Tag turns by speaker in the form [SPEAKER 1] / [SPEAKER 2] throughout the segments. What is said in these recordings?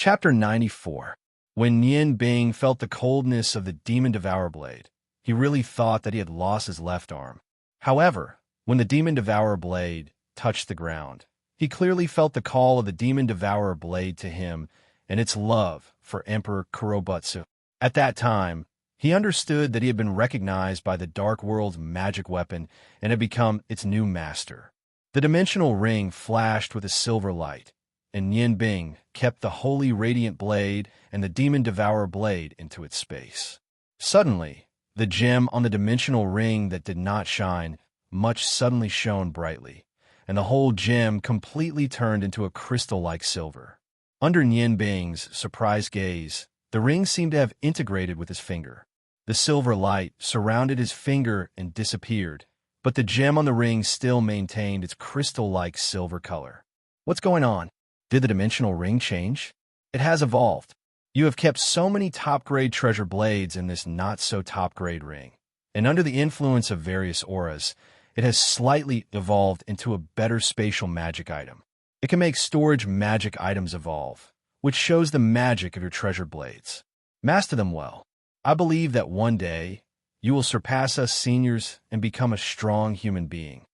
[SPEAKER 1] Chapter 94. When Nian Bing felt the coldness of the Demon Devourer blade, he really thought that he had lost his left arm. However, when the Demon Devourer blade touched the ground, he clearly felt the call of the Demon Devourer blade to him and its love for Emperor Kurobutsu. At that time, he understood that he had been recognized by the Dark World's magic weapon and had become its new master. The dimensional ring flashed with a silver light, and Nian Bing kept the holy radiant blade and the Demon Devourer blade into its space. Suddenly, the gem on the dimensional ring that did not shine much suddenly shone brightly, and the whole gem completely turned into a crystal-like silver. Under Nian Bing's surprised gaze, the ring seemed to have integrated with his finger. The silver light surrounded his finger and disappeared, but the gem on the ring still maintained its crystal-like silver color. What's going on? Did the dimensional ring change? It has evolved. You have kept so many top-grade treasure blades in this not-so-top-grade ring, and under the influence of various auras, it has slightly evolved into a better spatial magic item. It can make storage magic items evolve, which shows the magic of your treasure blades. Master them well. I believe that one day, you will surpass us seniors and become a strong human being.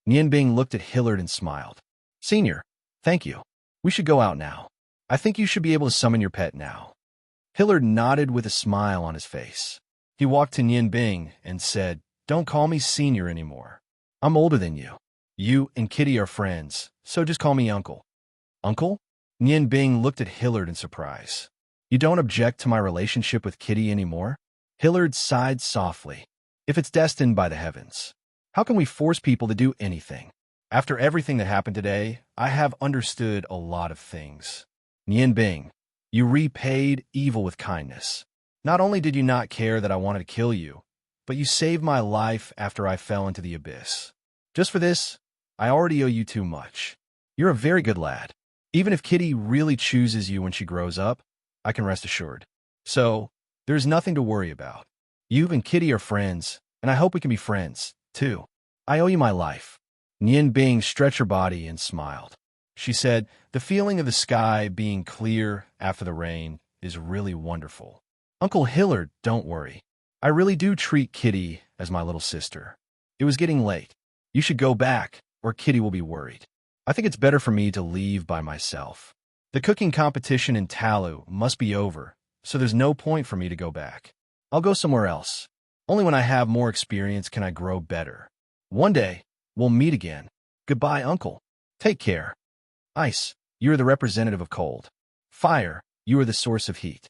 [SPEAKER 1] Nian Bing looked at Hillard and smiled. Senior, thank you. We should go out now. I think you should be able to summon your pet now. Hillard nodded with a smile on his face. He walked to Nian Bing and said, Don't call me senior anymore. I'm older than you. You and Kitty are friends, so just call me uncle. Uncle? Nian Bing looked at Hillard in surprise. You don't object to my relationship with Kitty anymore? Hillard sighed softly. If it's destined by the heavens, how can we force people to do anything? After everything that happened today, I have understood a lot of things. Nian Bing, you repaid evil with kindness. Not only did you not care that I wanted to kill you, but you saved my life after I fell into the abyss. Just for this, I already owe you too much. You're a very good lad. Even if Kitty really chooses you when she grows up, I can rest assured. So, there's nothing to worry about. You and Kitty are friends, and I hope we can be friends, too. I owe you my life. Nian Bing stretched her body and smiled. She said, The feeling of the sky being clear after the rain is really wonderful. Uncle Hillard, don't worry. I really do treat Kitty as my little sister. It was getting late. You should go back, or Kitty will be worried. I think it's better for me to leave by myself. The cooking competition in Talu must be over, so there's no point for me to go back. I'll go somewhere else. Only when I have more experience can I grow better. One day, we'll meet again. Goodbye, Uncle. Take care. Ice, you are the representative of cold. Fire, you are the source of heat.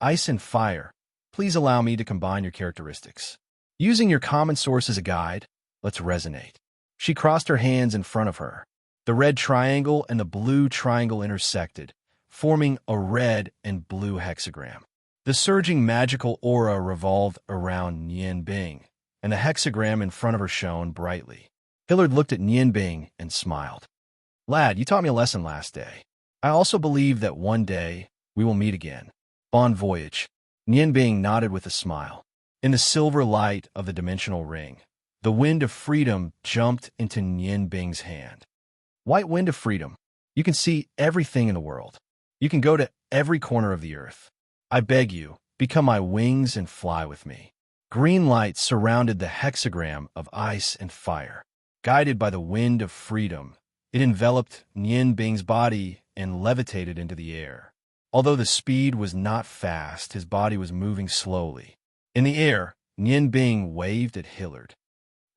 [SPEAKER 1] Ice and fire, please allow me to combine your characteristics. Using your common source as a guide, let's resonate. She crossed her hands in front of her. The red triangle and the blue triangle intersected, forming a red and blue hexagram. The surging magical aura revolved around Nian Bing, and the hexagram in front of her shone brightly. Hillard looked at Nian Bing and smiled. Lad, you taught me a lesson last day. I also believe that one day we will meet again. Bon voyage. Nian Bing nodded with a smile. In the silver light of the dimensional ring, the wind of freedom jumped into Nian Bing's hand. White wind of freedom. You can see everything in the world. You can go to every corner of the earth. I beg you, become my wings and fly with me. Green light surrounded the hexagram of ice and fire. Guided by the wind of freedom, it enveloped Nian Bing's body and levitated into the air. Although the speed was not fast, his body was moving slowly. In the air, Nian Bing waved at Hillard.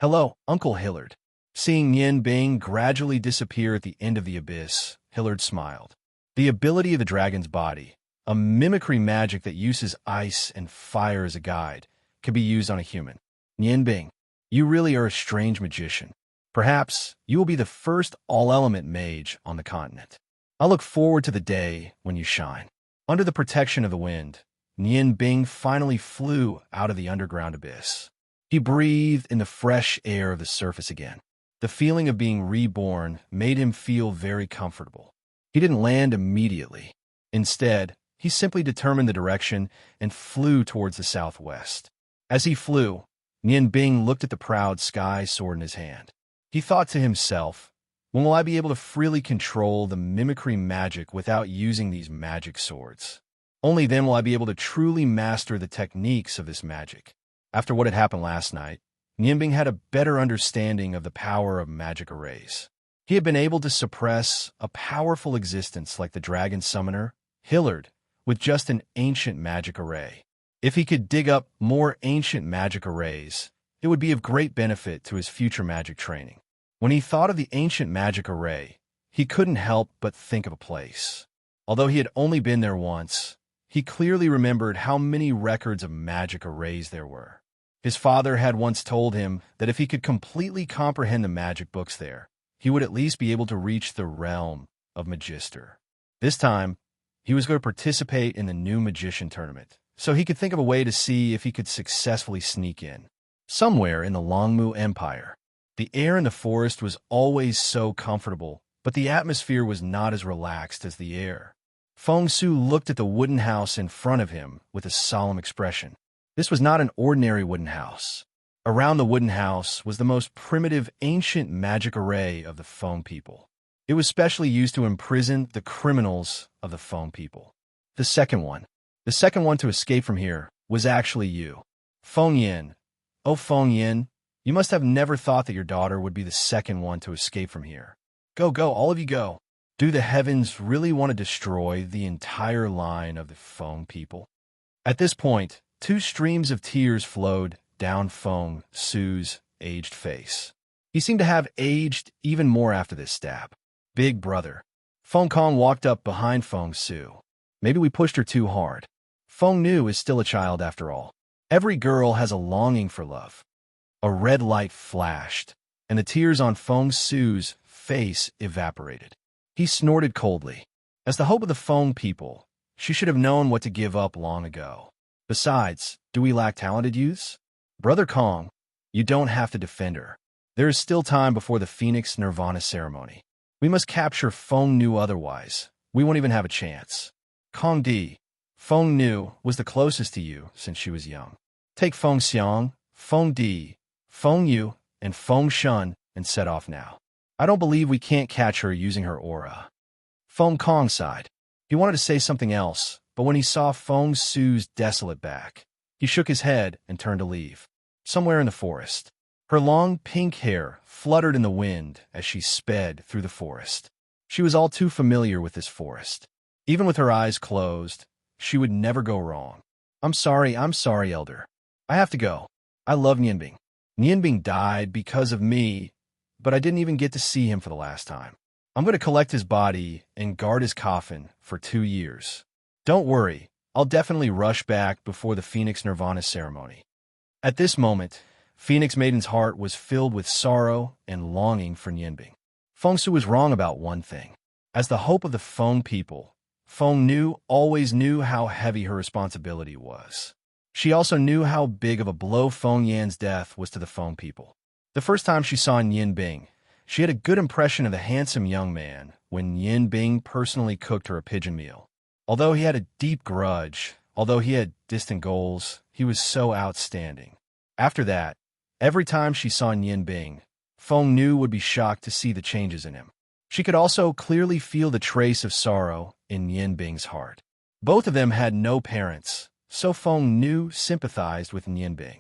[SPEAKER 1] Hello, Uncle Hillard. Seeing Nian Bing gradually disappear at the end of the abyss, Hillard smiled. The ability of the dragon's body, a mimicry magic that uses ice and fire as a guide, can be used on a human. Nian Bing, you really are a strange magician. Perhaps you will be the first all-element mage on the continent. I look forward to the day when you shine. Under the protection of the wind, Nian Bing finally flew out of the underground abyss. He breathed in the fresh air of the surface again. The feeling of being reborn made him feel very comfortable. He didn't land immediately. Instead, he simply determined the direction and flew towards the southwest. As he flew, Nian Bing looked at the proud sky sword in his hand. He thought to himself, When will I be able to freely control the mimicry magic without using these magic swords? Only then will I be able to truly master the techniques of this magic. After what had happened last night, Nianbing had a better understanding of the power of magic arrays. He had been able to suppress a powerful existence like the Dragon Summoner, Hillard, with just an ancient magic array. If he could dig up more ancient magic arrays, it would be of great benefit to his future magic training. When he thought of the ancient magic array, he couldn't help but think of a place. Although he had only been there once, he clearly remembered how many records of magic arrays there were. His father had once told him that if he could completely comprehend the magic books there, he would at least be able to reach the realm of Magister. This time, he was going to participate in the new magician tournament, so he could think of a way to see if he could successfully sneak in. Somewhere in the Longmu Empire, the air in the forest was always so comfortable, but the atmosphere was not as relaxed as the air. Feng Su looked at the wooden house in front of him with a solemn expression. This was not an ordinary wooden house. Around the wooden house was the most primitive ancient magic array of the Feng people. It was specially used to imprison the criminals of the Feng people. The second one to escape from here, was actually you. Feng Yin. Oh, Feng Yin, you must have never thought that your daughter would be the second one to escape from here. Go, all of you go. Do the heavens really want to destroy the entire line of the Feng people? At this point, 2 streams of tears flowed down Feng Su's aged face. He seemed to have aged even more after this stab. Big brother. Feng Kong walked up behind Feng Su. Maybe we pushed her too hard. Feng Nu is still a child after all. Every girl has a longing for love. A red light flashed, and the tears on Feng Su's face evaporated. He snorted coldly. As the hope of the Feng people, she should have known what to give up long ago. Besides, do we lack talented youths? Brother Kong, you don't have to defend her. There is still time before the Phoenix Nirvana ceremony. We must capture Feng Nu, otherwise we won't even have a chance. Kong Di, Feng Nu was the closest to you since she was young. Take Feng Xiang, Feng Di, Feng Yu, and Feng Shun and set off now. I don't believe we can't catch her using her aura. Feng Kong sighed. He wanted to say something else, but when he saw Feng Su's desolate back, he shook his head and turned to leave. Somewhere in the forest, her long pink hair fluttered in the wind as she sped through the forest. She was all too familiar with this forest. Even with her eyes closed, she would never go wrong. I'm sorry, Elder. I have to go. I love Nianbing. Nianbing died because of me, but I didn't even get to see him for the last time. I'm going to collect his body and guard his coffin for 2 years. Don't worry, I'll definitely rush back before the Phoenix Nirvana ceremony. At this moment, Phoenix Maiden's heart was filled with sorrow and longing for Nianbing. Feng Su was wrong about one thing. As the hope of the Feng people, Feng Nu always knew how heavy her responsibility was. She also knew how big of a blow Feng Yan's death was to the Feng people. The first time she saw Nianbing, she had a good impression of the handsome young man when Nianbing personally cooked her a pigeon meal. Although he had a deep grudge, although he had distant goals, he was so outstanding. After that, every time she saw Nianbing, Feng Nu would be shocked to see the changes in him. She could also clearly feel the trace of sorrow in Nianbing's heart. Both of them had no parents, so Feng Nu sympathized with Nianbing.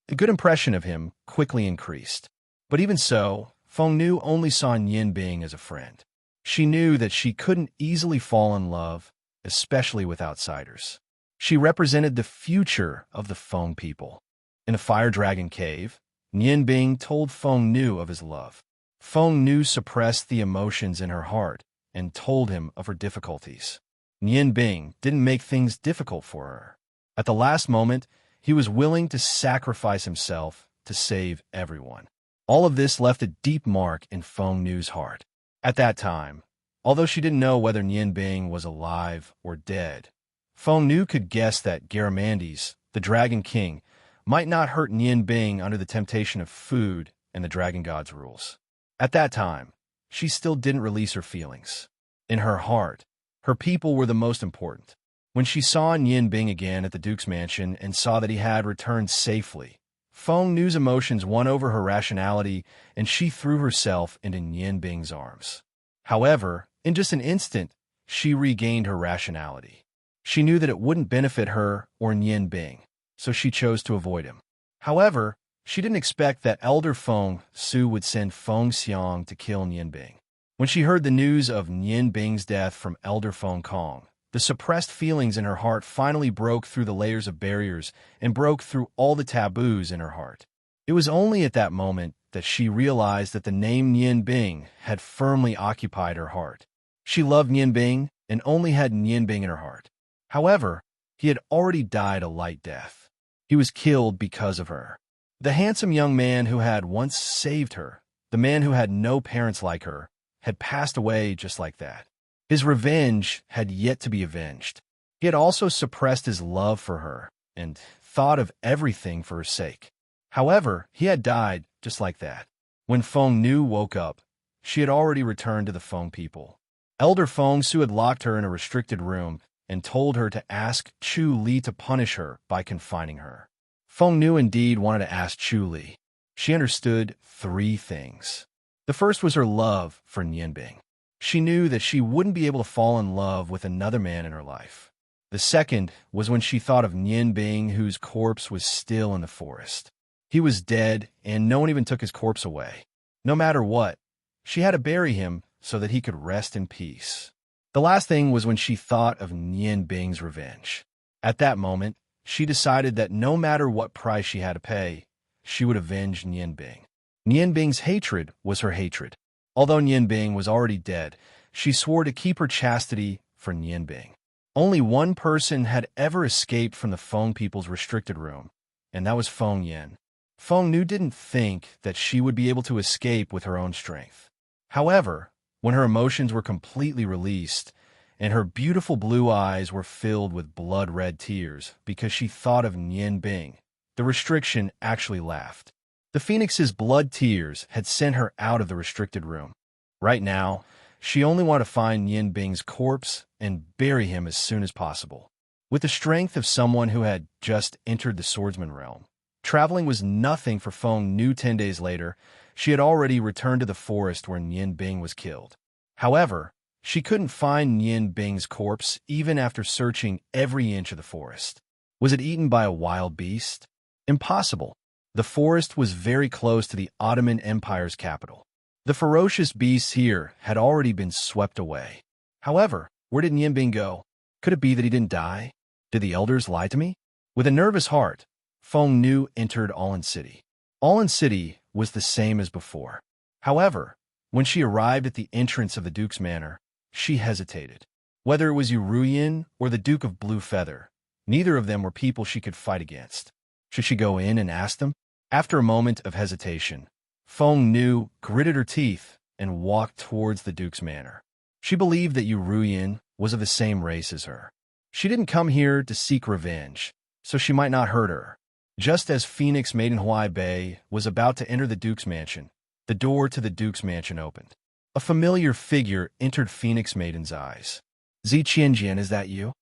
[SPEAKER 1] A good impression of him quickly increased. But even so, Feng Nu only saw Nianbing as a friend. She knew that she couldn't easily fall in love, especially with outsiders. She represented the future of the Feng people. In a fire dragon cave, Nianbing told Feng Nu of his love. Feng Nu suppressed the emotions in her heart and told him of her difficulties. Nianbing didn't make things difficult for her. At the last moment, he was willing to sacrifice himself to save everyone. All of this left a deep mark in Feng Nu's heart. At that time, although she didn't know whether Nianbing was alive or dead, Feng Nu could guess that Garamandes, the Dragon King, might not hurt Nianbing under the temptation of food and the Dragon God's rules. At that time, she still didn't release her feelings. In her heart, her people were the most important. When she saw Nianbing again at the Duke's mansion and saw that he had returned safely, Feng Nu's emotions won over her rationality, and she threw herself into Nian Bing's arms. However, in just an instant, she regained her rationality. She knew that it wouldn't benefit her or Nian Bing, so she chose to avoid him. However, she didn't expect that Elder Feng Su would send Feng Xiang to kill Nian Bing. When she heard the news of Nian Bing's death from Elder Feng Kong, the suppressed feelings in her heart finally broke through the layers of barriers and broke through all the taboos in her heart. It was only at that moment that she realized that the name Nian Bing had firmly occupied her heart. She loved Nian Bing and only had Nian Bing in her heart. However, he had already died a light death. He was killed because of her. The handsome young man who had once saved her, the man who had no parents like her, had passed away just like that. His revenge had yet to be avenged. He had also suppressed his love for her and thought of everything for her sake. However, he had died just like that. When Feng Nu woke up, she had already returned to the Feng people. Elder Feng Su had locked her in a restricted room and told her to ask Chu Li to punish her by confining her. Feng Nu indeed wanted to ask Chu Li. She understood 3 things. The first was her love for Nian Bing. She knew that she wouldn't be able to fall in love with another man in her life. The second was when she thought of Nian Bing, whose corpse was still in the forest. He was dead, and no one even took his corpse away. No matter what, she had to bury him so that he could rest in peace. The last thing was when she thought of Nian Bing's revenge. At that moment, she decided that no matter what price she had to pay, she would avenge Nian Bing. Nian Bing's hatred was her hatred. Although Nian Bing was already dead, she swore to keep her chastity for Nian Bing. Only one person had ever escaped from the Feng people's restricted room, and that was Feng Yan. Feng Nu didn't think that she would be able to escape with her own strength. However, when her emotions were completely released, and her beautiful blue eyes were filled with blood-red tears because she thought of Nian Bing, the restriction actually laughed. The Phoenix's blood tears had sent her out of the restricted room. Right now, she only wanted to find Nian Bing's corpse and bury him as soon as possible. With the strength of someone who had just entered the swordsman realm, traveling was nothing for Feng Nu. 10 days later, she had already returned to the forest where Nian Bing was killed. However, she couldn't find Nian Bing's corpse even after searching every inch of the forest. Was it eaten by a wild beast? Impossible. The forest was very close to the Ottoman Empire's capital. The ferocious beasts here had already been swept away. However, where did Nian Bing go? Could it be that he didn't die? Did the elders lie to me? With a nervous heart, Feng Nu entered Alin City. Alin City was the same as before. However, when she arrived at the entrance of the Duke's manor, she hesitated. Whether it was Yuruyan or the Duke of Blue Feather, neither of them were people she could fight against. Should she go in and ask them? After a moment of hesitation, Feng Nu gritted her teeth and walked towards the Duke's manor. She believed that Yuruyan was of the same race as her. She didn't come here to seek revenge, so she might not hurt her. Just as Phoenix Maiden Huai Bei was about to enter the Duke's mansion, the door to the Duke's mansion opened. A familiar figure entered Phoenix Maiden's eyes. "Zi Qianjian, is that you?"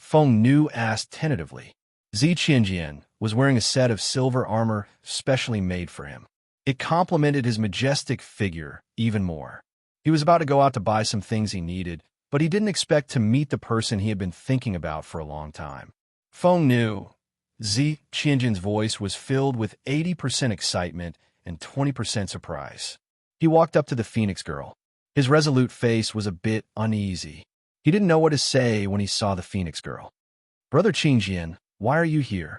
[SPEAKER 1] Feng Nu asked tentatively. Zi Qianjian was wearing a set of silver armor specially made for him. It complemented his majestic figure even more. He was about to go out to buy some things he needed, but he didn't expect to meet the person he had been thinking about for a long time. Feng Nu. Zi Qianjian's voice was filled with 80% excitement and 20% surprise. He walked up to the Phoenix girl. His resolute face was a bit uneasy. He didn't know what to say when he saw the Phoenix girl. "Brother Qianjian, why are you here?"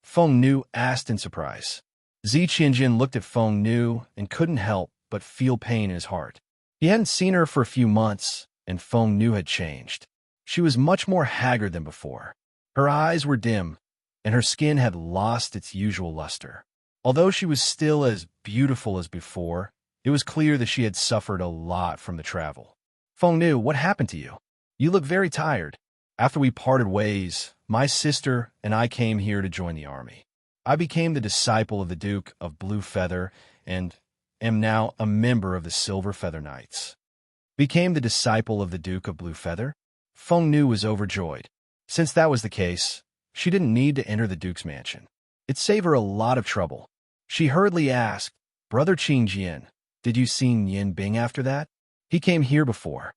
[SPEAKER 1] Feng Nu asked in surprise. Zi Qianjian looked at Feng Nu and couldn't help but feel pain in his heart. He hadn't seen her for a few months, and Feng Nu had changed. She was much more haggard than before. Her eyes were dim, and her skin had lost its usual luster. Although she was still as beautiful as before, it was clear that she had suffered a lot from the travel. "Feng Nu, what happened to you? You look very tired. After we parted ways, my sister and I came here to join the army. I became the disciple of the Duke of Blue Feather and am now a member of the Silver Feather Knights." Became the disciple of the Duke of Blue Feather? Feng Nu was overjoyed. Since that was the case, she didn't need to enter the Duke's mansion. It saved her a lot of trouble. She hurriedly asked, "Brother Qingjian, did you see Nian Bing after that? He came here before."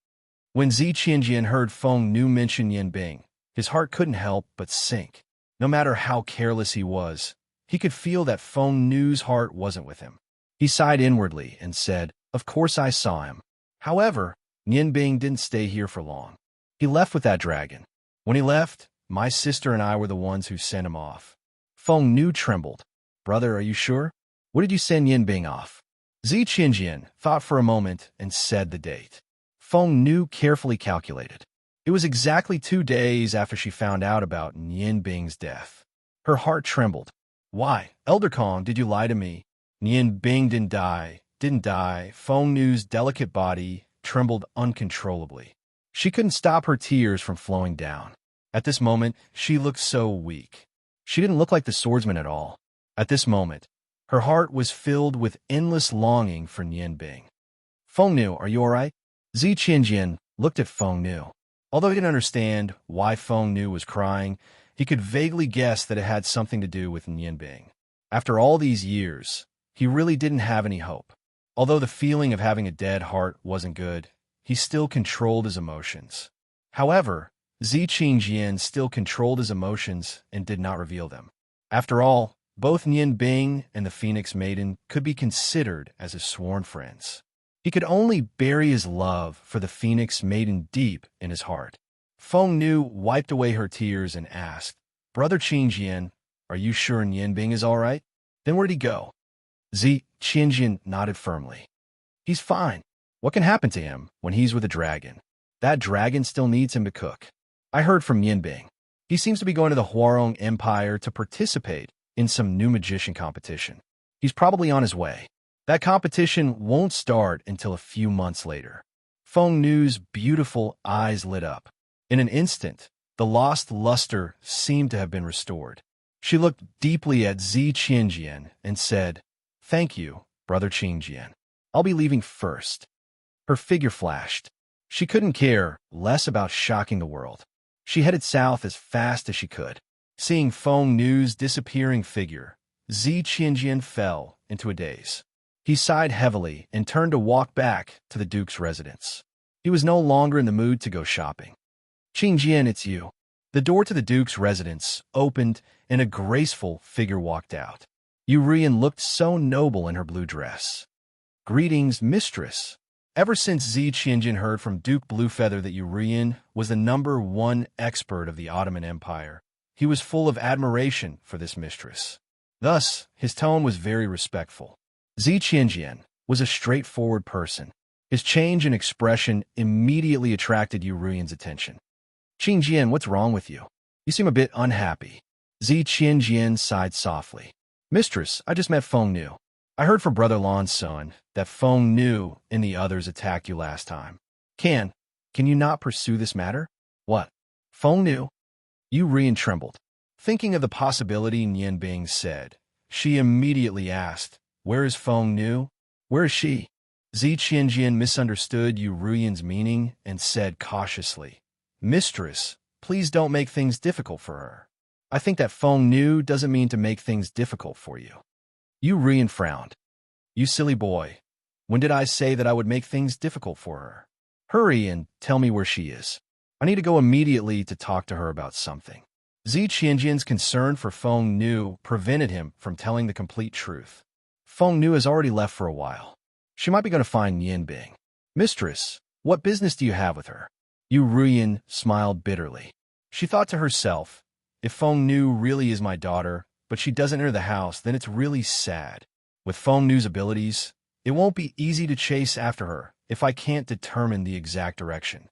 [SPEAKER 1] When Zi Qingjian heard Feng Nu mention Nian Bing, his heart couldn't help but sink. No matter how careless he was, he could feel that Feng Nu's heart wasn't with him. He sighed inwardly and said, "Of course I saw him. However, Nian Bing didn't stay here for long. He left with that dragon. When he left, my sister and I were the ones who sent him off." Feng Nu trembled. "Brother, are you sure? What did you send Nian Bing off?" Zi Qingjian thought for a moment and said the date. Feng Nu carefully calculated. It was exactly 2 days after she found out about Nian Bing's death. Her heart trembled. "Why, Elder Kong, did you lie to me? Nian Bing didn't die. Feng Nu's delicate body trembled uncontrollably. She couldn't stop her tears from flowing down. At this moment, she looked so weak. She didn't look like the swordsman at all. At this moment, her heart was filled with endless longing for Nian Bing. "Feng Nu, are you all right?" Zi Qingjian looked at Feng Nu. Although he didn't understand why Feng Nu was crying, he could vaguely guess that it had something to do with Nian Bing. After all these years, he really didn't have any hope. Although the feeling of having a dead heart wasn't good, he still controlled his emotions. However, Zi Qingjian still controlled his emotions and did not reveal them. After all, both Nian Bing and the Phoenix Maiden could be considered as his sworn friends. He could only bury his love for the Phoenix Maiden deep in his heart. Feng Nu wiped away her tears and asked, "Brother Qingjian, are you sure Nian Bing is all right? Then where'd he go?" Zi Qingjian nodded firmly. "He's fine. What can happen to him when he's with a dragon? That dragon still needs him to cook. I heard from Nian Bing. He seems to be going to the Huarong Empire to participate in some new magician competition. He's probably on his way. That competition won't start until a few months later." Feng Nu's beautiful eyes lit up. In an instant, the lost luster seemed to have been restored. She looked deeply at Zi Qingjian and said, "Thank you, Brother Qingjian. I'll be leaving first." Her figure flashed. She couldn't care less about shocking the world. She headed south as fast as she could. Seeing Feng Nu's disappearing figure, Zi Qingjian fell into a daze. He sighed heavily and turned to walk back to the Duke's residence. He was no longer in the mood to go shopping. "Qingjian, it's you." The door to the Duke's residence opened and a graceful figure walked out. Yurian looked so noble in her blue dress. "Greetings, mistress." Ever since Zi Qingjian heard from Duke Bluefeather that Yurian was the #1 expert of the Ottoman Empire, he was full of admiration for this mistress. Thus, his tone was very respectful. Zi Qingjian was a straightforward person. His change in expression immediately attracted Yurian's attention. "Qingjian, what's wrong with you? You seem a bit unhappy." Zi Qingjian sighed softly. "Mistress, I just met Feng Nu. I heard from Brother Lan's son that Feng Nu and the others attacked you last time. Can you not pursue this matter?" "What? Feng Nu?" Yurian trembled. Thinking of the possibility Nian Bing said, she immediately asked, "Where is Feng Nu? Where is she?" Zi Qingjian misunderstood Yurian's meaning and said cautiously, "Mistress, please don't make things difficult for her. I think that Feng Nu doesn't mean to make things difficult for you." Yurian frowned. "You silly boy. When did I say that I would make things difficult for her? Hurry and tell me where she is. I need to go immediately to talk to her about something." Zi Qingjian's concern for Feng Nu prevented him from telling the complete truth. "Feng Nu has already left for a while. She might be going to find Nian Bing." "Mistress, what business do you have with her?" Yurian smiled bitterly. She thought to herself, "If Feng Nu really is my daughter, but she doesn't enter the house, then it's really sad. With Feng Nu's abilities, it won't be easy to chase after her if I can't determine the exact direction.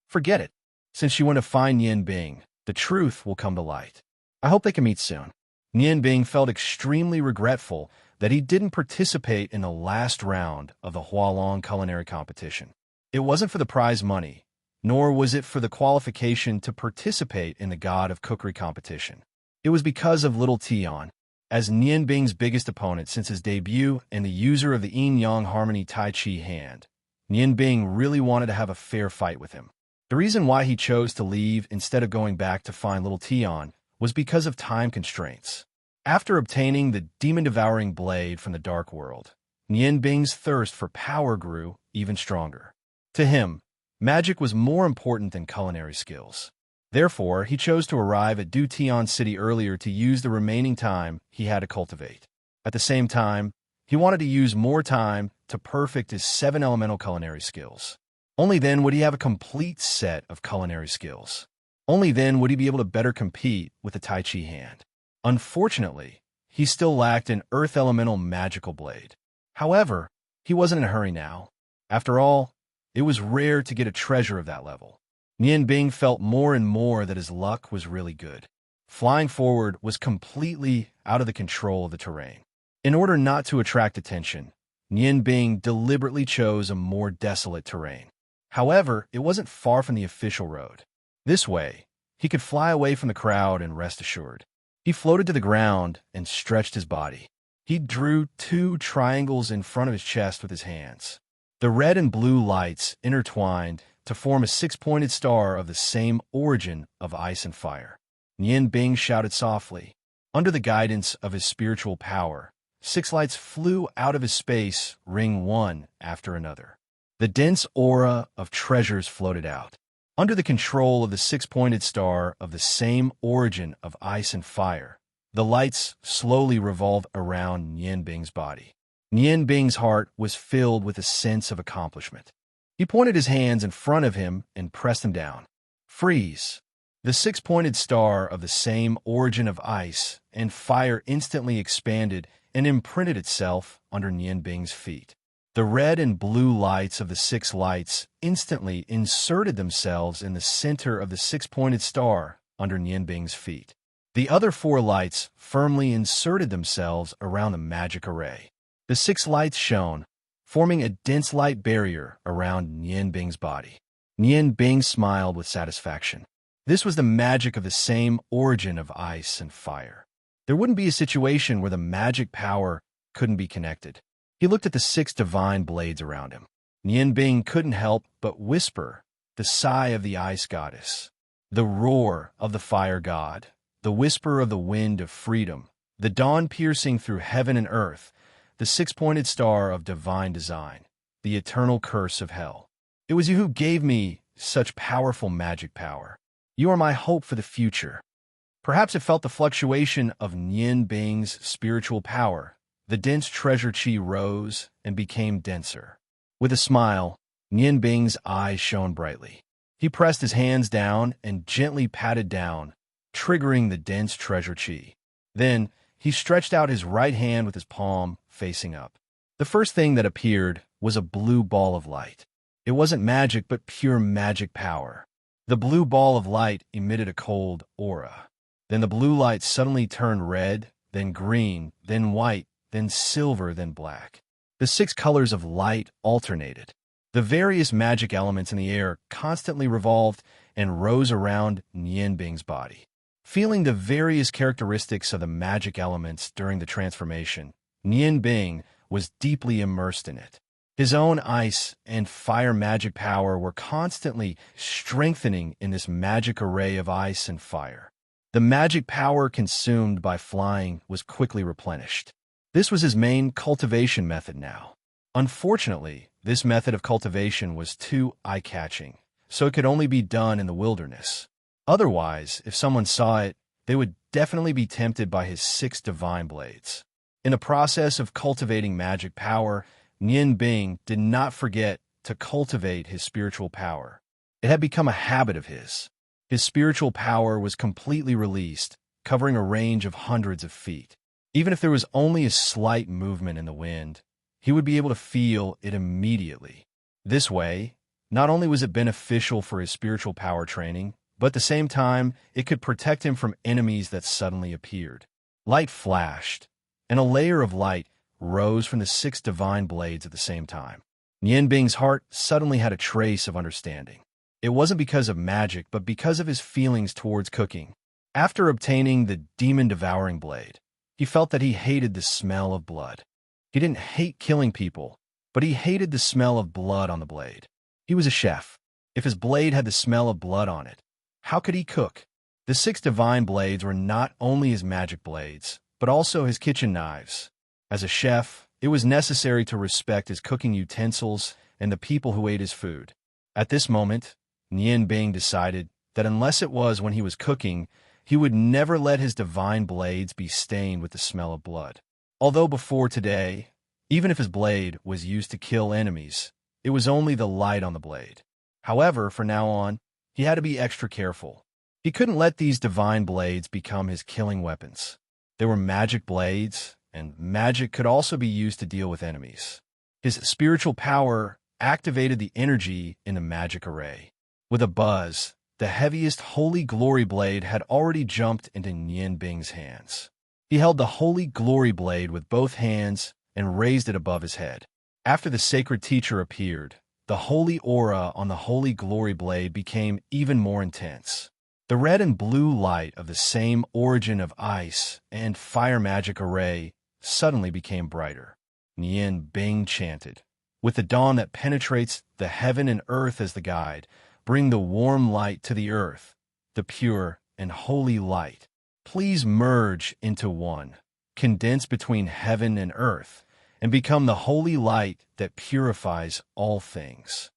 [SPEAKER 1] Forget it. Since she went to find Nian Bing, the truth will come to light. I hope they can meet soon." Nian Bing felt extremely regretful that he didn't participate in the last round of the Hualong culinary competition. It wasn't for the prize money, nor was it for the qualification to participate in the God of Cookery competition. It was because of Little Tian. As Nian Bing's biggest opponent since his debut and the user of the Yin-Yang Harmony Tai Chi hand, Nian Bing really wanted to have a fair fight with him. The reason why he chose to leave instead of going back to find Little Tian was because of time constraints. After obtaining the demon-devouring blade from the dark world, Nian Bing's thirst for power grew even stronger. To him, magic was more important than culinary skills. Therefore, he chose to arrive at Dutian City earlier to use the remaining time he had to cultivate. At the same time, he wanted to use more time to perfect his 7 elemental culinary skills. Only then would he have a complete set of culinary skills. Only then would he be able to better compete with the Tai Chi hand. Unfortunately, he still lacked an earth elemental magical blade. However, he wasn't in a hurry now. After all, it was rare to get a treasure of that level. Nian Bing felt more and more that his luck was really good. Flying forward was completely out of the control of the terrain. In order not to attract attention, Nian Bing deliberately chose a more desolate terrain. However, it wasn't far from the official road. This way, he could fly away from the crowd and rest assured. He floated to the ground and stretched his body. He drew 2 triangles in front of his chest with his hands. The red and blue lights intertwined to form a 6-pointed star of the same origin of ice and fire. Nian Bing shouted softly. Under the guidance of his spiritual power, 6 lights flew out of his space, ring one after another. The dense aura of treasures floated out. Under the control of the 6-pointed star of the same origin of ice and fire, the lights slowly revolved around Nian Bing's body. Nian Bing's heart was filled with a sense of accomplishment. He pointed his hands in front of him and pressed them down. Freeze! The 6-pointed star of the same origin of ice and fire instantly expanded and imprinted itself under Nian Bing's feet. The red and blue lights of the 6 lights instantly inserted themselves in the center of the 6-pointed star under Nian Bing's feet. The other 4 lights firmly inserted themselves around the magic array. The 6 lights shone, forming a dense light barrier around Nian Bing's body. Nian Bing smiled with satisfaction. This was the magic of the same origin of ice and fire. There wouldn't be a situation where the magic power couldn't be connected. He looked at the 6 divine blades around him. Nian Bing couldn't help but whisper the sigh of the ice goddess, the roar of the fire god, the whisper of the wind of freedom, the dawn piercing through heaven and earth, the 6-pointed star of divine design, the eternal curse of hell. It was you who gave me such powerful magic power. You are my hope for the future. Perhaps it felt the fluctuation of Nian Bing's spiritual power. The dense treasure chi rose and became denser. With a smile, Nian Bing's eyes shone brightly. He pressed his hands down and gently patted down, triggering the dense treasure chi. Then, he stretched out his right hand with his palm facing up. The first thing that appeared was a blue ball of light. It wasn't magic, but pure magic power. The blue ball of light emitted a cold aura. Then the blue light suddenly turned red, then green, then white, then silver, then black. The 6 colors of light alternated. The various magic elements in the air constantly revolved and rose around Nian Bing's body. Feeling the various characteristics of the magic elements during the transformation, Nian Bing was deeply immersed in it. His own ice and fire magic power were constantly strengthening in this magic array of ice and fire. The magic power consumed by flying was quickly replenished. This was his main cultivation method now. Unfortunately, this method of cultivation was too eye-catching, so it could only be done in the wilderness. Otherwise, if someone saw it, they would definitely be tempted by his 6 divine blades. In the process of cultivating magic power, Nian Bing did not forget to cultivate his spiritual power. It had become a habit of his. His spiritual power was completely released, covering a range of hundreds of feet. Even if there was only a slight movement in the wind, he would be able to feel it immediately. This way, not only was it beneficial for his spiritual power training, but at the same time, it could protect him from enemies that suddenly appeared. Light flashed, and a layer of light rose from the 6 divine blades at the same time. Nian Bing's heart suddenly had a trace of understanding. It wasn't because of magic, but because of his feelings towards cooking. After obtaining the demon-devouring blade, he felt that he hated the smell of blood. He didn't hate killing people, but he hated the smell of blood on the blade. He was a chef. If his blade had the smell of blood on it, how could he cook? The 6 divine blades were not only his magic blades, but also his kitchen knives. As a chef, it was necessary to respect his cooking utensils and the people who ate his food. At this moment, Nian Bing decided that unless it was when he was cooking, he would never let his divine blades be stained with the smell of blood. Although before today, even if his blade was used to kill enemies, it was only the light on the blade. However, from now on, he had to be extra careful. He couldn't let these divine blades become his killing weapons. They were magic blades, and magic could also be used to deal with enemies. His spiritual power activated the energy in the magic array. With a buzz, the heaviest Holy Glory blade had already jumped into Nian Bing's hands. He held the Holy Glory blade with both hands and raised it above his head. After the sacred teacher appeared, the holy aura on the Holy Glory blade became even more intense. The red and blue light of the same origin of ice and fire magic array suddenly became brighter. Nian Bing chanted, "With the dawn that penetrates the heaven and earth as the guide, bring the warm light to the earth, the pure and holy light. Please merge into one, condense between heaven and earth, and become the holy light that purifies all things."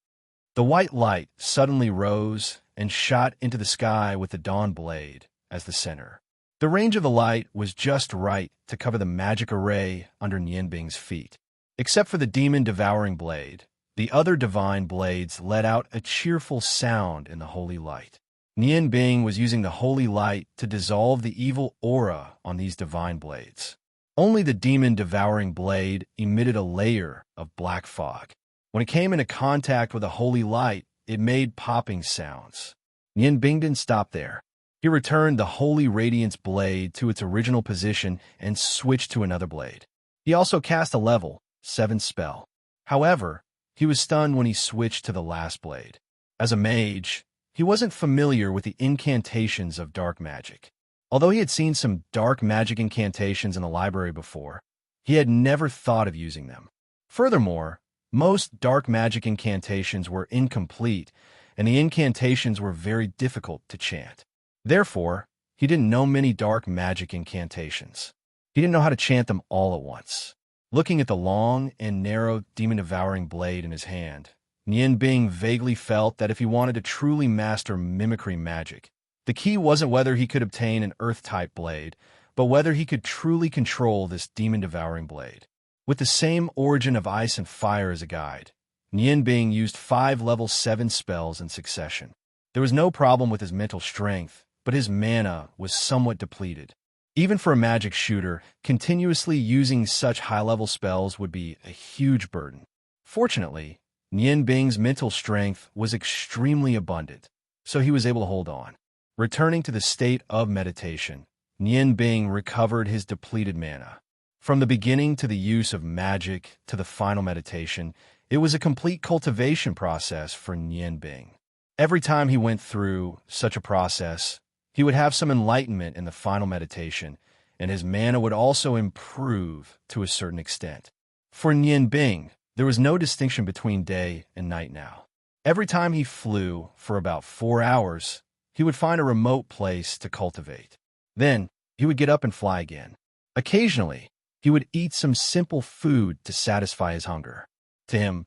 [SPEAKER 1] The white light suddenly rose and shot into the sky with the dawn blade as the center. The range of the light was just right to cover the magic array under Nian Bing's feet. Except for the demon-devouring blade, the other divine blades let out a cheerful sound in the holy light. Nian Bing was using the holy light to dissolve the evil aura on these divine blades. Only the demon-devouring blade emitted a layer of black fog. When it came into contact with the holy light, it made popping sounds. Nian Bing didn't stop there. He returned the holy radiance blade to its original position and switched to another blade. He also cast a level 7 spell. However, he was stunned when he switched to the last blade. As a mage, he wasn't familiar with the incantations of dark magic. Although he had seen some dark magic incantations in the library before, he had never thought of using them. Furthermore, most dark magic incantations were incomplete, and the incantations were very difficult to chant. Therefore, he didn't know many dark magic incantations. He didn't know how to chant them all at once. Looking at the long and narrow demon-devouring blade in his hand, Nian Bing vaguely felt that if he wanted to truly master mimicry magic, the key wasn't whether he could obtain an Earth-type blade, but whether he could truly control this demon-devouring blade. With the same origin of ice and fire as a guide, Nian Bing used 5 level 7 spells in succession. There was no problem with his mental strength, but his mana was somewhat depleted. Even for a magic shooter, continuously using such high-level spells would be a huge burden. Fortunately, Nian Bing's mental strength was extremely abundant, so he was able to hold on. Returning to the state of meditation, Nian Bing recovered his depleted mana. From the beginning to the use of magic to the final meditation, it was a complete cultivation process for Nian Bing. Every time he went through such a process, he would have some enlightenment in the final meditation, and his mana would also improve to a certain extent. For Nian Bing, there was no distinction between day and night now. Every time he flew for about 4 hours, he would find a remote place to cultivate. Then, he would get up and fly again. Occasionally, he would eat some simple food to satisfy his hunger. To him,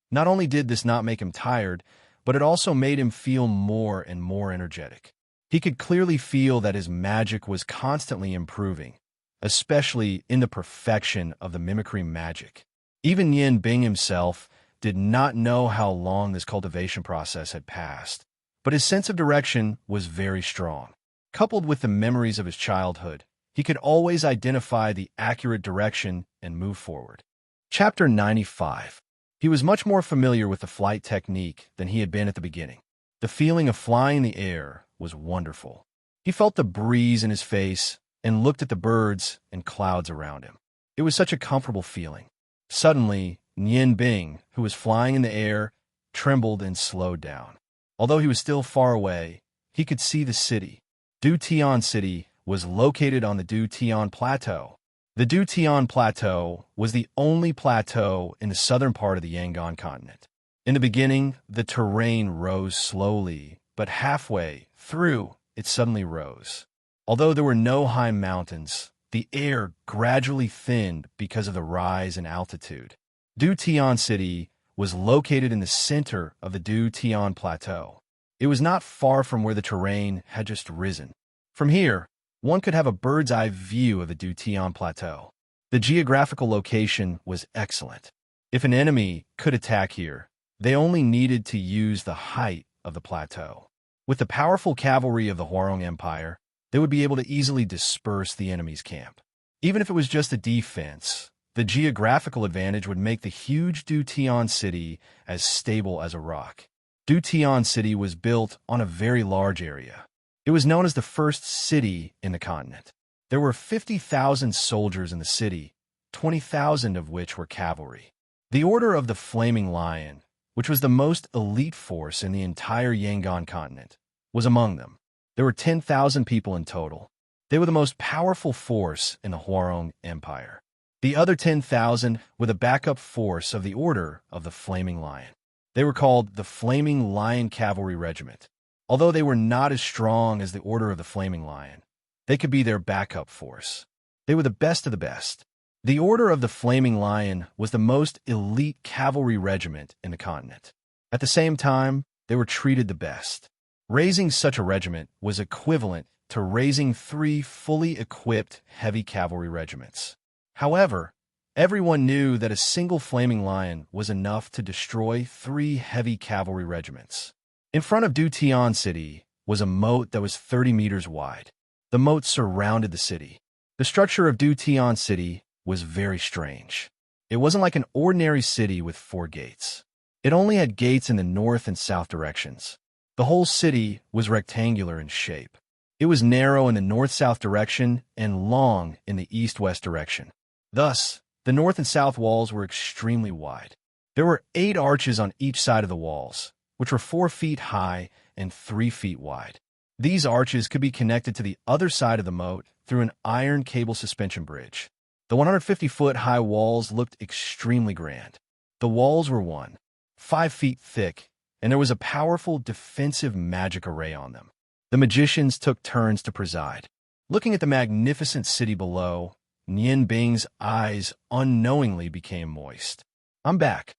[SPEAKER 1] not only did this not make him tired, but it also made him feel more and more energetic. He could clearly feel that his magic was constantly improving, especially in the perfection of the mimicry magic. Even Nian Bing himself did not know how long this cultivation process had passed, but his sense of direction was very strong. Coupled with the memories of his childhood, he could always identify the accurate direction and move forward. Chapter 95. He was much more familiar with the flight technique than he had been at the beginning. The feeling of flying in the air was wonderful. He felt the breeze in his face and looked at the birds and clouds around him. It was such a comfortable feeling. Suddenly, Nian Bing, who was flying in the air, trembled and slowed down. Although he was still far away, he could see the city. Du Tian City was located on the Du Tian Plateau. The Du Tian Plateau was the only plateau in the southern part of the Yangon continent. In the beginning, the terrain rose slowly, but halfway through, it suddenly rose. Although there were no high mountains, the air gradually thinned because of the rise in altitude. Du Tian City was located in the center of the Du Tian Plateau. It was not far from where the terrain had just risen. From here, one could have a bird's-eye view of the Du Tian Plateau. The geographical location was excellent. If an enemy could attack here, they only needed to use the height of the plateau. With the powerful cavalry of the Hwarong Empire, they would be able to easily disperse the enemy's camp. Even if it was just a defense, the geographical advantage would make the huge Du Tian City as stable as a rock. Du Tian City was built on a very large area. It was known as the first city in the continent. There were 50,000 soldiers in the city, 20,000 of which were cavalry. The Order of the Flaming Lion, which was the most elite force in the entire Yangon continent, was among them. There were 10,000 people in total. They were the most powerful force in the Hwarong Empire. The other 10,000 were the backup force of the Order of the Flaming Lion. They were called the Flaming Lion Cavalry Regiment. Although they were not as strong as the Order of the Flaming Lion, they could be their backup force. They were the best of the best. The Order of the Flaming Lion was the most elite cavalry regiment in the continent. At the same time, they were treated the best. Raising such a regiment was equivalent to raising 3 fully equipped heavy cavalry regiments. However, everyone knew that a single Flaming Lion was enough to destroy 3 heavy cavalry regiments. In front of Du Tian City was a moat that was 30 meters wide. The moat surrounded the city. The structure of Du Tian City was very strange. It wasn't like an ordinary city with 4 gates. It only had gates in the north and south directions. The whole city was rectangular in shape. It was narrow in the north-south direction and long in the east-west direction. Thus, the north and south walls were extremely wide. There were 8 arches on each side of the walls, which were 4 feet high and 3 feet wide. These arches could be connected to the other side of the moat through an iron cable suspension bridge. The 150-foot-high walls looked extremely grand. The walls were 5 feet thick, and there was a powerful defensive magic array on them. The magicians took turns to preside. Looking at the magnificent city below, Nian Bing's eyes unknowingly became moist. I'm back.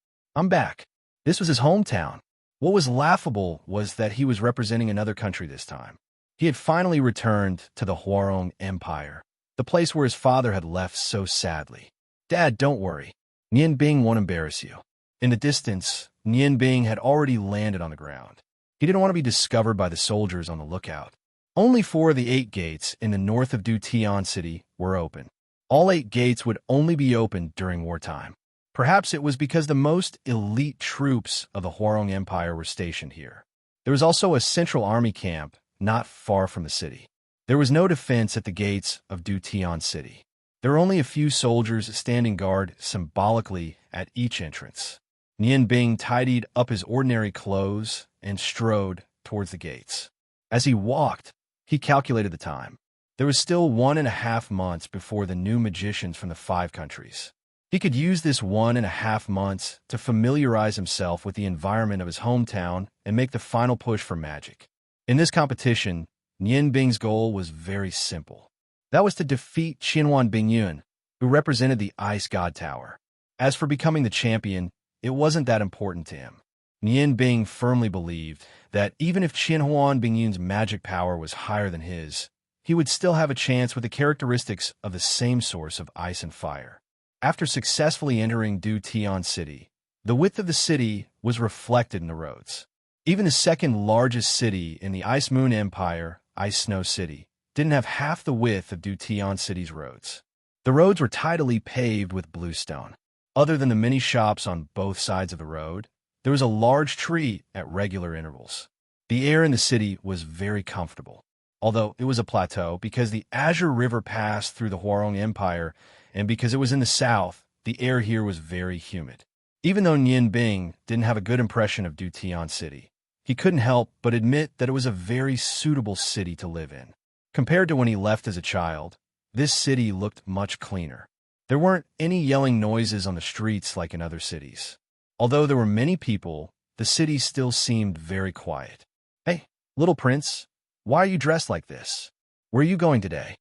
[SPEAKER 1] This was his hometown. What was laughable was that he was representing another country this time. He had finally returned to the Hwarong Empire, the place where his father had left so sadly. Dad, don't worry. Nian Bing won't embarrass you. In the distance, Nian Bing had already landed on the ground. He didn't want to be discovered by the soldiers on the lookout. Only 4 of the 8 gates in the north of Du Tian City were open. All 8 gates would only be opened during wartime. Perhaps it was because the most elite troops of the Hwarong Empire were stationed here. There was also a central army camp not far from the city. There was no defense at the gates of Du Tian City. There were only a few soldiers standing guard symbolically at each entrance. Nian Bing tidied up his ordinary clothes and strode towards the gates. As he walked, he calculated the time. There was still 1.5 months before the new magicians from the 5 countries. He could use this 1.5 months to familiarize himself with the environment of his hometown and make the final push for magic. In this competition, Nian Bing's goal was very simple. That was to defeat Qianhuan Bingyun, who represented the Ice God Tower. As for becoming the champion, it wasn't that important to him. Nian Bing firmly believed that even if Qianhuan Bingyun's magic power was higher than his, he would still have a chance with the characteristics of the same source of ice and fire. After successfully entering Du Tian City, the width of the city was reflected in the roads. Even the second largest city in the Ice Moon Empire, Ice Snow City, didn't have half the width of Du Tian City's roads. The roads were tidily paved with bluestone. Other than the many shops on both sides of the road, there was a large tree at regular intervals. The air in the city was very comfortable, although it was a plateau because the Azure River passed through the Hwarong Empire, and because it was in the south, the air here was very humid. Even though Nian Bing didn't have a good impression of Du Tian City, he couldn't help but admit that it was a very suitable city to live in. Compared to when he left as a child, this city looked much cleaner. There weren't any yelling noises on the streets like in other cities. Although there were many people, the city still seemed very quiet. Hey, little prince, why are you dressed like this? Where are you going today?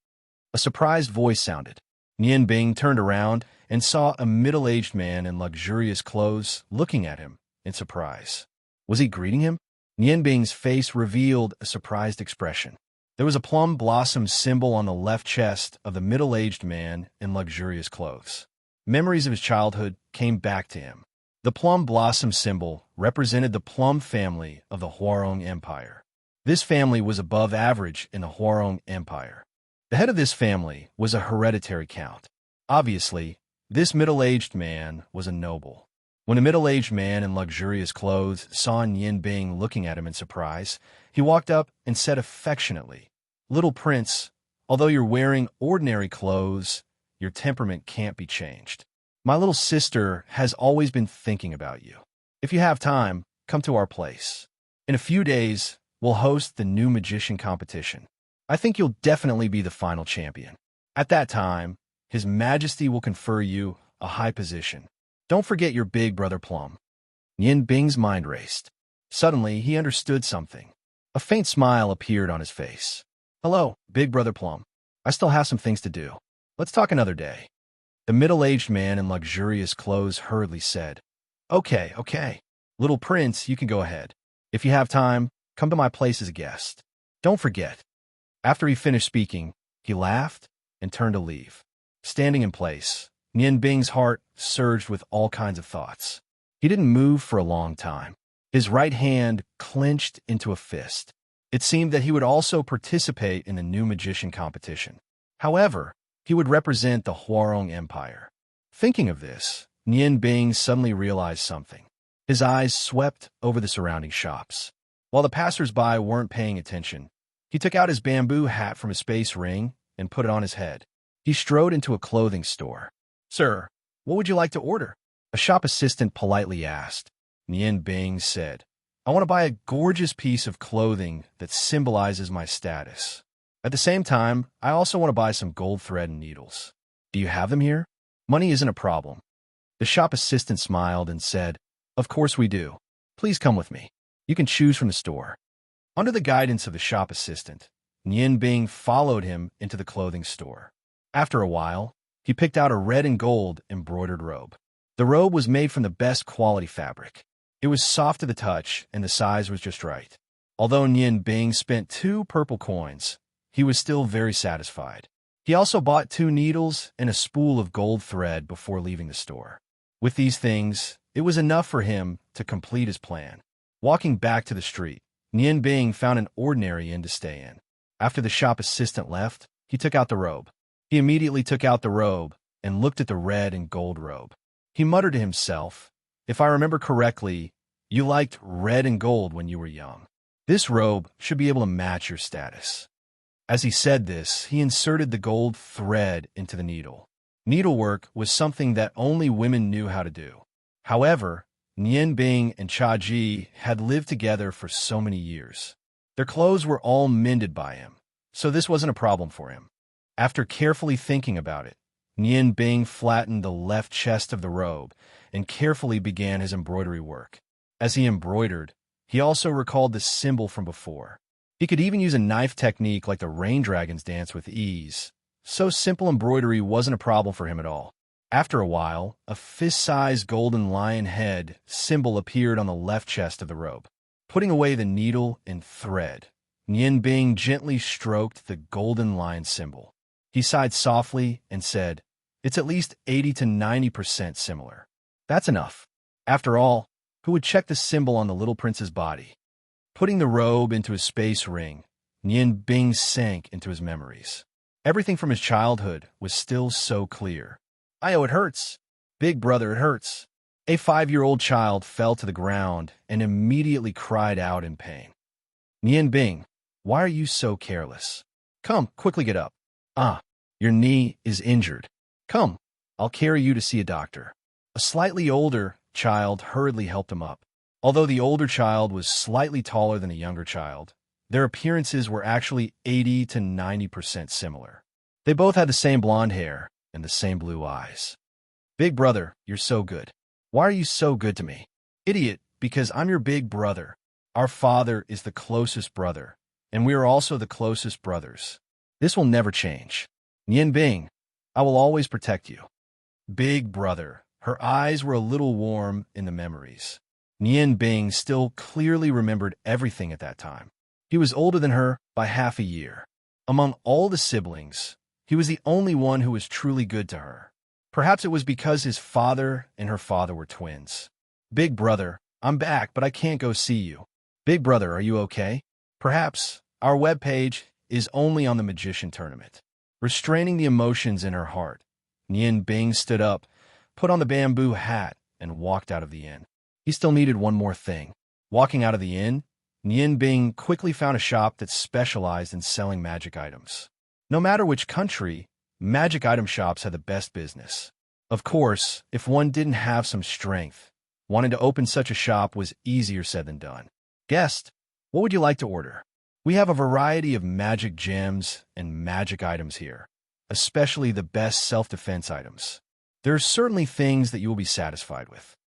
[SPEAKER 1] A surprised voice sounded. Nian Bing turned around and saw a middle-aged man in luxurious clothes looking at him in surprise. Was he greeting him? Nian Bing's face revealed a surprised expression. There was a plum blossom symbol on the left chest of the middle-aged man in luxurious clothes. Memories of his childhood came back to him. The plum blossom symbol represented the Plum family of the Huarong Empire. This family was above average in the Huarong Empire. The head of this family was a hereditary count. Obviously, this middle-aged man was a noble. When a middle-aged man in luxurious clothes saw Nian Bing looking at him in surprise, he walked up and said affectionately, "Little prince, although you're wearing ordinary clothes, your temperament can't be changed. My little sister has always been thinking about you. If you have time, come to our place. In a few days, we'll host the new magician competition. I think you'll definitely be the final champion. At that time, His Majesty will confer you a high position. Don't forget your big brother Plum." Nian Bing's mind raced. Suddenly, he understood something. A faint smile appeared on his face. "Hello, big brother Plum. I still have some things to do. Let's talk another day." The middle-aged man in luxurious clothes hurriedly said, Okay. Little prince, you can go ahead. If you have time, come to my place as a guest. Don't forget." After he finished speaking, he laughed and turned to leave. Standing in place, Nian Bing's heart surged with all kinds of thoughts. He didn't move for a long time. His right hand clenched into a fist. It seemed that he would also participate in the new magician competition. However, he would represent the Huarong Empire. Thinking of this, Nian Bing suddenly realized something. His eyes swept over the surrounding shops. While the passers-by weren't paying attention, he took out his bamboo hat from his space ring and put it on his head. He strode into a clothing store. "Sir, what would you like to order?" a shop assistant politely asked. Nian Bing said, "I want to buy a gorgeous piece of clothing that symbolizes my status. At the same time, I also want to buy some gold thread and needles. Do you have them here? Money isn't a problem." The shop assistant smiled and said, "Of course we do. Please come with me. You can choose from the store." Under the guidance of the shop assistant, Nian Bing followed him into the clothing store. After a while, he picked out a red and gold embroidered robe. The robe was made from the best quality fabric. It was soft to the touch, and the size was just right. Although Nian Bing spent 2 purple coins, he was still very satisfied. He also bought 2 needles and a spool of gold thread before leaving the store. With these things, it was enough for him to complete his plan. Walking back to the street, Nian Bing found an ordinary inn to stay in. After the shop assistant left, he took out the robe. He immediately took out the robe and looked at the red and gold robe. He muttered to himself, "If I remember correctly, you liked red and gold when you were young. This robe should be able to match your status." As he said this, he inserted the gold thread into the needle. Needlework was something that only women knew how to do. However, Nian Bing and Cha Ji had lived together for so many years. Their clothes were all mended by him, so this wasn't a problem for him. After carefully thinking about it, Nian Bing flattened the left chest of the robe and carefully began his embroidery work. As he embroidered, he also recalled the symbol from before. He could even use a knife technique like the rain dragons dance with ease, so simple embroidery wasn't a problem for him at all. After a while, a fist-sized golden lion head symbol appeared on the left chest of the robe. Putting away the needle and thread, Nian Bing gently stroked the golden lion symbol. He sighed softly and said, "It's at least 80 to 90% similar. That's enough. After all, who would check the symbol on the little prince's body?" Putting the robe into his space ring, Nian Bing sank into his memories. Everything from his childhood was still so clear. "Ayo, it hurts. Big brother, it hurts." A 5-year-old child fell to the ground and immediately cried out in pain. "Nian Bing, why are you so careless? Come, quickly get up. Ah, your knee is injured. Come, I'll carry you to see a doctor." A slightly older child hurriedly helped him up. Although the older child was slightly taller than the younger child, their appearances were actually 80 to 90% similar. They both had the same blonde hair and the same blue eyes. "Big brother, you're so good. Why are you so good to me?" "Idiot, because I'm your big brother. Our father is the closest brother, and we are also the closest brothers. This will never change." Nian Bing, I will always protect you. Big brother. Her eyes were a little warm in the memories. Nian Bing still clearly remembered everything at that time. He was older than her by half a year. Among all the siblings, he was the only one who was truly good to her. Perhaps it was because his father and her father were twins. Big brother, I'm back, but I can't go see you. Big brother, are you okay? Perhaps our webpage is only on the magician tournament. Restraining the emotions in her heart, Nian Bing stood up, put on the bamboo hat, and walked out of the inn. He still needed one more thing. Walking out of the inn, Nian Bing quickly found a shop that specialized in selling magic items. No matter which country, magic item shops had the best business. Of course, if one didn't have some strength, wanting to open such a shop was easier said than done. Guest, what would you like to order? We have a variety of magic gems and magic items here, especially the best self-defense items. There are certainly things that you will be satisfied with.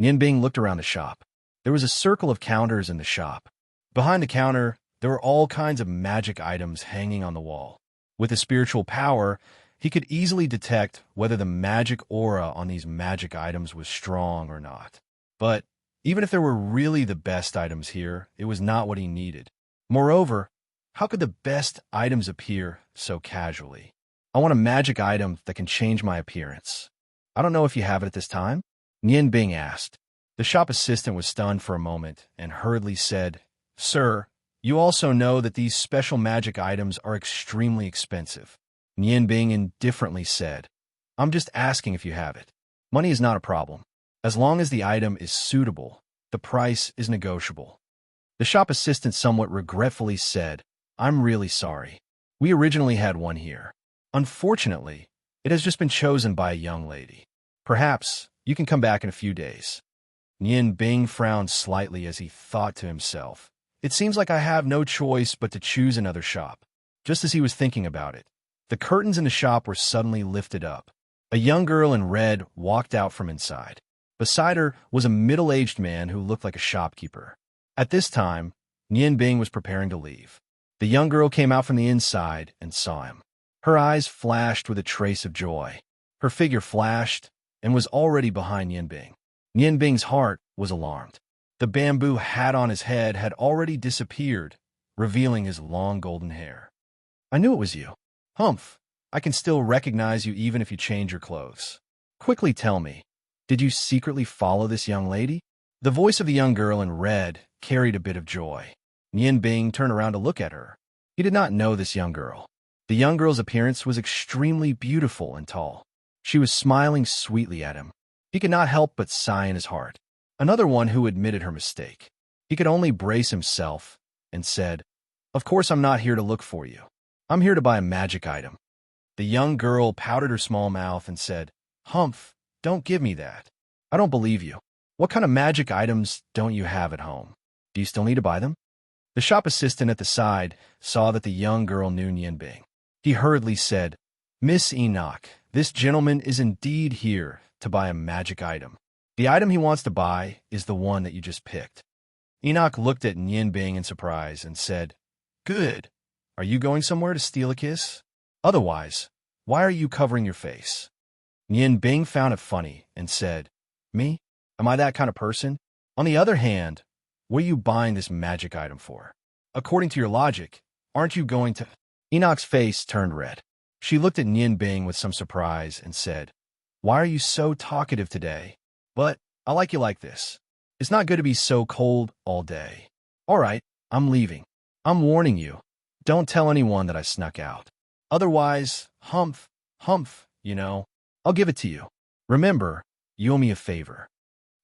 [SPEAKER 1] Nian Bing looked around the shop. There was a circle of counters in the shop. Behind the counter, there were all kinds of magic items hanging on the wall. With a spiritual power, he could easily detect whether the magic aura on these magic items was strong or not. But even if there were really the best items here, it was not what he needed. Moreover, how could the best items appear so casually? I want a magic item that can change my appearance. I don't know if you have it at this time? Nian Bing asked. The shop assistant was stunned for a moment and hurriedly said, Sir, you also know that these special magic items are extremely expensive. Nian Bing indifferently said, I'm just asking if you have it. Money is not a problem. As long as the item is suitable, the price is negotiable. The shop assistant somewhat regretfully said, I'm really sorry. We originally had one here. Unfortunately, it has just been chosen by a young lady. Perhaps you can come back in a few days. Nian Bing frowned slightly as he thought to himself, It seems like I have no choice but to choose another shop. Just as he was thinking about it, the curtains in the shop were suddenly lifted up. A young girl in red walked out from inside. Beside her was a middle-aged man who looked like a shopkeeper. At this time, Nian Bing was preparing to leave. The young girl came out from the inside and saw him. Her eyes flashed with a trace of joy. Her figure flashed and was already behind Nian Bing. Nian Bing's heart was alarmed. The bamboo hat on his head had already disappeared, revealing his long golden hair. I knew it was you. Humph, I can still recognize you even if you change your clothes. Quickly tell me, did you secretly follow this young lady? The voice of the young girl in red carried a bit of joy. Nian Bing turned around to look at her. He did not know this young girl. The young girl's appearance was extremely beautiful and tall. She was smiling sweetly at him. He could not help but sigh in his heart. Another one who admitted her mistake. He could only brace himself and said, Of course I'm not here to look for you. I'm here to buy a magic item. The young girl pouted her small mouth and said, Humph, don't give me that. I don't believe you. What kind of magic items don't you have at home? Do you still need to buy them? The shop assistant at the side saw that the young girl knew Nian Bing. He hurriedly said, Miss Enoch, this gentleman is indeed here to buy a magic item. The item he wants to buy is the one that you just picked. Enoch looked at Nian Bing in surprise and said, Good. Are you going somewhere to steal a kiss? Otherwise, why are you covering your face? Nian Bing found it funny and said, Me? Am I that kind of person? On the other hand, what are you buying this magic item for? According to your logic, aren't you going to... Enoch's face turned red. She looked at Nian Bing with some surprise and said, Why are you so talkative today? But I like you like this. It's not good to be so cold all day. All right, I'm leaving. I'm warning you. Don't tell anyone that I snuck out. Otherwise, humph, I'll give it to you. Remember, you owe me a favor.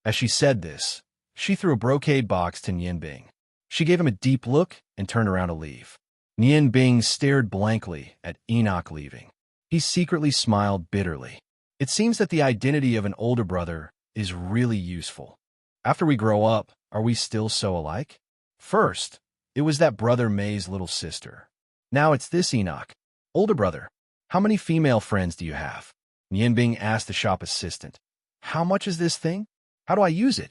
[SPEAKER 1] As she said this, she threw a brocade box to Nian Bing. She gave him a deep look and turned around to leave. Nian Bing stared blankly at Enoch leaving. He secretly smiled bitterly. It seems that the identity of an older brother is really useful. After we grow up, are we still so alike? First, it was that brother May's little sister. Now it's this Enoch. Older brother, how many female friends do you have? Nian Bing asked the shop assistant. How much is this thing? How do I use it?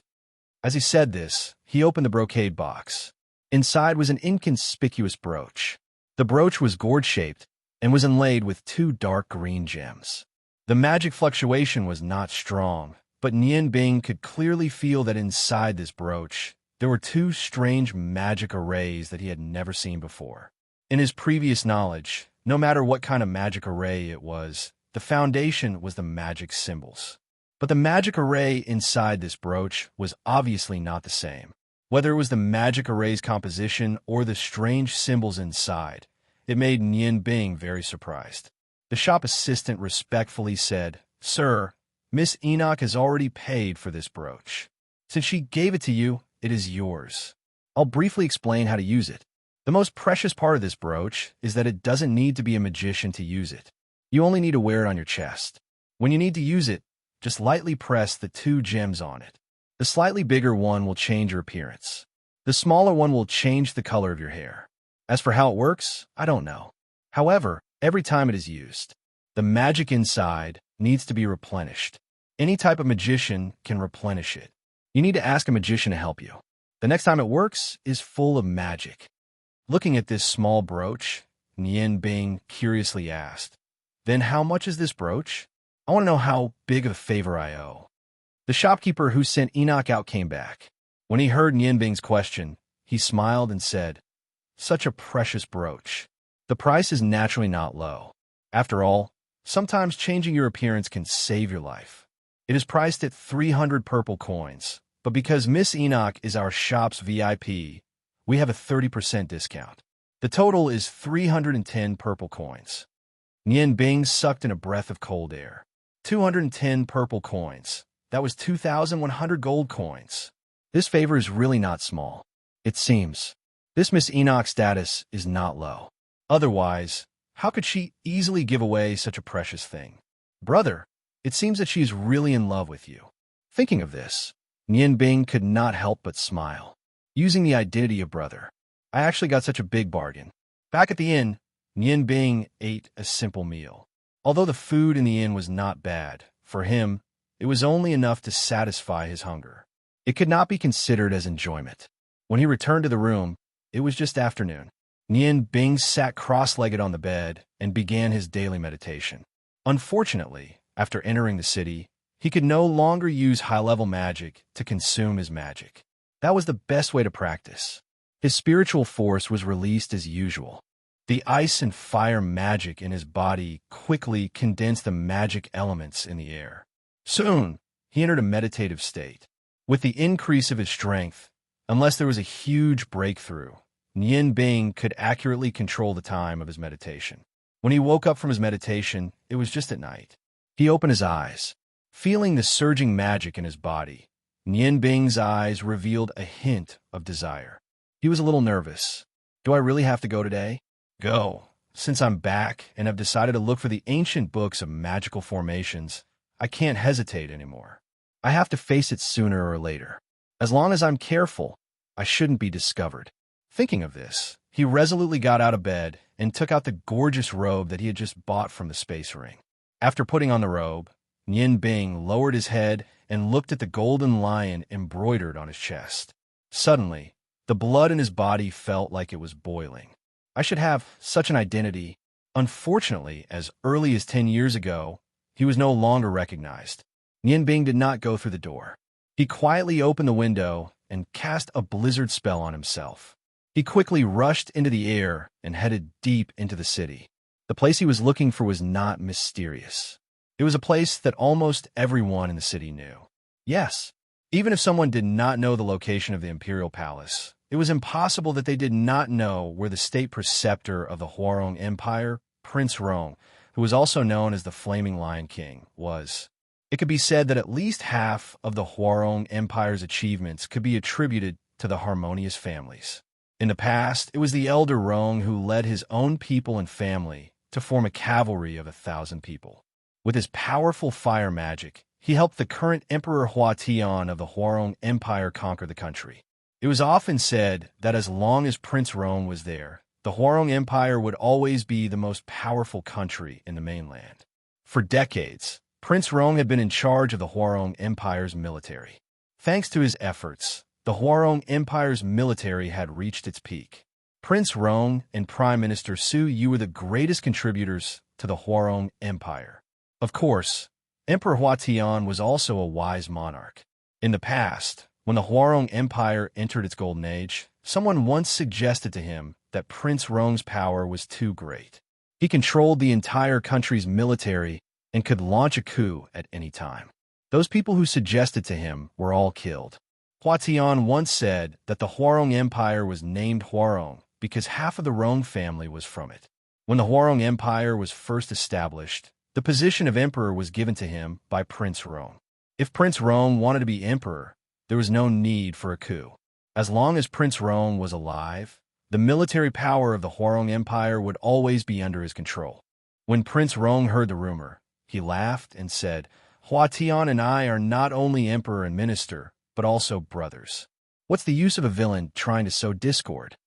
[SPEAKER 1] As he said this, he opened the brocade box. Inside was an inconspicuous brooch. The brooch was gourd-shaped and was inlaid with two dark green gems. The magic fluctuation was not strong, but Nian Bing could clearly feel that inside this brooch, there were two strange magic arrays that he had never seen before. In his previous knowledge, no matter what kind of magic array it was, the foundation was the magic symbols. But the magic array inside this brooch was obviously not the same. Whether it was the magic array's composition or the strange symbols inside, it made Nian Bing very surprised. The shop assistant respectfully said, "Sir, Miss Enoch has already paid for this brooch. Since she gave it to you, it is yours. I'll briefly explain how to use it. The most precious part of this brooch is that it doesn't need to be a magician to use it. You only need to wear it on your chest. When you need to use it, just lightly press the two gems on it. The slightly bigger one will change your appearance. The smaller one will change the color of your hair. As for how it works, I don't know. However, every time it is used, the magic inside needs to be replenished. Any type of magician can replenish it. You need to ask a magician to help you. The next time it works is full of magic." Looking at this small brooch, Nian Bing curiously asked, "Then how much is this brooch? I want to know how big of a favor I owe." The shopkeeper who sent Enoch out came back. When he heard Nian Bing's question, he smiled and said, "Such a precious brooch. The price is naturally not low. After all, sometimes changing your appearance can save your life. It is priced at 300 purple coins, but because Miss Enoch is our shop's VIP, we have a 30% discount. The total is 310 purple coins." Nian Bing sucked in a breath of cold air. 210 purple coins. That was 2,100 gold coins. This favor is really not small. It seems. This Miss Enoch status is not low. Otherwise, how could she easily give away such a precious thing? "Brother, it seems that she is really in love with you." Thinking of this, Nian Bing could not help but smile. Using the identity of brother, I actually got such a big bargain. Back at the inn, Nian Bing ate a simple meal. Although the food in the inn was not bad, for him, it was only enough to satisfy his hunger. It could not be considered as enjoyment. When he returned to the room, it was just afternoon. Nian Bing sat cross-legged on the bed and began his daily meditation. Unfortunately, after entering the city, he could no longer use high-level magic to consume his magic. That was the best way to practice. His spiritual force was released as usual. The ice and fire magic in his body quickly condensed the magic elements in the air. Soon, he entered a meditative state. With the increase of his strength, unless there was a huge breakthrough, Nian Bing could accurately control the time of his meditation. When he woke up from his meditation, it was just at night. He opened his eyes. Feeling the surging magic in his body, Nian Bing's eyes revealed a hint of desire. He was a little nervous. "Do I really have to go today?" "Go. Since I'm back and have decided to look for the ancient books of magical formations, I can't hesitate anymore. I have to face it sooner or later. As long as I'm careful, I shouldn't be discovered." Thinking of this, he resolutely got out of bed and took out the gorgeous robe that he had just bought from the space ring. After putting on the robe, Nian Bing lowered his head and looked at the golden lion embroidered on his chest. Suddenly, the blood in his body felt like it was boiling. I should have such an identity. Unfortunately, as early as 10 years ago, he was no longer recognized. Nian Bing did not go through the door. He quietly opened the window and cast a blizzard spell on himself. He quickly rushed into the air and headed deep into the city. The place he was looking for was not mysterious. It was a place that almost everyone in the city knew. Yes, even if someone did not know the location of the Imperial Palace, it was impossible that they did not know where the state preceptor of the Huarong Empire, Prince Rong, who was also known as the Flaming Lion King, was. It could be said that at least half of the Huarong Empire's achievements could be attributed to the harmonious families. In the past, it was the elder Rong who led his own people and family to form a cavalry of 1,000 people. With his powerful fire magic, he helped the current Emperor Hua Tian of the Huarong Empire conquer the country. It was often said that as long as Prince Rong was there, the Huarong Empire would always be the most powerful country in the mainland. For decades, Prince Rong had been in charge of the Huarong Empire's military. Thanks to his efforts, the Huarong Empire's military had reached its peak. Prince Rong and Prime Minister Su Yu were the greatest contributors to the Huarong Empire. Of course, Emperor Huatian was also a wise monarch. In the past, when the Huarong Empire entered its golden age, someone once suggested to him that Prince Rong's power was too great. He controlled the entire country's military and could launch a coup at any time. Those people who suggested to him were all killed. Huatian once said that the Huarong Empire was named Huarong because half of the Rong family was from it. When the Huarong Empire was first established, the position of emperor was given to him by Prince Rong. If Prince Rong wanted to be emperor, there was no need for a coup. As long as Prince Rong was alive, the military power of the Huarong Empire would always be under his control. When Prince Rong heard the rumor, he laughed and said, "Huatian and I are not only emperor and minister, but also brothers. What's the use of a villain trying to sow discord?"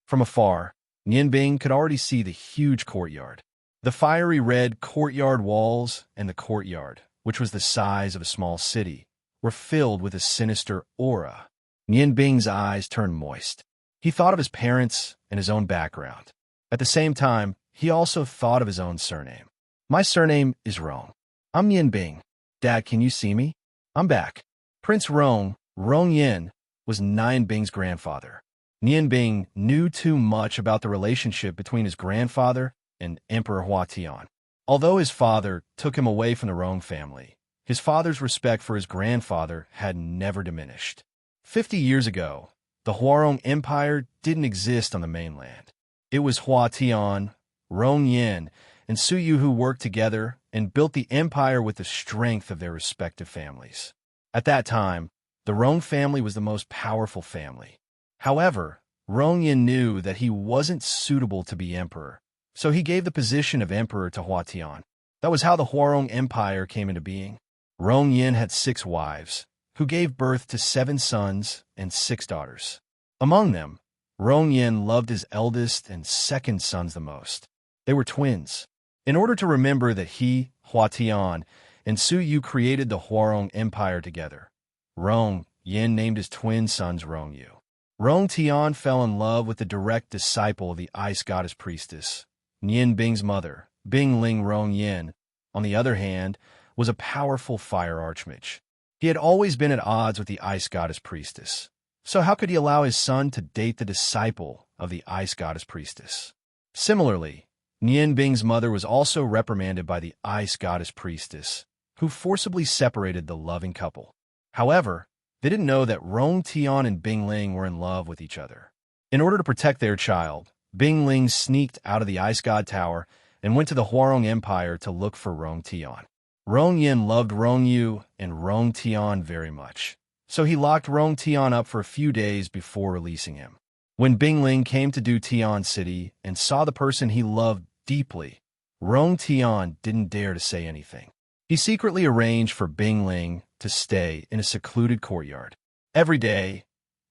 [SPEAKER 1] From afar, Nianbing could already see the huge courtyard. The fiery red courtyard walls and the courtyard, which was the size of a small city, were filled with a sinister aura. Nianbing's eyes turned moist. He thought of his parents and his own background. At the same time, he also thought of his own surname. "My surname is Rong. I'm Nianbing. Dad, can you see me? I'm back." Prince Rong, Rong Yin, was Nianbing's grandfather. Nianbing knew too much about the relationship between his grandfather and Emperor Huatian. Although his father took him away from the Rong family, his father's respect for his grandfather had never diminished. 50 years ago, the Huarong Empire didn't exist on the mainland. It was Huatian, Rong Yin, and Su Yu who worked together and built the empire with the strength of their respective families. At that time, the Rong family was the most powerful family. However, Rong Yin knew that he wasn't suitable to be emperor, so he gave the position of emperor to Huatian. That was how the Huarong Empire came into being. Rong Yin had 6 wives, who gave birth to 7 sons and 6 daughters. Among them, Rong Yin loved his eldest and second sons the most. They were twins. In order to remember that he, Huatian, and Su Yu created the Huarong Empire together, Rong Yin named his twin sons Rong Yu. Rong Tian fell in love with the direct disciple of the ice goddess priestess. Nian Bing's mother, Bing Ling Rong Yin, on the other hand, was a powerful fire archmage. He had always been at odds with the ice goddess priestess. So how could he allow his son to date the disciple of the ice goddess priestess? Similarly, Nian Bing's mother was also reprimanded by the ice goddess priestess, who forcibly separated the loving couple. However, they didn't know that Rong Tian and Bing Ling were in love with each other. In order to protect their child, Bing Ling sneaked out of the Ice God Tower and went to the Huarong Empire to look for Rong Tian. Rong Yin loved Rong Yu and Rong Tian very much, so he locked Rong Tian up for a few days before releasing him. When Bing Ling came to Do Tian City and saw the person he loved deeply, Rong Tian didn't dare to say anything. He secretly arranged for Bing Ling to stay in a secluded courtyard. Every day,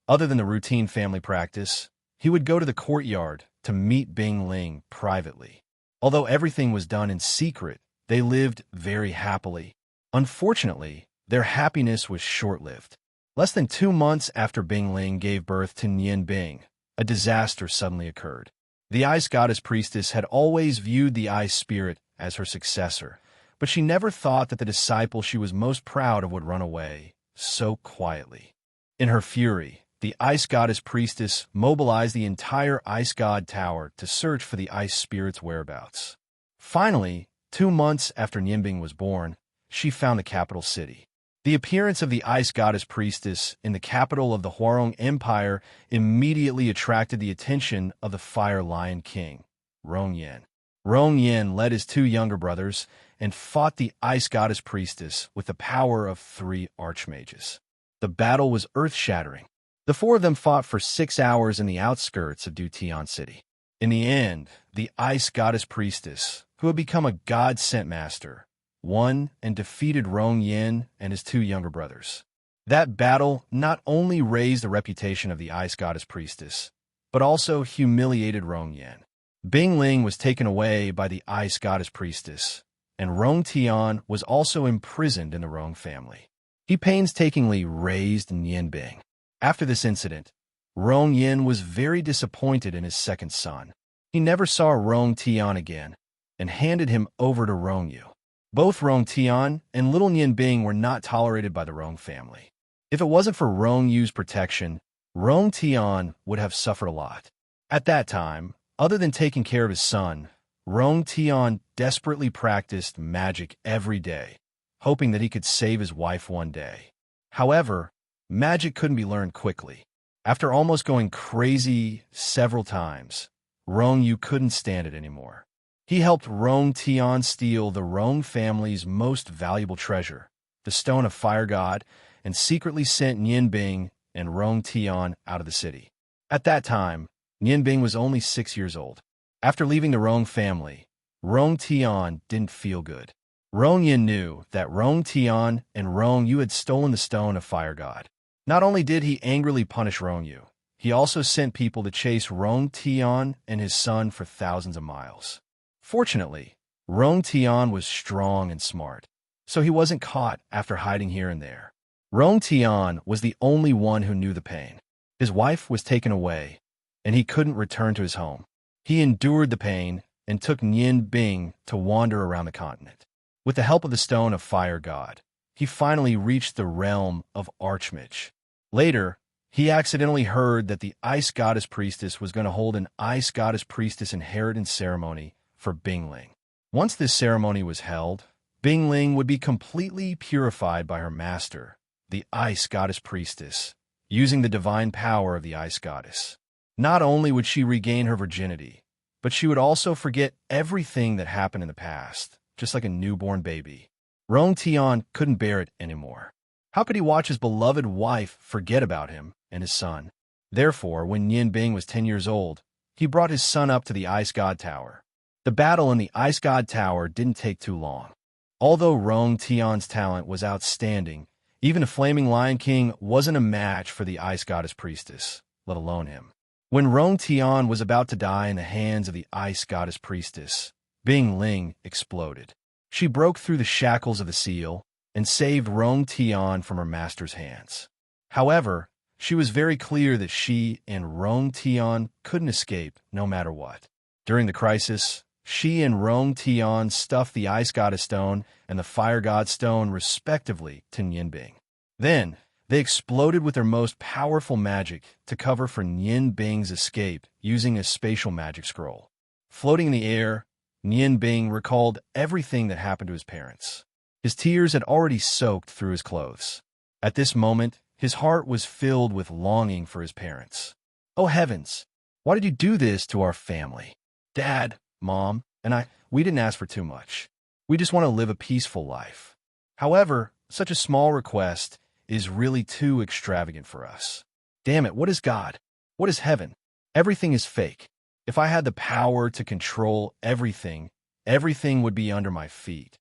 [SPEAKER 1] other than the routine family practice, he would go to the courtyard to meet Bing Ling privately. Although everything was done in secret, they lived very happily. Unfortunately, their happiness was short-lived. Less than 2 months after Bing Ling gave birth to Nian Bing, a disaster suddenly occurred. The ice goddess priestess had always viewed the ice spirit as her successor, but she never thought that the disciple she was most proud of would run away so quietly. In her fury, the ice goddess priestess mobilized the entire ice god tower to search for the ice spirit's whereabouts. Finally, 2 months after Nianbing was born, she found the capital city. The appearance of the ice goddess priestess in the capital of the Huarong Empire immediately attracted the attention of the Fire Lion King, Rong Yin. Rong Yin led his 2 younger brothers and fought the ice goddess priestess with the power of 3 archmages. The battle was earth-shattering. The 4 of them fought for 6 hours in the outskirts of Dutian City. In the end, the ice goddess priestess, who had become a god-sent master, won and defeated Rong Yin and his 2 younger brothers. That battle not only raised the reputation of the ice goddess priestess, but also humiliated Rong Yin. Bing Ling was taken away by the ice goddess priestess, and Rong Tian was also imprisoned in the Rong family. He painstakingly raised Nian Bing. After this incident, Rong Yin was very disappointed in his second son. He never saw Rong Tian again and handed him over to Rong Yu. Both Rong Tian and little Nian Bing were not tolerated by the Rong family. If it wasn't for Rong Yu's protection, Rong Tian would have suffered a lot. At that time, other than taking care of his son, Rong Tian desperately practiced magic every day, hoping that he could save his wife one day. However, magic couldn't be learned quickly. After almost going crazy several times, Rong Yu couldn't stand it anymore. He helped Rong Tian steal the Rong family's most valuable treasure, the Stone of Fire God, and secretly sent Nian Bing and Rong Tian out of the city. At that time, Nian Bing was only 6 years old. After leaving the Rong family, Rong Tian didn't feel good. Rong Yin knew that Rong Tian and Rong Yu had stolen the Stone of Fire God. Not only did he angrily punish Rong Yu, he also sent people to chase Rong Tian and his son for thousands of miles. Fortunately, Rong Tian was strong and smart, so he wasn't caught after hiding here and there. Rong Tian was the only one who knew the pain. His wife was taken away, and he couldn't return to his home. He endured the pain and took Nian Bing to wander around the continent. With the help of the Stone of Fire God, he finally reached the realm of Archmage. Later, he accidentally heard that the Ice Goddess Priestess was going to hold an Ice Goddess Priestess inheritance ceremony for Bingling. Once this ceremony was held, Bingling would be completely purified by her master, the Ice Goddess Priestess, using the divine power of the Ice Goddess. Not only would she regain her virginity, but she would also forget everything that happened in the past, just like a newborn baby. Rong Tian couldn't bear it anymore. How could he watch his beloved wife forget about him and his son? Therefore, when Nian Bing was 10 years old, he brought his son up to the Ice God Tower. The battle in the Ice God Tower didn't take too long. Although Rong Tian's talent was outstanding, even a Flaming Lion King wasn't a match for the Ice Goddess Priestess, let alone him. When Rong Tian was about to die in the hands of the Ice Goddess Priestess, Bing Ling exploded. She broke through the shackles of the seal and saved Rong Tian from her master's hands. However, she was very clear that she and Rong Tian couldn't escape no matter what. During the crisis, she and Rong Tian stuffed the Ice Goddess Stone and the Fire God Stone respectively to Nian Bing. Then, they exploded with their most powerful magic to cover for Nian Bing's escape using a spatial magic scroll. Floating in the air, Nian Bing recalled everything that happened to his parents. His tears had already soaked through his clothes. At this moment, his heart was filled with longing for his parents. Oh heavens, why did you do this to our family? Dad, Mom, and we didn't ask for too much. We just want to live a peaceful life. However, such a small request is really too extravagant for us. Damn it, what is God? What is heaven? Everything is fake. If I had the power to control everything, everything would be under my feet.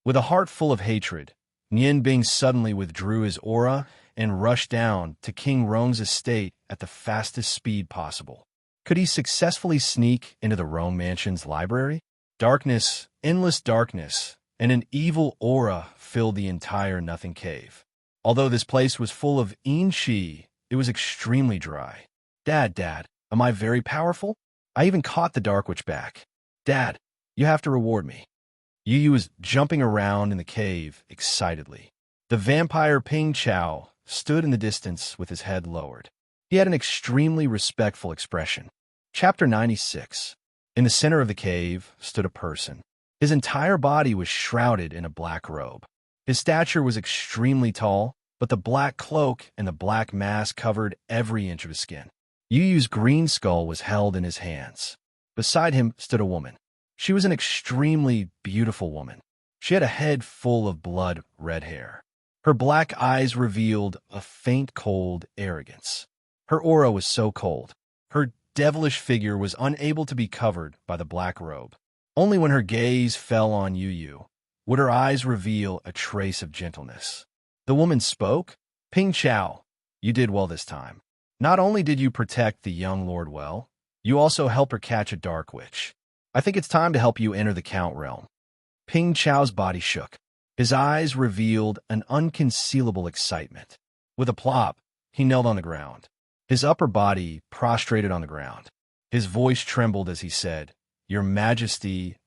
[SPEAKER 1] With a heart full of hatred, Nian Bing suddenly withdrew his aura and rushed down to King Rong's estate at the fastest speed possible. Could he successfully sneak into the Rong Mansion's library? Darkness, endless darkness, and an evil aura filled the entire Nothing Cave. Although this place was full of yin qi, it was extremely dry. Dad, am I very powerful? I even caught the Dark Witch back. Dad, you have to reward me. Yu Yu was jumping around in the cave excitedly. The vampire Ping Chao stood in the distance with his head lowered. He had an extremely respectful expression. Chapter 96. In the center of the cave stood a person. His entire body was shrouded in a black robe. His stature was extremely tall, but the black cloak and the black mask covered every inch of his skin. Yu Yu's green skull was held in his hands. Beside him stood a woman. She was an extremely beautiful woman. She had a head full of blood-red hair. Her black eyes revealed a faint cold arrogance. Her aura was so cold. Her devilish figure was unable to be covered by the black robe. Only when her gaze fell on Yu Yu would her eyes reveal a trace of gentleness. The woman spoke. Ping Chao, you did well this time. Not only did you protect the young lord well, you also helped her catch a dark witch. I think it's time to help you enter the Count realm. Ping Chao's body shook. His eyes revealed an unconcealable excitement. With a plop, he knelt on the ground. his upper body prostrated on the ground. His voice trembled as he said, "Your Majesty."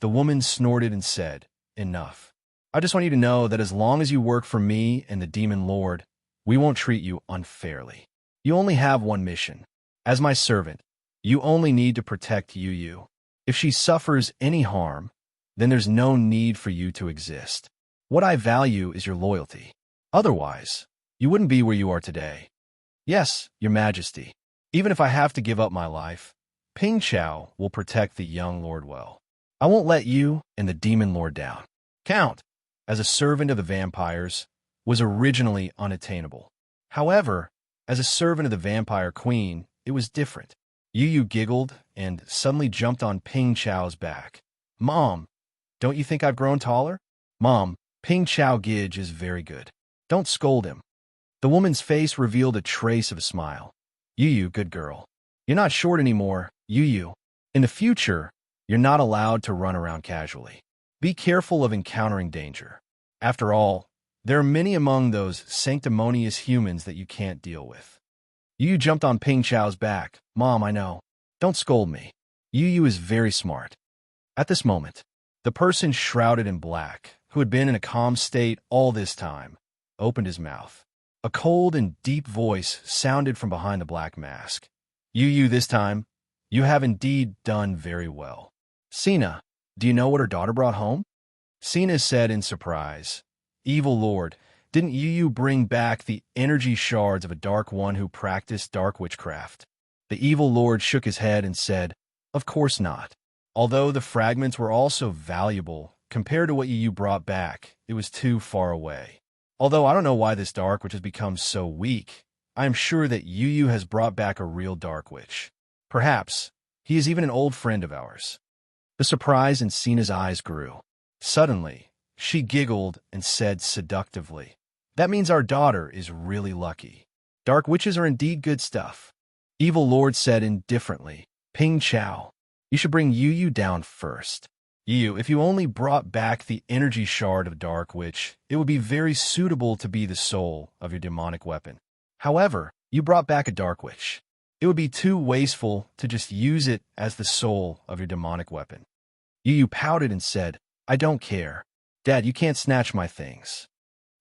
[SPEAKER 1] The woman snorted and said, "Enough. I just want you to know that as long as you work for me and the Demon Lord, we won't treat you unfairly. You only have one mission. As my servant, you only need to protect Yu. If she suffers any harm, then there's no need for you to exist. What I value is your loyalty. Otherwise, you wouldn't be where you are today. Yes, Your Majesty. Even if I have to give up my life, Ping Chao will protect the young lord well. I won't let you and the Demon Lord down." Count, as a servant of the vampires, was originally unattainable. However, as a servant of the vampire queen, it was different. Yu giggled and suddenly jumped on Ping Chao's back. "Mom, don't you think I've grown taller?" "Mom, Ping Chao Gidge is very good. Don't scold him." The woman's face revealed a trace of a smile. "Yu, good girl. You're not short anymore, Yu. In the future, you're not allowed to run around casually. Be careful of encountering danger. After all, there are many among those sanctimonious humans that you can't deal with." Yu jumped on Ping Chao's back. "Mom, I know. Don't scold me. Yu is very smart." At this moment, the person shrouded in black, who had been in a calm state all this time, opened his mouth. A cold and deep voice sounded from behind the black mask. "Yu, this time, you have indeed done very well. Sina, do you know what her daughter brought home?" Sina said in surprise, "Evil Lord, didn't Yu bring back the energy shards of a dark one who practiced dark witchcraft?" The Evil Lord shook his head and said, "Of course not. Although the fragments were also valuable, compared to what Yu brought back, it was too far away. Although I don't know why this dark witch has become so weak, I am sure that Yu has brought back a real dark witch. Perhaps he is even an old friend of ours." The surprise in Sina's eyes grew. Suddenly, she giggled and said seductively, "That means our daughter is really lucky. Dark witches are indeed good stuff." Evil Lord said indifferently, "Ping Chao, you should bring Yu down first. Yu, if you only brought back the energy shard of Dark Witch, it would be very suitable to be the soul of your demonic weapon. However, you brought back a Dark Witch. It would be too wasteful to just use it as the soul of your demonic weapon." Yu pouted and said, "I don't care. Dad, you can't snatch my things."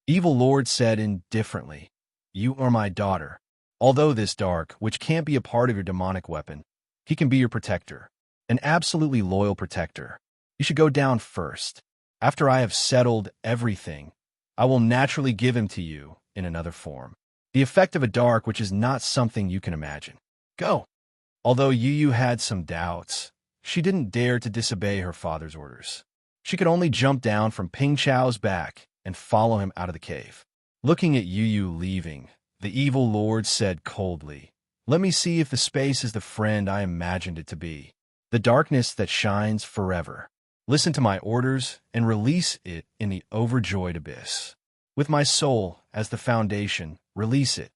[SPEAKER 1] Evil Lord said indifferently, "You are my daughter. Although this dark, which can't be a part of your demonic weapon, he can be your protector, an absolutely loyal protector. You should go down first. After I have settled everything, I will naturally give him to you in another form. The effect of a dark which is not something you can imagine. Go." Although Yu had some doubts, she didn't dare to disobey her father's orders. She could only jump down from Ping Chao's back and follow him out of the cave. Looking at Yu leaving, the Evil Lord said coldly, "Let me see if the space is the friend I imagined it to be. The darkness that shines forever. Listen to my orders and release it in the overjoyed abyss. With my soul as the foundation, release it."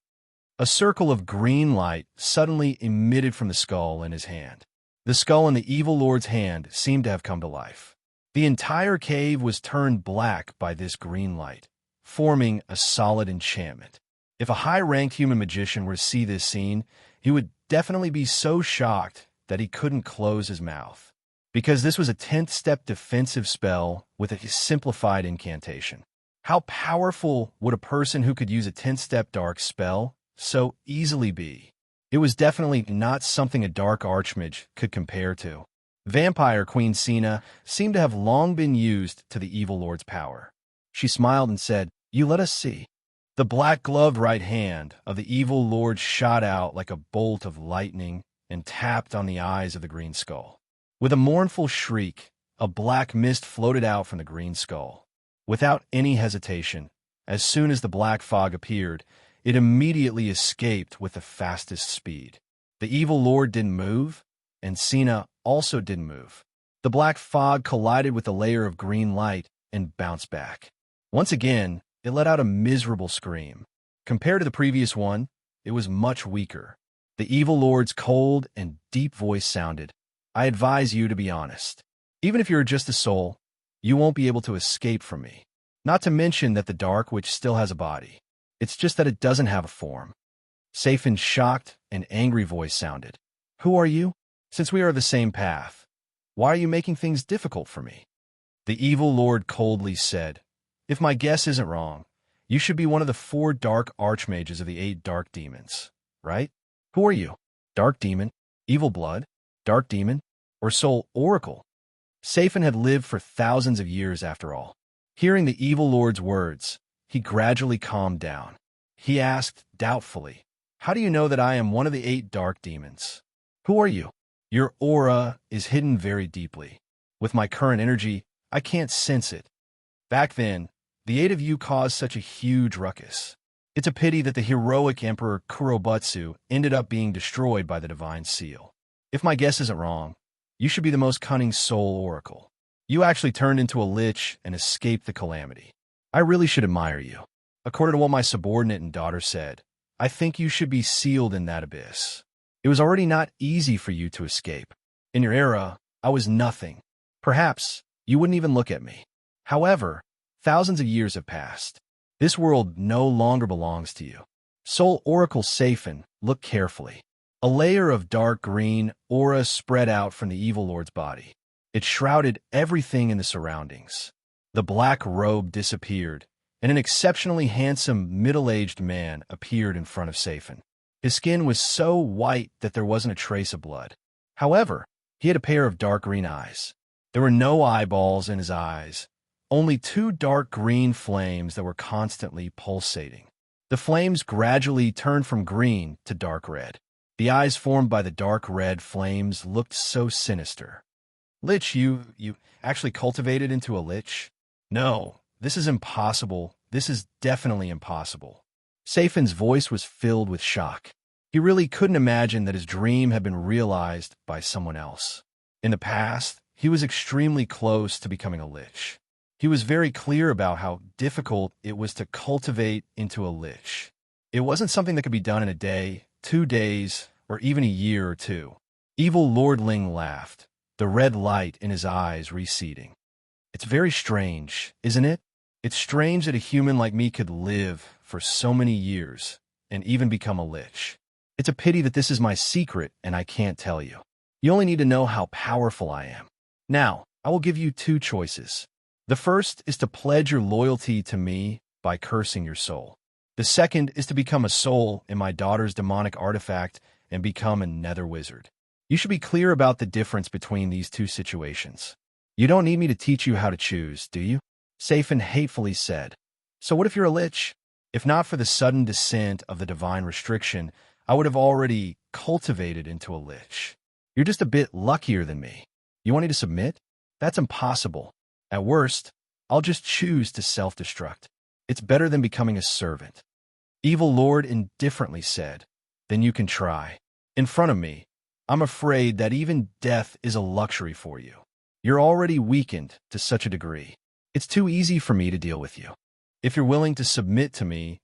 [SPEAKER 1] A circle of green light suddenly emitted from the skull in his hand. The skull in the Evil Lord's hand seemed to have come to life. The entire cave was turned black by this green light, forming a solid enchantment. If a high-ranked human magician were to see this scene, he would definitely be so shocked that he couldn't close his mouth, because this was a 10th-step defensive spell with a simplified incantation. How powerful would a person who could use a 10th-step dark spell so easily be? It was definitely not something a dark archmage could compare to. Vampire Queen Sina seemed to have long been used to the Evil Lord's power. She smiled and said, "You let us see." The black-gloved right hand of the Evil Lord shot out like a bolt of lightning and tapped on the eyes of the green skull. With a mournful shriek, a black mist floated out from the green skull. Without any hesitation, as soon as the black fog appeared, it immediately escaped with the fastest speed. The Evil Lord didn't move, and Sina also didn't move. The black fog collided with the layer of green light and bounced back. Once again, it let out a miserable scream. Compared to the previous one, it was much weaker. The Evil Lord's cold and deep voice sounded, "I advise you to be honest. Even if you're just a soul, you won't be able to escape from me. Not to mention that the Dark Witch still has a body. It's just that it doesn't have a form. Safin's shocked and angry voice sounded. Who are you? Since we are of the same path, why are you making things difficult for me? The evil lord coldly said, If my guess isn't wrong, you should be one of the 4 dark archmages of the 8 dark demons, right? Who are you? Dark demon? Evil blood? Dark demon? Or soul oracle? Safin had lived for thousands of years after all. Hearing the evil lord's words, he gradually calmed down. He asked doubtfully, How do you know that I am one of the 8 dark demons? Who are you? Your aura is hidden very deeply. With my current energy, I can't sense it. Back then, the 8 of you caused such a huge ruckus. It's a pity that the heroic Emperor Kurobutsu ended up being destroyed by the Divine Seal. If my guess isn't wrong, you should be the most cunning soul oracle. You actually turned into a lich and escaped the calamity. I really should admire you. According to what my subordinate and daughter said, I think you should be sealed in that abyss. It was already not easy for you to escape. In your era, I was nothing. Perhaps you wouldn't even look at me. However, thousands of years have passed. This world no longer belongs to you. Soul Oracle Safin, look carefully. A layer of dark green aura spread out from the evil lord's body. It shrouded everything in the surroundings. The black robe disappeared, and an exceptionally handsome middle-aged man appeared in front of Safin. His skin was so white that there wasn't a trace of blood. However, he had a pair of dark green eyes. There were no eyeballs in his eyes, only 2 dark green flames that were constantly pulsating. The flames gradually turned from green to dark red. The eyes formed by the dark red flames looked so sinister. Lich, you actually cultivated into a lich? No, this is impossible. This is definitely impossible. Safin's voice was filled with shock. He really couldn't imagine that his dream had been realized by someone else. In the past, he was extremely close to becoming a lich. He was very clear about how difficult it was to cultivate into a lich. It wasn't something that could be done in a day, 2 days, or even a year or 2. Evil Lord Ling laughed, the red light in his eyes receding. It's very strange, isn't it? It's strange that a human like me could live for so many years and even become a lich. It's a pity that this is my secret and I can't tell you. You only need to know how powerful I am. Now, I will give you 2 choices. The first is to pledge your loyalty to me by cursing your soul. The second is to become a soul in my daughter's demonic artifact and become a nether wizard. You should be clear about the difference between these 2 situations. You don't need me to teach you how to choose, do you? Safin hatefully said. So what if you're a lich? If not for the sudden descent of the divine restriction, I would have already cultivated into a lich. You're just a bit luckier than me. You want me to submit? That's impossible. At worst, I'll just choose to self-destruct. It's better than becoming a servant. Evil Lord indifferently said, Then you can try. In front of me, I'm afraid that even death is a luxury for you. You're already weakened to such a degree. It's too easy for me to deal with you. If you're willing to submit to me,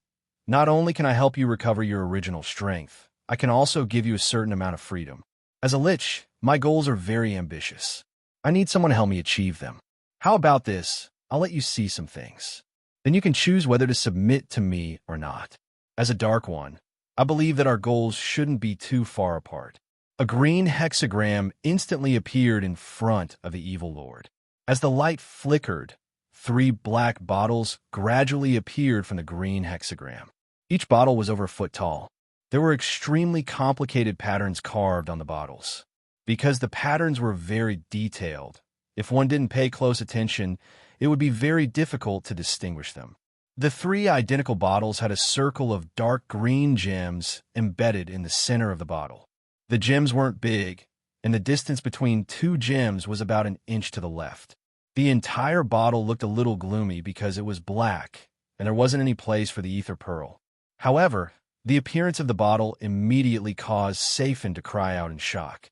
[SPEAKER 1] not only can I help you recover your original strength, I can also give you a certain amount of freedom. As a lich, my goals are very ambitious. I need someone to help me achieve them. How about this? I'll let you see some things. Then you can choose whether to submit to me or not. As a dark one, I believe that our goals shouldn't be too far apart. A green hexagram instantly appeared in front of the evil lord. As the light flickered, 3 black bottles gradually appeared from the green hexagram. Each bottle was over a foot tall. There were extremely complicated patterns carved on the bottles. Because the patterns were very detailed, if one didn't pay close attention, it would be very difficult to distinguish them. The 3 identical bottles had a circle of dark green gems embedded in the center of the bottle. The gems weren't big, and the distance between 2 gems was about an inch to the left. The entire bottle looked a little gloomy because it was black, and there wasn't any place for the ether pearl. However, the appearance of the bottle immediately caused Safin to cry out in shock.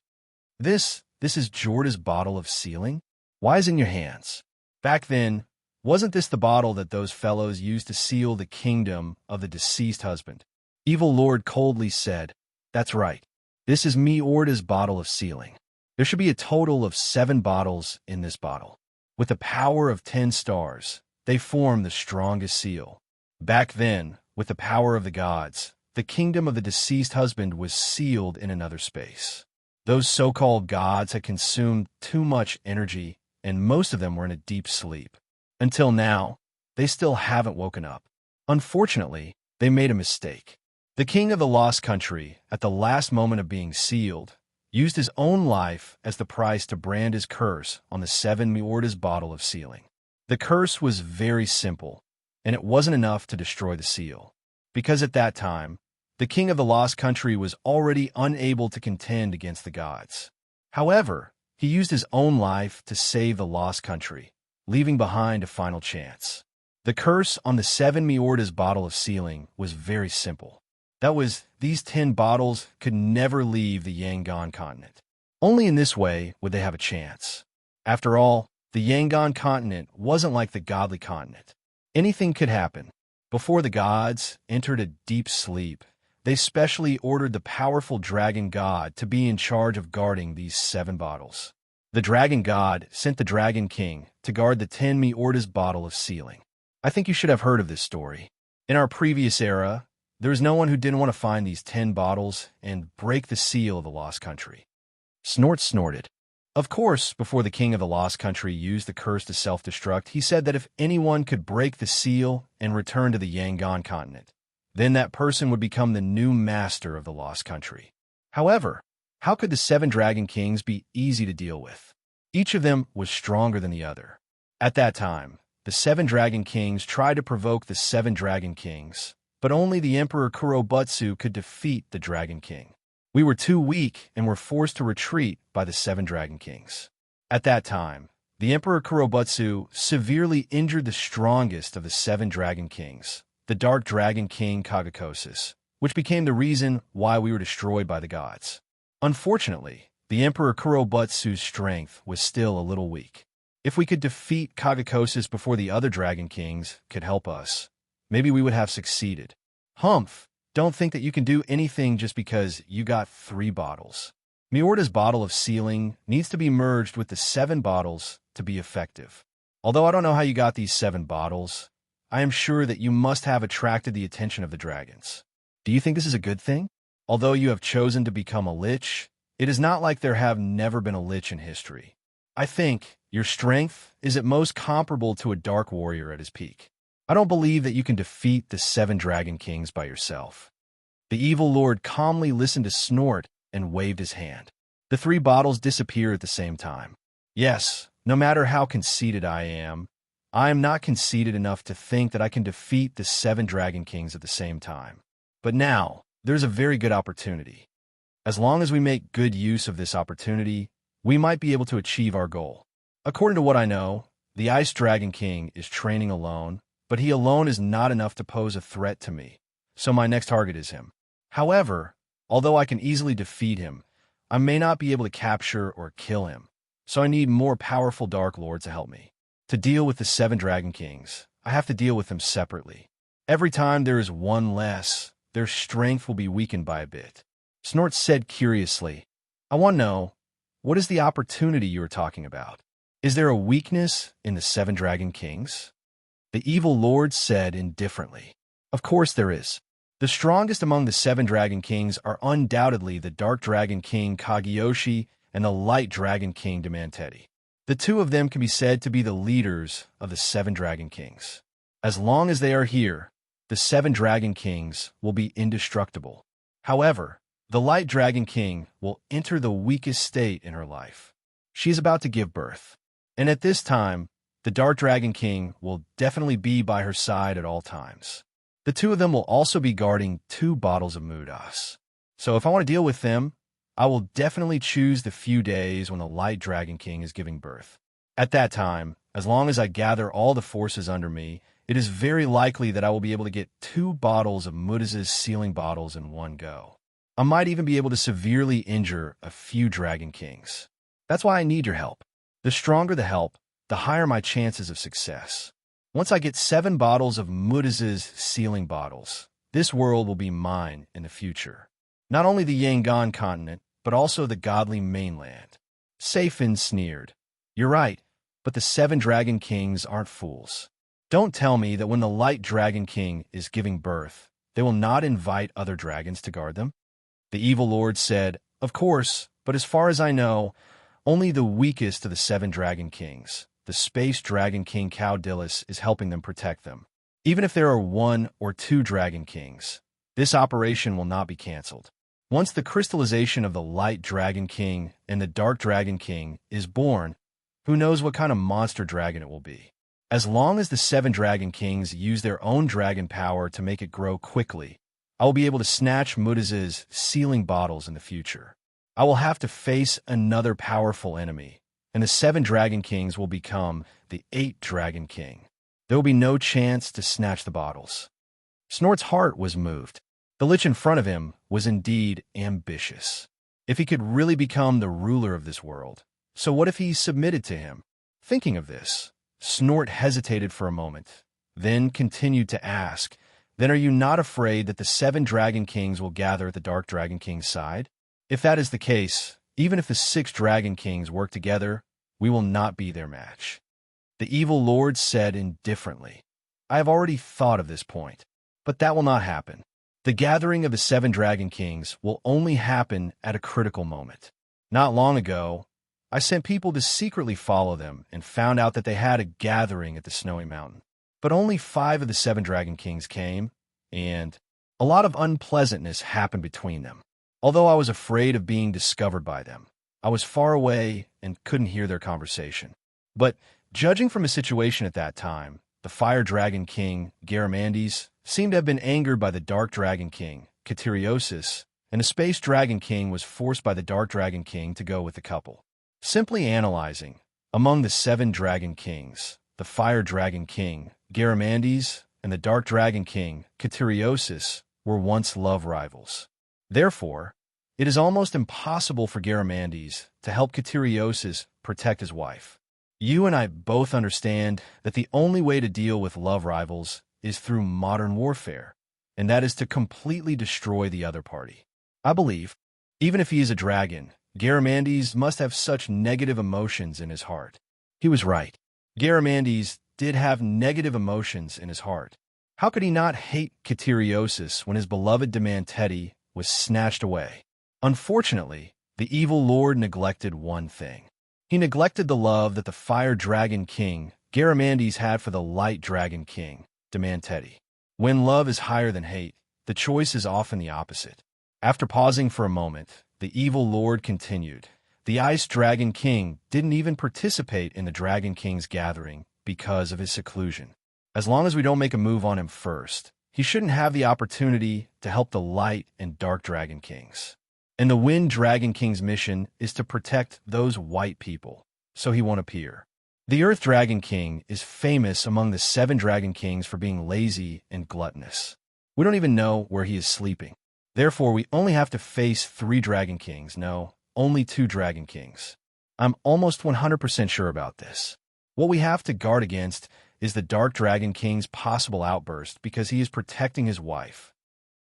[SPEAKER 1] This is Jorda's bottle of sealing? Why is it in your hands? Back then, wasn't this the bottle that those fellows used to seal the kingdom of the deceased husband? Evil Lord coldly said, That's right. This is Jorda's bottle of sealing. There should be a total of 7 bottles in this bottle. With the power of 10 stars, they form the strongest seal. Back then, with the power of the gods, the kingdom of the deceased husband was sealed in another space. Those so-called gods had consumed too much energy, and most of them were in a deep sleep. Until now, they still haven't woken up. Unfortunately, they made a mistake. The king of the lost country, at the last moment of being sealed, used his own life as the price to brand his curse on the 7 Miordas bottle of sealing. The curse was very simple, and it wasn't enough to destroy the seal. Because at that time, the king of the lost country was already unable to contend against the gods. However, he used his own life to save the lost country, leaving behind a final chance. The curse on the 7 Miordas bottle of sealing was very simple. That was, these 10 bottles could never leave the Yangon continent. Only in this way would they have a chance. After all, the Yangon continent wasn't like the godly continent. Anything could happen. Before the gods entered a deep sleep, they specially ordered the powerful dragon god to be in charge of guarding these 7 bottles. The dragon god sent the dragon king to guard the 10 Miordas bottle of sealing. I think you should have heard of this story. In our previous era, there was no one who didn't want to find these 10 bottles and break the seal of the lost country. Snort snorted. Of course, before the king of the lost country used the curse to self-destruct, he said that if anyone could break the seal and return to the Yangon continent, then that person would become the new master of the lost country. However, how could the 7 dragon kings be easy to deal with? Each of them was stronger than the other. At that time, the 7 dragon kings tried to provoke the 7 dragon kings, but only the Emperor Kurobutsu could defeat the Dragon King. We were too weak and were forced to retreat by the 7 Dragon Kings. At that time, the Emperor Kurobutsu severely injured the strongest of the 7 Dragon Kings, the Dark Dragon King Kagakosis, which became the reason why we were destroyed by the gods. Unfortunately, the Emperor Kurobutsu's strength was still a little weak. If we could defeat Kagakosis before the other Dragon Kings could help us, maybe we would have succeeded. Humph, don't think that you can do anything just because you got 3 bottles. Miorda's bottle of sealing needs to be merged with the 7 bottles to be effective. Although I don't know how you got these 7 bottles, I am sure that you must have attracted the attention of the dragons. Do you think this is a good thing? Although you have chosen to become a lich, it is not like there have never been a lich in history. I think your strength is at most comparable to a dark warrior at his peak. I don't believe that you can defeat the 7 dragon kings by yourself. The evil lord calmly listened to Snort and waved his hand. The 3 bottles disappeared at the same time. Yes, no matter how conceited I am not conceited enough to think that I can defeat the 7 dragon kings at the same time. But now, there's a very good opportunity. As long as we make good use of this opportunity, we might be able to achieve our goal. According to what I know, the Ice Dragon King is training alone, but he alone is not enough to pose a threat to me, so my next target is him. However, although I can easily defeat him, I may not be able to capture or kill him, so I need more powerful Dark Lords to help me. To deal with the 7 Dragon Kings, I have to deal with them separately. Every time there is one less, their strength will be weakened by a bit. Snort said curiously, I want to know, what is the opportunity you are talking about? Is there a weakness in the 7 Dragon Kings? The evil lord said indifferently, Of course there is. The strongest among the 7 Dragon Kings are undoubtedly the Dark Dragon King Kageyoshi and the Light Dragon King Demanteti. The 2 of them can be said to be the leaders of the 7 Dragon Kings. As long as they are here, the 7 Dragon Kings will be indestructible. However, the Light Dragon King will enter the weakest state in her life. She is about to give birth. And at this time, the Dark Dragon King will definitely be by her side at all times. The 2 of them will also be guarding 2 bottles of Mudas. So if I want to deal with them, I will definitely choose the few days when the Light Dragon King is giving birth. At that time, as long as I gather all the forces under me, it is very likely that I will be able to get 2 bottles of Mudas's sealing bottles in one go. I might even be able to severely injure a few Dragon Kings. That's why I need your help. The stronger the help, the higher my chances of success. Once I get 7 bottles of Mudas's sealing bottles, this world will be mine in the future. Not only the Yangon continent, but also the godly mainland. Seifin sneered. You're right, but the 7 Dragon Kings aren't fools. Don't tell me that when the Light Dragon King is giving birth, they will not invite other dragons to guard them? The evil lord said, "Of course, but as far as I know, only the weakest of the 7 dragon kings, the space dragon king Caudillus, is helping them protect them. Even if there are 1 or 2 dragon kings, this operation will not be canceled. Once the crystallization of the light dragon king and the dark dragon king is born, who knows what kind of monster dragon it will be. As long as the 7 dragon kings use their own dragon power to make it grow quickly, I will be able to snatch Mudaz's sealing bottles in the future. I will have to face another powerful enemy, and the 7 dragon kings will become the 8 dragon king. There will be no chance to snatch the bottles." Snort's heart was moved. The lich in front of him was indeed ambitious. If he could really become the ruler of this world, so what if he submitted to him? Thinking of this, Snort hesitated for a moment, then continued to ask, "Then are you not afraid that the 7 dragon kings will gather at the dark dragon king's side? If that is the case, even if the 6 dragon kings work together, we will not be their match." The evil lord said indifferently, "I have already thought of this point, but that will not happen. The gathering of the 7 dragon kings will only happen at a critical moment. Not long ago, I sent people to secretly follow them and found out that they had a gathering at the Snowy Mountain. But only 5 of the 7 dragon kings came, and a lot of unpleasantness happened between them. Although I was afraid of being discovered by them, I was far away and couldn't hear their conversation. But judging from the situation at that time, the fire dragon king, Garamandes, seemed to have been angered by the dark dragon king, Catiriosis, and the space dragon king was forced by the dark dragon king to go with the couple. Simply analyzing, among the 7 dragon kings, the fire dragon king, Garamandes, and the dark dragon king, Catiriosis, were once love rivals. Therefore, it is almost impossible for Garamandes to help Catiriosis protect his wife. You and I both understand that the only way to deal with love rivals is through modern warfare, and that is to completely destroy the other party. I believe, even if he is a dragon, Garamandes must have such negative emotions in his heart. He was right. Garamandes did have negative emotions in his heart. How could he not hate Catiriosis when his beloved Demanteti was snatched away? Unfortunately, the evil lord neglected one thing. He neglected the love that the fire dragon king, Garamandes, had for the light dragon king, Demanteti. When love is higher than hate, the choice is often the opposite. After pausing for a moment, the evil lord continued. The ice dragon king didn't even participate in the dragon king's gathering because of his seclusion. As long as we don't make a move on him first, he shouldn't have the opportunity to help the light and dark dragon kings. And the wind dragon king's mission is to protect those white people, so he won't appear. The earth dragon king is famous among the 7 dragon kings for being lazy and gluttonous. We don't even know where he is sleeping. Therefore, we only have to face 3 dragon kings. No, only 2 dragon kings. I'm almost 100% sure about this. What we have to guard against is the dark dragon king's possible outburst because he is protecting his wife.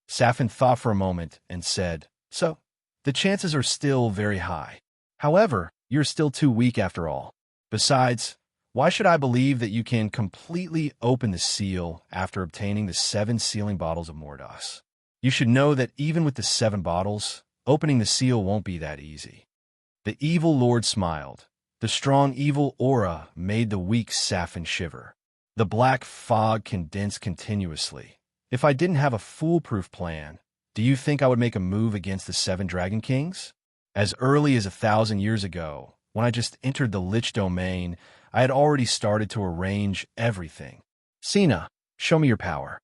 [SPEAKER 1] Safin thought for a moment and said, "So, the chances are still very high. However, you're still too weak after all. Besides, why should I believe that you can completely open the seal after obtaining the 7 sealing bottles of Mordas? You should know that even with the 7 bottles, opening the seal won't be that easy." The evil lord smiled. The strong evil aura made the weak Safin shiver. The black fog condensed continuously. If I didn't have a foolproof plan, do you think I would make a move against the 7 dragon kings? As early as 1,000 years ago, when I just entered the lich domain, I had already started to arrange everything. Sina, show me your power.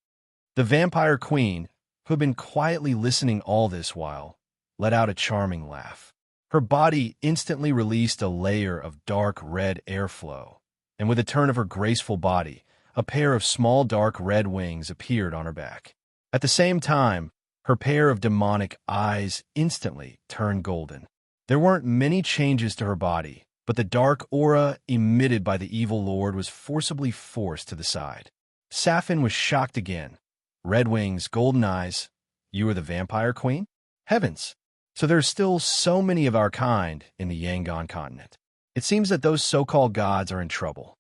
[SPEAKER 1] The vampire queen, who had been quietly listening all this while, let out a charming laugh. Her body instantly released a layer of dark red airflow, and with a turn of her graceful body, a pair of small dark red wings appeared on her back. At the same time, her pair of demonic eyes instantly turned golden. There weren't many changes to her body, but the dark aura emitted by the evil lord was forcibly forced to the side. Safin was shocked again. Red wings, golden eyes. You are the vampire queen? Heavens! So there are still so many of our kind in the Yangon continent. It seems that those so-called gods are in trouble.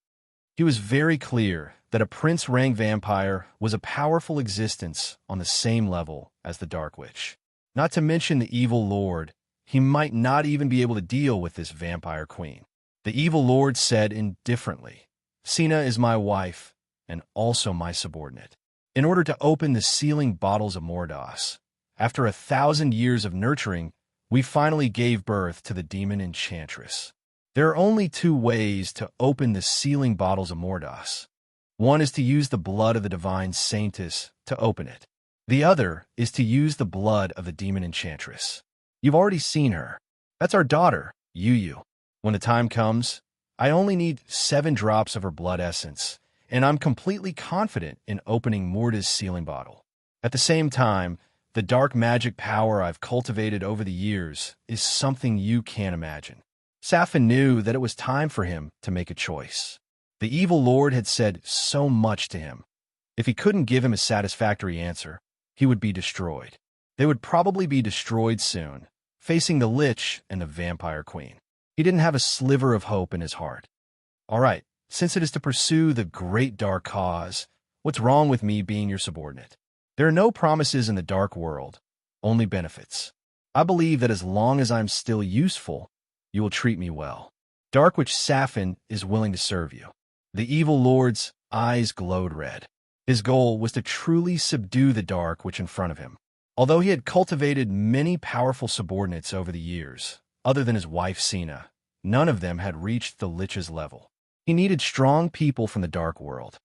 [SPEAKER 1] He was very clear that a prince-rank vampire was a powerful existence on the same level as the Dark Witch. Not to mention the evil lord, he might not even be able to deal with this vampire queen. The evil lord said indifferently, "Sina is my wife and also my subordinate. In order to open the sealing bottles of Mordas, after 1,000 years of nurturing, we finally gave birth to the demon enchantress. There are only two ways to open the sealing bottles of Mordas. One is to use the blood of the divine saintess to open it. The other is to use the blood of the demon enchantress. You've already seen her. That's our daughter, Yu. When the time comes, I only need 7 drops of her blood essence, and I'm completely confident in opening Morda's sealing bottle. At the same time, the dark magic power I've cultivated over the years is something you can't imagine." Safin knew that it was time for him to make a choice. The evil lord had said so much to him. If he couldn't give him a satisfactory answer, he would be destroyed. They would probably be destroyed soon, facing the Lich and the Vampire Queen. He didn't have a sliver of hope in his heart. "All right, since it is to pursue the great dark cause, what's wrong with me being your subordinate? There are no promises in the dark world, only benefits. I believe that as long as I'm still useful, you will treat me well. Dark Witch Safin is willing to serve you." The evil lord's eyes glowed red. His goal was to truly subdue the Dark Witch in front of him. Although he had cultivated many powerful subordinates over the years, other than his wife Sina, none of them had reached the Lich's level. He needed strong people from the dark world.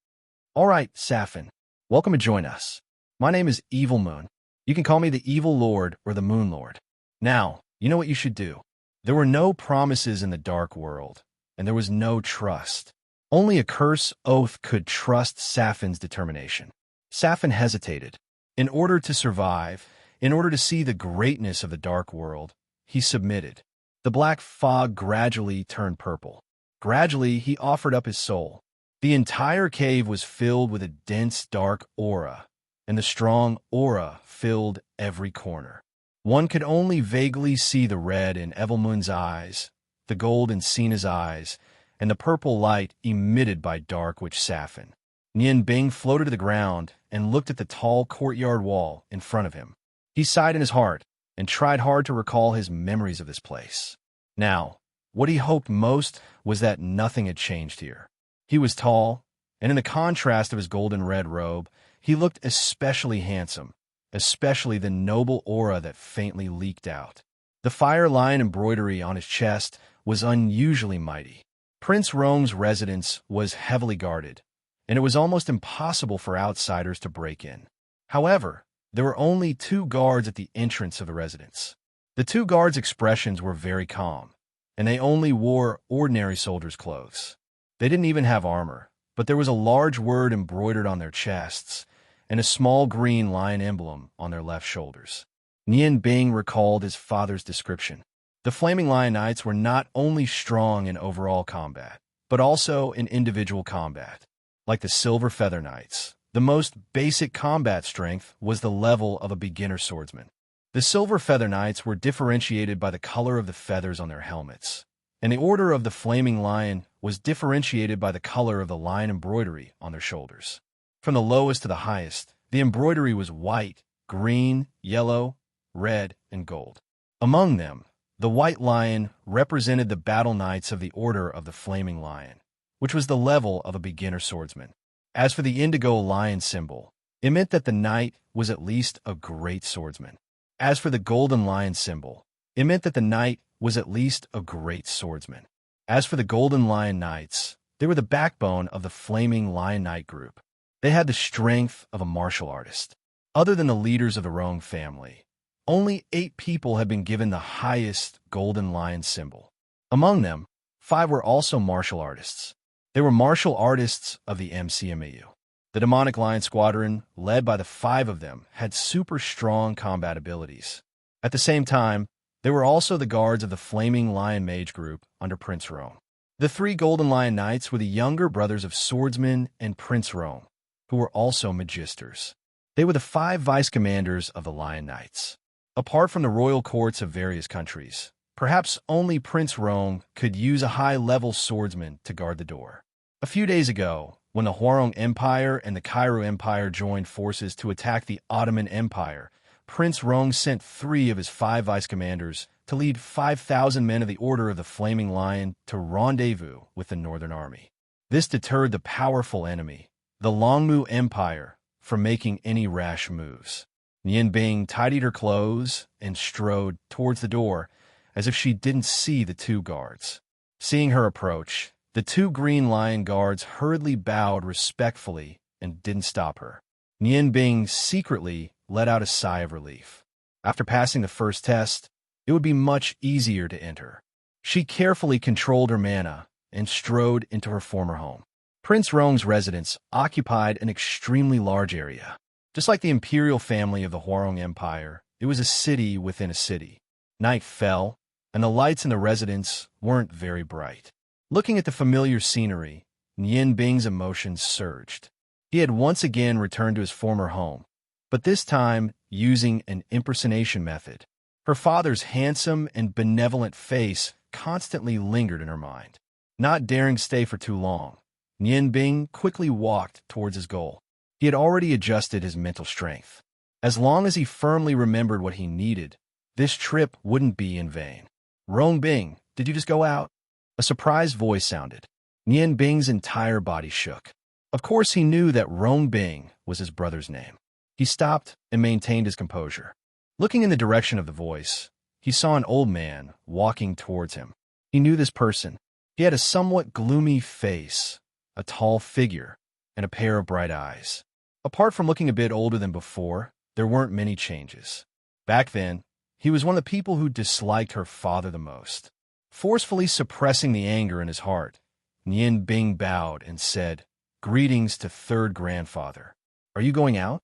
[SPEAKER 1] "All right, Safin, welcome to join us. My name is Evil Moon. You can call me the Evil Lord or the Moon Lord. Now, you know what you should do. There were no promises in the dark world, and there was no trust. Only a curse oath could trust Safin's determination." Safin hesitated. In order to survive, in order to see the greatness of the dark world, he submitted. The black fog gradually turned purple. Gradually, he offered up his soul. The entire cave was filled with a dense, dark aura, and the strong aura filled every corner. One could only vaguely see the red in Evelmoon's eyes, the gold in Sina's eyes, and the purple light emitted by Dark Witch Safin. Nian Bing floated to the ground and looked at the tall courtyard wall in front of him. He sighed in his heart and tried hard to recall his memories of this place. Now, what he hoped most was that nothing had changed here. He was tall, and in the contrast of his golden red robe, he looked especially handsome, especially the noble aura that faintly leaked out. The fire lion embroidery on his chest was unusually mighty. Prince Rome's residence was heavily guarded, and it was almost impossible for outsiders to break in. However, there were only 2 guards at the entrance of the residence. The 2 guards' expressions were very calm, and they only wore ordinary soldiers' clothes. They didn't even have armor, but there was a large word embroidered on their chests, and a small green lion emblem on their left shoulders. Nian Bing recalled his father's description. The Flaming Lion Knights were not only strong in overall combat, but also in individual combat. Like the Silver Feather Knights, the most basic combat strength was the level of a beginner swordsman. The Silver Feather Knights were differentiated by the color of the feathers on their helmets, and the Order of the Flaming Lion was differentiated by the color of the lion embroidery on their shoulders. From the lowest to the highest, the embroidery was white, green, yellow, red, and gold. Among them, the White Lion represented the battle knights of the Order of the Flaming Lion, which was the level of a beginner swordsman. As for the indigo lion symbol, it meant that the knight was at least a great swordsman. As for the golden lion symbol, it meant that the knight was at least a great swordsman. As for the golden lion knights, they were the backbone of the Flaming Lion Knight group. They had the strength of a martial artist. Other than the leaders of the Roan family, only 8 people had been given the highest golden lion symbol. Among them, 5 were also martial artists. They were martial artists of the MCMAU. The Demonic Lion Squadron, led by the 5 of them, had super strong combat abilities. At the same time, they were also the guards of the Flaming Lion Mage group under Prince Rome. The 3 Golden Lion Knights were the younger brothers of Swordsman and Prince Rome, who were also magisters. They were the 5 vice commanders of the Lion Knights. Apart from the royal courts of various countries, perhaps only Prince Rome could use a high-level swordsman to guard the door. A few days ago, when the Hwarong Empire and the Cairo Empire joined forces to attack the Ottoman Empire, Prince Rong sent 3 of his 5 vice commanders to lead 5,000 men of the Order of the Flaming Lion to rendezvous with the Northern Army. This deterred the powerful enemy, the Longmu Empire, from making any rash moves. Nian Bing tidied her clothes and strode towards the door as if she didn't see the 2 guards. Seeing her approach, the 2 Green Lion guards hurriedly bowed respectfully and didn't stop her. Nian Bing secretly let out a sigh of relief. After passing the first test, it would be much easier to enter. She carefully controlled her mana and strode into her former home. Prince Rong's residence occupied an extremely large area. Just like the imperial family of the Hwarong Empire, it was a city within a city. Night fell, and the lights in the residence weren't very bright. Looking at the familiar scenery, Nian Bing's emotions surged. He had once again returned to his former home, but this time using an impersonation method. Her father's handsome and benevolent face constantly lingered in her mind. Not daring to stay for too long, Nian Bing quickly walked towards his goal. He had already adjusted his mental strength. As long as he firmly remembered what he needed, this trip wouldn't be in vain. "Rong Bing, did you just go out?" A surprised voice sounded. Nian Bing's entire body shook. Of course he knew that Rong Bing was his brother's name. He stopped and maintained his composure. Looking in the direction of the voice, he saw an old man walking towards him. He knew this person. He had a somewhat gloomy face, a tall figure, and a pair of bright eyes. Apart from looking a bit older than before, there weren't many changes. Back then, he was one of the people who disliked her father the most. Forcefully suppressing the anger in his heart, Nian Bing bowed and said, "Greetings to third grandfather. Are you going out?"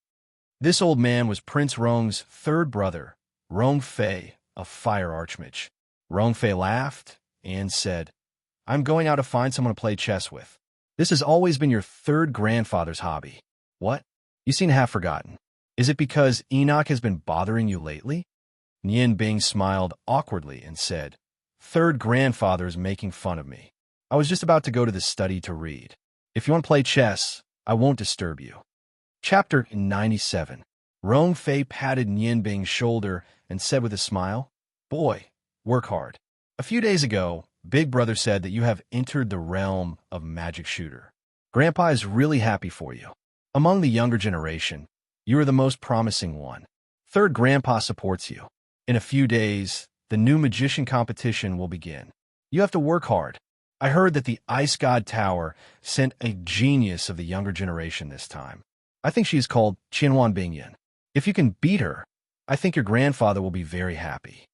[SPEAKER 1] This old man was Prince Rong's 3rd brother, Rong Fei, a fire archmage. Rong Fei laughed and said, "I'm going out to find someone to play chess with. This has always been your 3rd grandfather's hobby." "What? You seem half forgotten. Is it because Enoch has been bothering you lately?" Nian Bing smiled awkwardly and said, "3rd grandfather is making fun of me. I was just about to go to the study to read. If you want to play chess, I won't disturb you." Chapter 97. Rong Fei patted Nian Bing's shoulder and said with a smile, "Boy, work hard. A few days ago, Big Brother said that you have entered the realm of magic shooter. Grandpa is really happy for you. Among the younger generation, you are the most promising one. 3rd Grandpa supports you. In a few days, the new magician competition will begin. You have to work hard. I heard that the Ice God Tower sent a genius of the younger generation this time. I think she is called Qianwan Bingyan. If you can beat her, I think your grandfather will be very happy."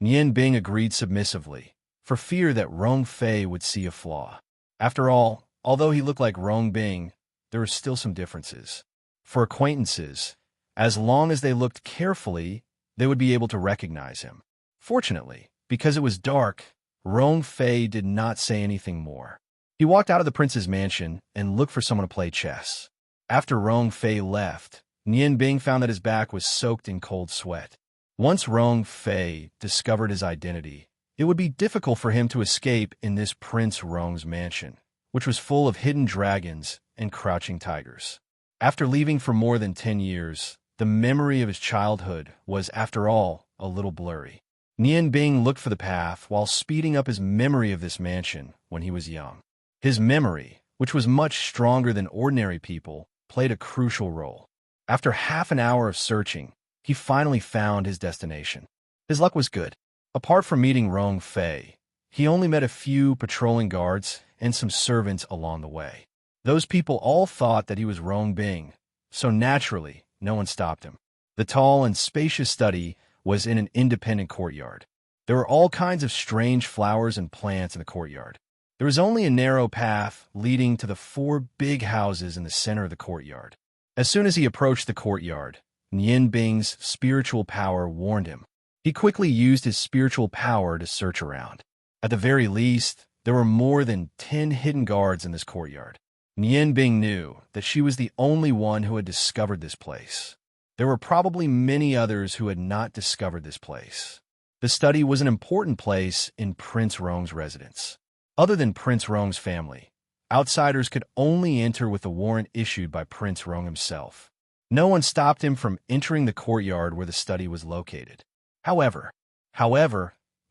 [SPEAKER 1] Nian Bing agreed submissively, for fear that Rong Fei would see a flaw. After all, although he looked like Rong Bing, there were still some differences. For acquaintances, as long as they looked carefully, they would be able to recognize him. Fortunately, because it was dark, Rong Fei did not say anything more. He walked out of the prince's mansion and looked for someone to play chess. After Rong Fei left, Nian Bing found that his back was soaked in cold sweat. Once Rong Fei discovered his identity, it would be difficult for him to escape in this Prince Rong's mansion, which was full of hidden dragons and crouching tigers. After leaving for more than 10 years, the memory of his childhood was, after all, a little blurry. Nian Bing looked for the path while speeding up his memory of this mansion when he was young. His memory, which was much stronger than ordinary people, played a crucial role. After half an hour of searching, he finally found his destination. His luck was good. Apart from meeting Rong Fei, he only met a few patrolling guards and some servants along the way. Those people all thought that he was Rong Bing, so naturally, no one stopped him. The tall and spacious study was in an independent courtyard. There were all kinds of strange flowers and plants in the courtyard. There was only a narrow path leading to the 4 big houses in the center of the courtyard. As soon as he approached the courtyard, Nian Bing's spiritual power warned him. He quickly used his spiritual power to search around. At the very least, there were more than 10 hidden guards in this courtyard. Nian Bing knew that she was the only one who had discovered this place. There were probably many others who had not discovered this place. The study was an important place in Prince Rong's residence. Other than Prince Rong's family, Outsiders could only enter with the warrant issued by Prince Rong himself. No one stopped him from entering the courtyard where the study was located. However,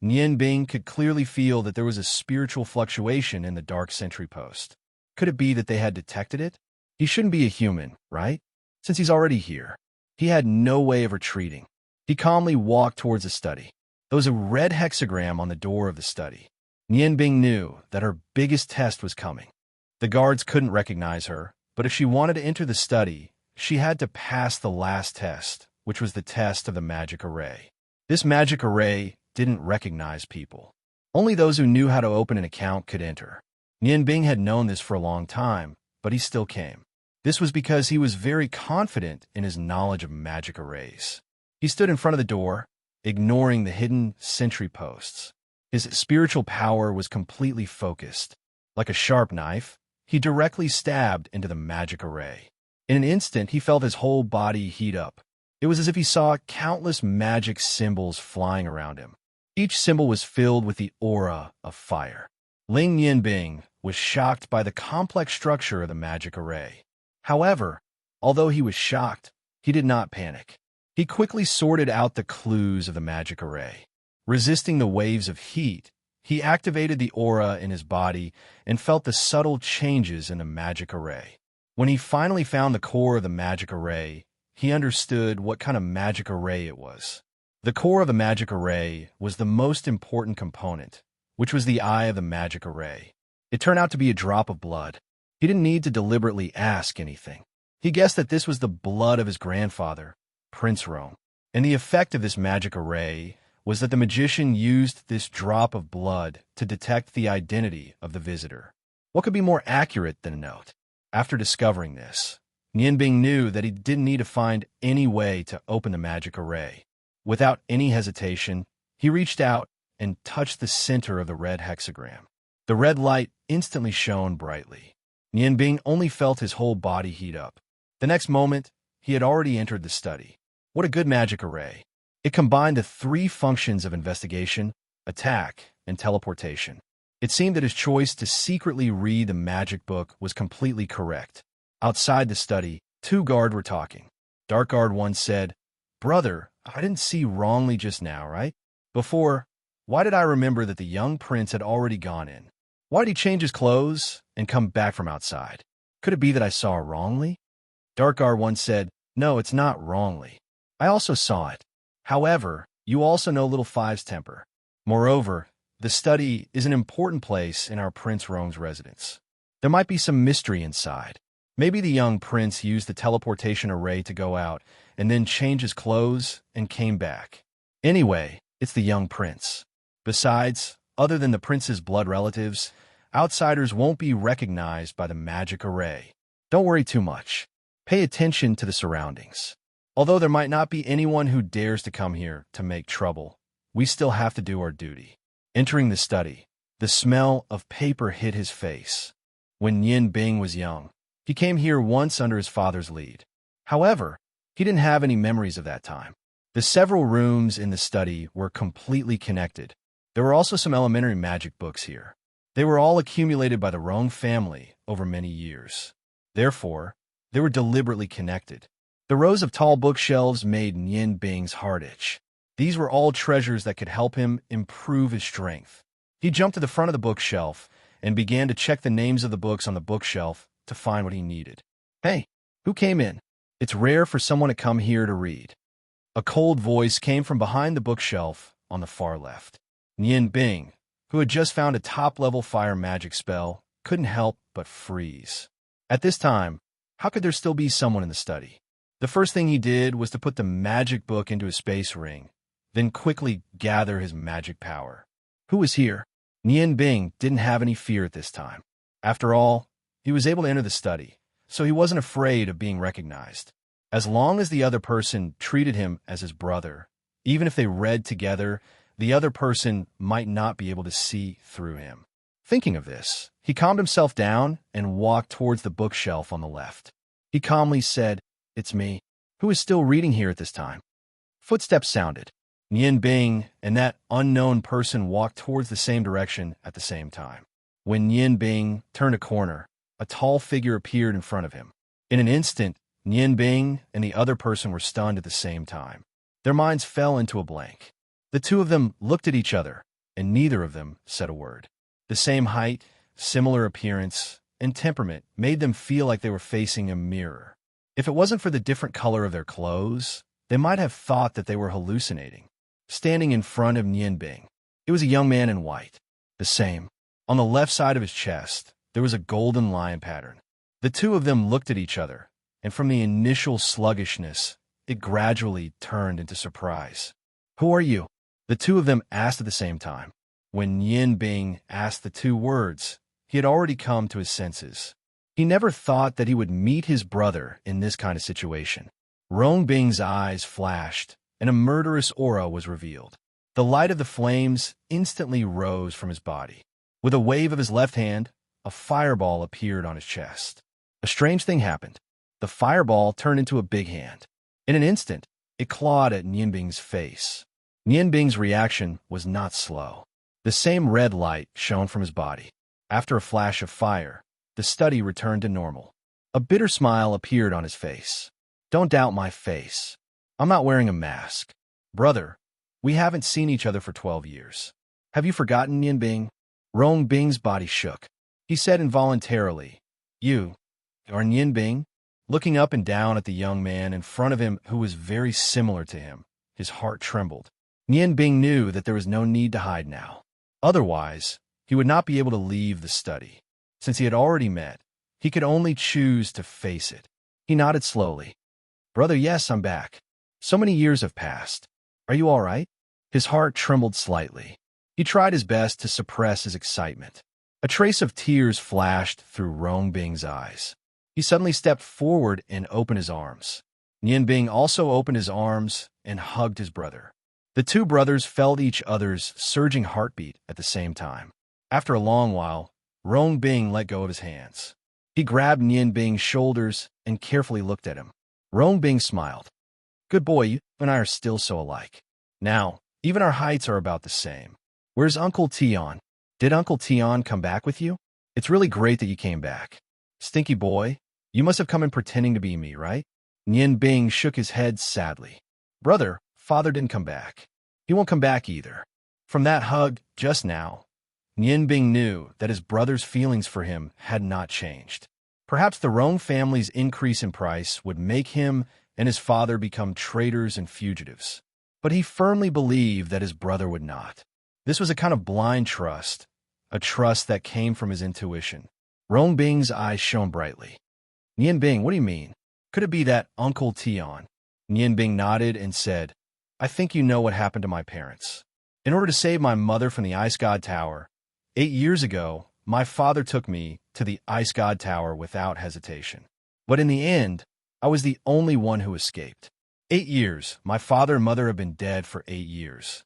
[SPEAKER 1] Nian Bing could clearly feel that there was a spiritual fluctuation in the dark sentry post. Could it be that they had detected it? He shouldn't be a human, right? Since he's already here. He had no way of retreating. He calmly walked towards the study. There was a red hexagram on the door of the study. Nian Bing knew that her biggest test was coming. The guards couldn't recognize her, but if she wanted to enter the study, she had to pass the last test, which was the test of the magic array. This magic array didn't recognize people. Only those who knew how to open an account could enter. Nian Bing had known this for a long time, but he still came. This was because he was very confident in his knowledge of magic arrays. He stood in front of the door, ignoring the hidden sentry posts. His spiritual power was completely focused. Like a sharp knife, he directly stabbed into the magic array. In an instant, he felt his whole body heat up. It was as if he saw countless magic symbols flying around him. Each symbol was filled with the aura of fire. Ling Nianbing was shocked by the complex structure of the magic array. However, although he was shocked, he did not panic. He quickly sorted out the clues of the magic array. Resisting the waves of heat, he activated the aura in his body and felt the subtle changes in the magic array. When he finally found the core of the magic array, he understood what kind of magic array it was. The core of the magic array was the most important component, which was the eye of the magic array. It turned out to be a drop of blood. He didn't need to deliberately ask anything. He guessed that this was the blood of his grandfather, Prince Rong. And the effect of this magic array was that the magician used this drop of blood to detect the identity of the visitor. What could be more accurate than a note? After discovering this, Nianbing knew that he didn't need to find any way to open the magic array. Without any hesitation, he reached out and touched the center of the red hexagram. The red light instantly shone brightly. Nianbing only felt his whole body heat up. The next moment, he had already entered the study. What a good magic array. It combined the three functions of investigation, attack, and teleportation. It seemed that his choice to secretly read the magic book was completely correct. Outside the study, two guards were talking. Dark Guard 1 said, "Brother, I didn't see wrongly just now, right? Before, why did I remember that the young prince had already gone in? Why did he change his clothes and come back from outside? Could it be that I saw wrongly?" Dark Guard 1 said, "No, it's not wrongly. I also saw it. However, you also know Little Five's temper. Moreover, the study is an important place in our Prince Rong's residence. There might be some mystery inside. Maybe the young prince used the teleportation array to go out and then change his clothes and came back. Anyway, it's the young prince. Besides, other than the prince's blood relatives, outsiders won't be recognized by the magic array. Don't worry too much. Pay attention to the surroundings. Although there might not be anyone who dares to come here to make trouble, we still have to do our duty." Entering the study, the smell of paper hit his face. When Nian Bing was young, he came here once under his father's lead. However, he didn't have any memories of that time. The several rooms in the study were completely connected. There were also some elementary magic books here. They were all accumulated by the Rong family over many years. Therefore, they were deliberately connected. The rows of tall bookshelves made Nian Bing's heart itch. These were all treasures that could help him improve his strength. He jumped to the front of the bookshelf and began to check the names of the books on the bookshelf to find what he needed. "Hey, who came in? It's rare for someone to come here to read." A cold voice came from behind the bookshelf on the far left. Nian Bing, who had just found a top-level fire magic spell, couldn't help but freeze. At this time, how could there still be someone in the study? The first thing he did was to put the magic book into his space ring, then quickly gather his magic power. Who was here? Nian Bing didn't have any fear at this time. After all, he was able to enter the study, so he wasn't afraid of being recognized. As long as the other person treated him as his brother, even if they read together, the other person might not be able to see through him. Thinking of this, he calmed himself down and walked towards the bookshelf on the left. He calmly said, "It's me. Who is still reading here at this time?" Footsteps sounded. Nian Bing and that unknown person walked towards the same direction at the same time. When Nian Bing turned a corner, a tall figure appeared in front of him. In an instant, Nian Bing and the other person were stunned at the same time. Their minds fell into a blank. The two of them looked at each other, and neither of them said a word. The same height, similar appearance, and temperament made them feel like they were facing a mirror. If it wasn't for the different color of their clothes, they might have thought that they were hallucinating. Standing in front of Nian Bing, it was a young man in white. The same. On the left side of his chest, there was a golden lion pattern. The two of them looked at each other, and from the initial sluggishness, it gradually turned into surprise. "Who are you?" the two of them asked at the same time. When Nian Bing asked the two words, he had already come to his senses. He never thought that he would meet his brother in this kind of situation. Rong Bing's eyes flashed, and a murderous aura was revealed. The light of the flames instantly rose from his body. With a wave of his left hand, a fireball appeared on his chest. A strange thing happened. The fireball turned into a big hand. In an instant, it clawed at Nian Bing's face. Nian Bing's reaction was not slow. The same red light shone from his body. After a flash of fire, the study returned to normal. A bitter smile appeared on his face. "Don't doubt my face. I'm not wearing a mask. Brother, we haven't seen each other for 12 years. Have you forgotten, Nian Bing?" Rong Bing's body shook. He said involuntarily, "You are Nian Bing?" Looking up and down at the young man in front of him who was very similar to him, his heart trembled. Nian Bing knew that there was no need to hide now. Otherwise, he would not be able to leave the study. Since he had already met, he could only choose to face it. He nodded slowly. "Brother, yes, I'm back. So many years have passed. Are you all right?" His heart trembled slightly. He tried his best to suppress his excitement. A trace of tears flashed through Rong Bing's eyes. He suddenly stepped forward and opened his arms. Nian Bing also opened his arms and hugged his brother. The two brothers felt each other's surging heartbeat at the same time. After a long while, Rong Bing let go of his hands. He grabbed Nian Bing's shoulders and carefully looked at him. Rong Bing smiled. "Good boy, you and I are still so alike. Now, even our heights are about the same. Where's Uncle Tion? Did Uncle Tion come back with you? It's really great that you came back. Stinky boy, you must have come in pretending to be me, right?" Nian Bing shook his head sadly. "Brother, Father didn't come back. He won't come back either." From that hug just now, Nian Bing knew that his brother's feelings for him had not changed. Perhaps the Rong family's increase in price would make him and his father become traitors and fugitives. But he firmly believed that his brother would not. This was a kind of blind trust, a trust that came from his intuition. Rong Bing's eyes shone brightly. "Nian Bing, what do you mean? Could it be that Uncle Tion?" Nian Bing nodded and said, "I think you know what happened to my parents. In order to save my mother from the Ice God Tower, 8 years ago, my father took me to the Ice God Tower without hesitation. But in the end, I was the only one who escaped. 8 years. My father and mother have been dead for 8 years."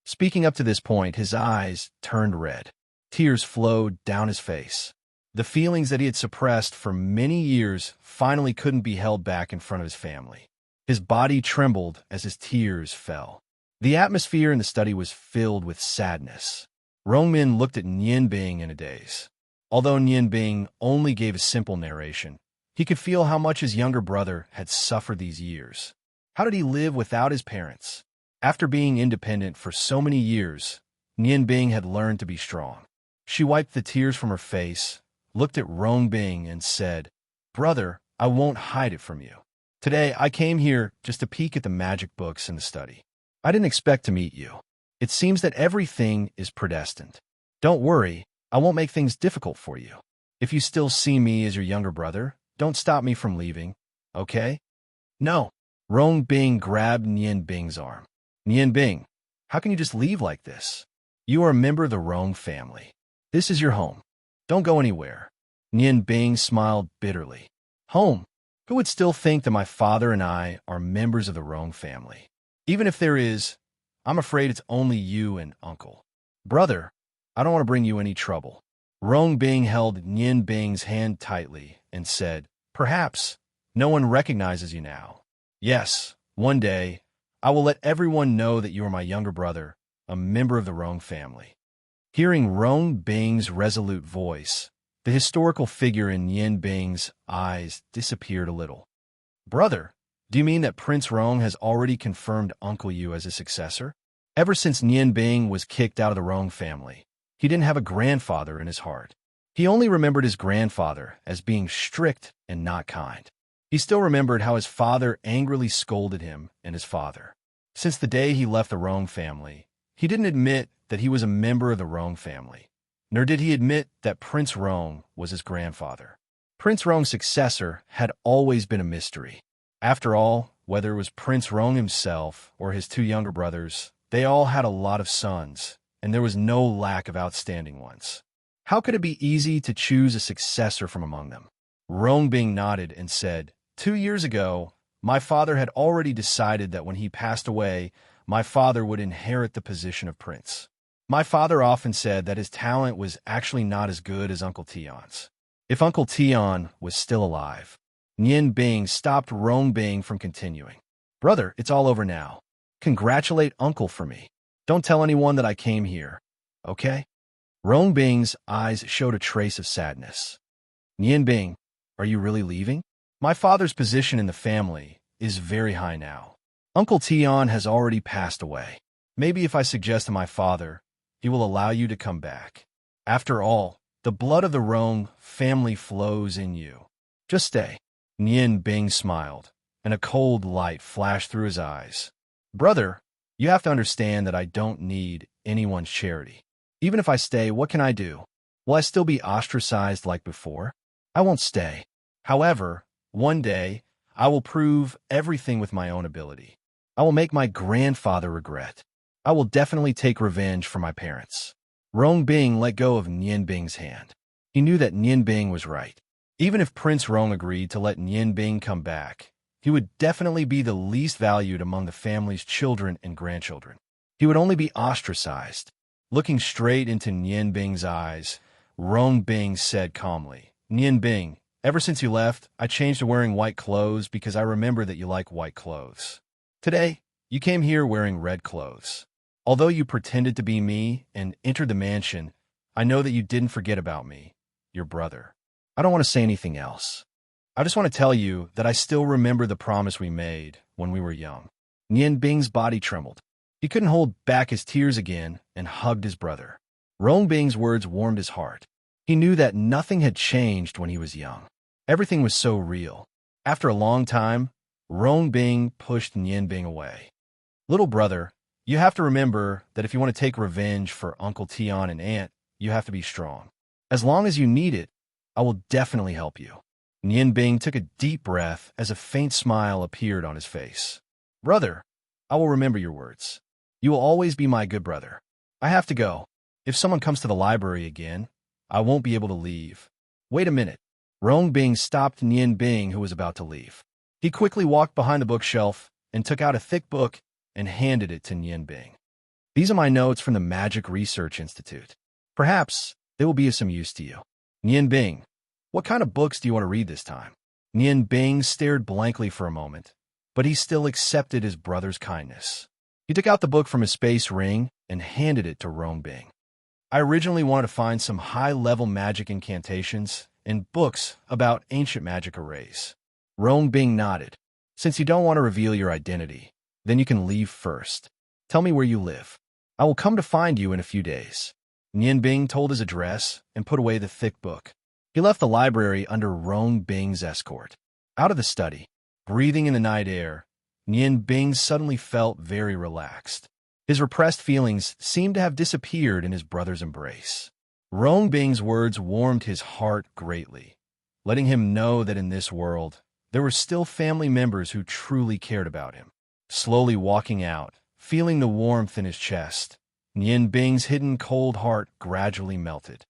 [SPEAKER 1] Speaking up to this point, his eyes turned red. Tears flowed down his face. The feelings that he had suppressed for many years finally couldn't be held back in front of his family. His body trembled as his tears fell. The atmosphere in the study was filled with sadness. Rongmin looked at Nian Bing in a daze. Although Nian Bing only gave a simple narration, he could feel how much his younger brother had suffered these years. How did he live without his parents? After being independent for so many years, Nian Bing had learned to be strong. She wiped the tears from her face, looked at Rong Bing, and said, "Brother, I won't hide it from you. Today, I came here just to peek at the magic books in the study. I didn't expect to meet you. It seems that everything is predestined. Don't worry, I won't make things difficult for you. If you still see me as your younger brother, don't stop me from leaving, okay?" "No." Rong Bing grabbed Nian Bing's arm. "Nian Bing, how can you just leave like this? You are a member of the Rong family. This is your home. Don't go anywhere." Nian Bing smiled bitterly. "Home? Who would still think that my father and I are members of the Rong family? Even if there is, I'm afraid it's only you and Uncle. Brother, I don't want to bring you any trouble." Rong Bing held Nian Bing's hand tightly and said, "Perhaps no one recognizes you now. Yes, one day, I will let everyone know that you are my younger brother, a member of the Rong family." Hearing Rong Bing's resolute voice, The historical figure in Yin Bing's eyes disappeared a little. Brother, do you mean that Prince Rong has already confirmed Uncle Yu as his successor? Ever since Nian Bing was kicked out of the Rong family, he didn't have a grandfather in his heart. He only remembered his grandfather as being strict and not kind. He still remembered how his father angrily scolded him and his father. Since the day he left the Rong family, he didn't admit that he was a member of the Rong family, nor did he admit that Prince Rong was his grandfather. Prince Rong's successor had always been a mystery. After all, whether it was Prince Rong himself or his two younger brothers, they all had a lot of sons, and there was no lack of outstanding ones. How could it be easy to choose a successor from among them? Rong Bing nodded and said, 2 years ago, my father had already decided that when he passed away, my father would inherit the position of prince. My father often said that his talent was actually not as good as Uncle Tion's. If Uncle Tion was still alive, Nian Bing stopped Rong Bing from continuing. Brother, it's all over now. Congratulate Uncle for me. Don't tell anyone that I came here, okay? Rong Bing's eyes showed a trace of sadness. Nian Bing, are you really leaving? My father's position in the family is very high now. Uncle Tion has already passed away. Maybe if I suggest to my father, he will allow you to come back. After all, the blood of the Rong family flows in you. Just stay. Nian Bing smiled, and a cold light flashed through his eyes. Brother, you have to understand that I don't need anyone's charity. Even if I stay, what can I do? Will I still be ostracized like before? I won't stay. However, one day, I will prove everything with my own ability. I will make my grandfather regret. I will definitely take revenge for my parents. Rong Bing let go of Nian Bing's hand. He knew that Nian Bing was right. Even if Prince Rong agreed to let Nian Bing come back, he would definitely be the least valued among the family's children and grandchildren. He would only be ostracized. Looking straight into Nian Bing's eyes, Rong Bing said calmly, Nian Bing, ever since you left, I changed to wearing white clothes because I remember that you like white clothes. Today, you came here wearing red clothes. Although you pretended to be me and entered the mansion, I know that you didn't forget about me, your brother. I don't want to say anything else. I just want to tell you that I still remember the promise we made when we were young. Nian Bing's body trembled. He couldn't hold back his tears again and hugged his brother. Rong Bing's words warmed his heart. He knew that nothing had changed when he was young. Everything was so real. After a long time, Rong Bing pushed Nian Bing away. Little brother, you have to remember that if you want to take revenge for Uncle Tion and Aunt, you have to be strong. As long as you need it, I will definitely help you. Nian Bing took a deep breath as a faint smile appeared on his face. Brother, I will remember your words. You will always be my good brother. I have to go. If someone comes to the library again, I won't be able to leave. Wait a minute. Rong Bing stopped Nian Bing, who was about to leave. He quickly walked behind the bookshelf and took out a thick book and handed it to Nian Bing. These are my notes from the Magic Research Institute. Perhaps they will be of some use to you. Nian Bing, what kind of books do you want to read this time? Nian Bing stared blankly for a moment, but he still accepted his brother's kindness. He took out the book from his space ring and handed it to Rong Bing. I originally wanted to find some high-level magic incantations and books about ancient magic arrays. Rong Bing nodded. Since you don't want to reveal your identity, then you can leave first. Tell me where you live. I will come to find you in a few days. Nian Bing told his address and put away the thick book. He left the library under Rong Bing's escort. Out of the study, breathing in the night air, Nian Bing suddenly felt very relaxed. His repressed feelings seemed to have disappeared in his brother's embrace. Rong Bing's words warmed his heart greatly, letting him know that in this world, there were still family members who truly cared about him. Slowly walking out, feeling the warmth in his chest, Nian Bing's hidden cold heart gradually melted.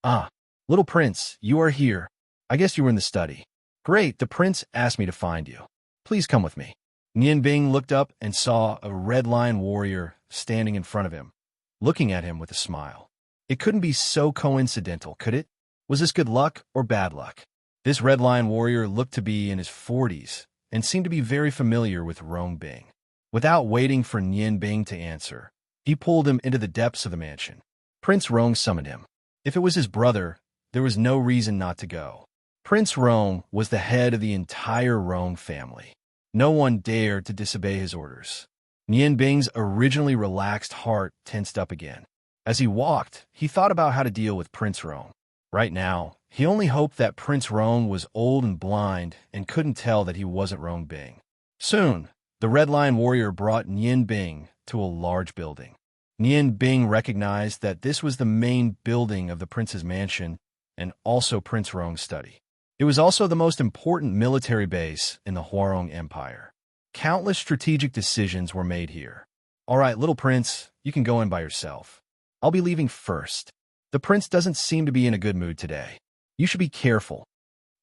[SPEAKER 1] Ah, little prince, you are here. I guess you were in the study. Great, the prince asked me to find you. Please come with me. Nian Bing looked up and saw a red lion warrior standing in front of him, looking at him with a smile. It couldn't be so coincidental, could it? Was this good luck or bad luck? This red lion warrior looked to be in his 40s and seemed to be very familiar with Rong Bing. Without waiting for Nian Bing to answer, he pulled him into the depths of the mansion. Prince Rong summoned him. If it was his brother, there was no reason not to go. Prince Rong was the head of the entire Rong family. No one dared to disobey his orders. Nian Bing's originally relaxed heart tensed up again. As he walked, he thought about how to deal with Prince Rong. Right now, he only hoped that Prince Rong was old and blind and couldn't tell that he wasn't Rong Bing. Soon, the Red Lion warrior brought Nian Bing to a large building. Nian Bing recognized that this was the main building of the prince's mansion and also Prince Rong's study. It was also the most important military base in the Huarong Empire. Countless strategic decisions were made here. All right, little prince, you can go in by yourself. I'll be leaving first. The prince doesn't seem to be in a good mood today. You should be careful.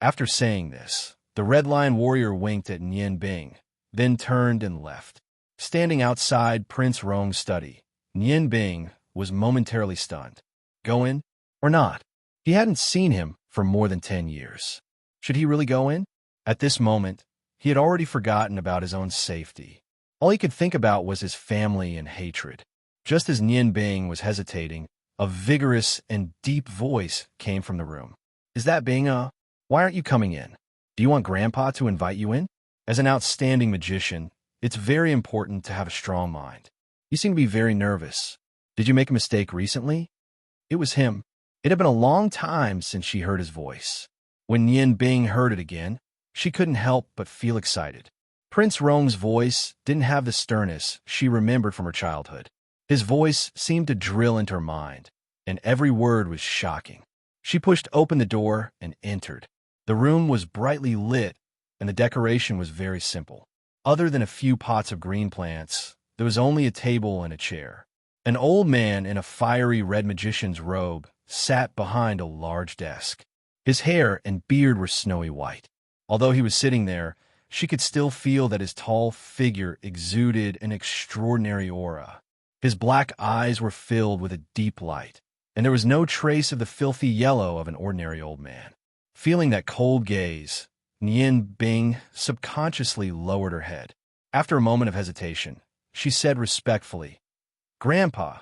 [SPEAKER 1] After saying this, the Red Lion warrior winked at Nian Bing, then turned and left. Standing outside Prince Rong's study, Nian Bing was momentarily stunned. Go in or not? He hadn't seen him for more than 10 years. Should he really go in? At this moment, he had already forgotten about his own safety. All he could think about was his family and hatred. Just as Nian Bing was hesitating, a vigorous and deep voice came from the room. Is that Bing? Why aren't you coming in? Do you want Grandpa to invite you in? As an outstanding magician, it's very important to have a strong mind. You seem to be very nervous. Did you make a mistake recently? It was him. It had been a long time since she heard his voice. When Nian Bing heard it again, she couldn't help but feel excited. Prince Rong's voice didn't have the sternness she remembered from her childhood. His voice seemed to drill into her mind, and every word was shocking. She pushed open the door and entered. The room was brightly lit, and the decoration was very simple. Other than a few pots of green plants, there was only a table and a chair. An old man in a fiery red magician's robe sat behind a large desk. His hair and beard were snowy white. Although he was sitting there, she could still feel that his tall figure exuded an extraordinary aura. His black eyes were filled with a deep light, and there was no trace of the filthy yellow of an ordinary old man. Feeling that cold gaze, Nian Bing subconsciously lowered her head. After a moment of hesitation, she said respectfully, Grandpa,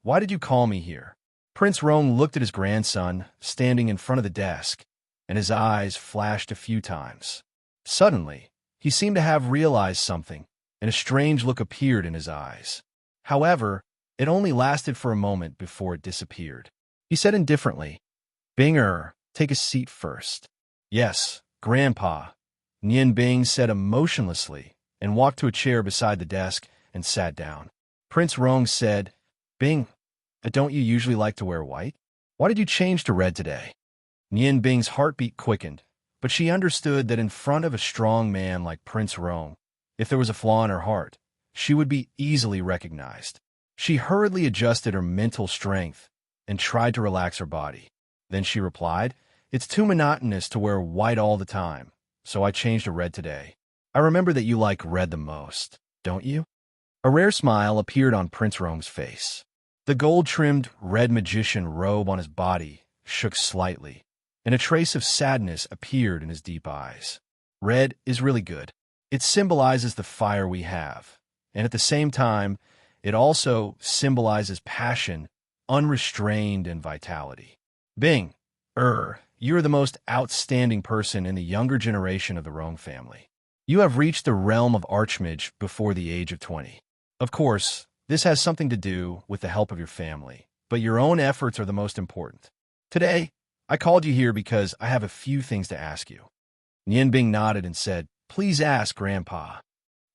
[SPEAKER 1] why did you call me here? Prince Rong looked at his grandson, standing in front of the desk, and his eyes flashed a few times. Suddenly, he seemed to have realized something, and a strange look appeared in his eyes. However, it only lasted for a moment before it disappeared. He said indifferently, Binger, take a seat first. Yes, Grandpa, Nian Bing said emotionlessly, and walked to a chair beside the desk and sat down. Prince Rong said, Bing, don't you usually like to wear white? Why did you change to red today? Nian Bing's heartbeat quickened, but she understood that in front of a strong man like Prince Rong, if there was a flaw in her heart, she would be easily recognized. She hurriedly adjusted her mental strength and tried to relax her body. Then she replied, It's too monotonous to wear white all the time, so I changed to red today. I remember that you like red the most, don't you? A rare smile appeared on Prince Rong's face. The gold-trimmed red magician robe on his body shook slightly, and a trace of sadness appeared in his deep eyes. Red is really good. It symbolizes the fire we have, and at the same time, it also symbolizes passion, unrestrained, and vitality. Bing, you're the most outstanding person in the younger generation of the Rong family. You have reached the realm of Archmage before the age of 20. Of course, this has something to do with the help of your family, but your own efforts are the most important. Today, I called you here because I have a few things to ask you. Nian Bing nodded and said, Please ask, Grandpa.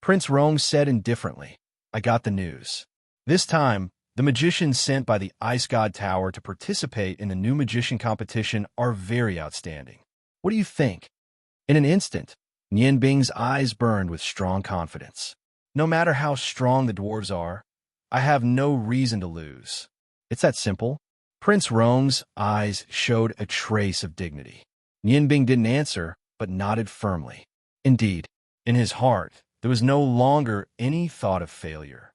[SPEAKER 1] Prince Rong said indifferently, I got the news. This time, the magicians sent by the Ice God Tower to participate in the new magician competition are very outstanding. What do you think? In an instant, Nian Bing's eyes burned with strong confidence. No matter how strong the dwarves are, I have no reason to lose. It's that simple. Prince Rong's eyes showed a trace of dignity. Nian Bing didn't answer, but nodded firmly. Indeed, in his heart, there was no longer any thought of failure.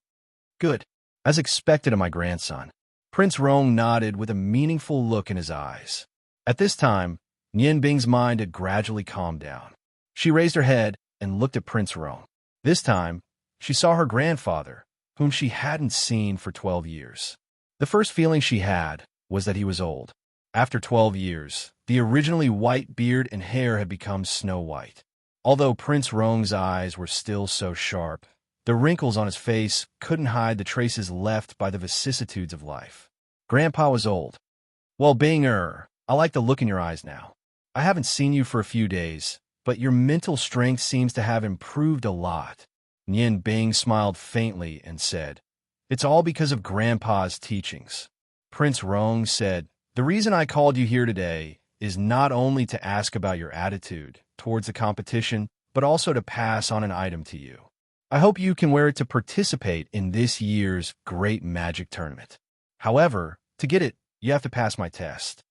[SPEAKER 1] Good, as expected of my grandson. Prince Rong nodded with a meaningful look in his eyes. At this time, Nian Bing's mind had gradually calmed down. She raised her head and looked at Prince Rong. This time, she saw her grandfather, whom she hadn't seen for 12 years. The first feeling she had was that he was old. After 12 years, the originally white beard and hair had become snow white. Although Prince Rong's eyes were still so sharp, the wrinkles on his face couldn't hide the traces left by the vicissitudes of life. Grandpa was old. Well, I like the look in your eyes now. I haven't seen you for a few days, but your mental strength seems to have improved a lot. Nian Bing smiled faintly and said, "It's all because of Grandpa's teachings." Prince Rong said, "The reason I called you here today is not only to ask about your attitude towards the competition, but also to pass on an item to you. I hope you can wear it to participate in this year's Great Magic Tournament. However, to get it, you have to pass my test."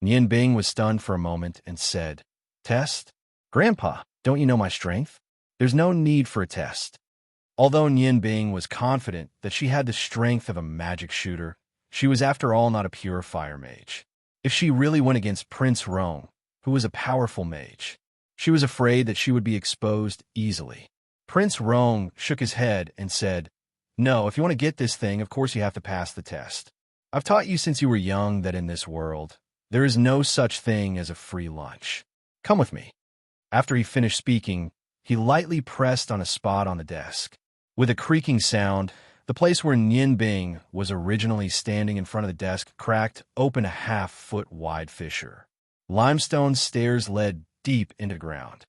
[SPEAKER 1] Nian Bing was stunned for a moment and said, "Test? Grandpa, don't you know my strength? There's no need for a test." Although Nian Bing was confident that she had the strength of a magic shooter, she was after all not a pure fire mage. If she really went against Prince Rong, who was a powerful mage, she was afraid that she would be exposed easily. Prince Rong shook his head and said, "No, if you want to get this thing, of course you have to pass the test. I've taught you since you were young that in this world, there is no such thing as a free lunch. Come with me." After he finished speaking, he lightly pressed on a spot on the desk. With a creaking sound, the place where Nian Bing was originally standing in front of the desk cracked open a half-foot-wide fissure. Limestone stairs led deep into the ground.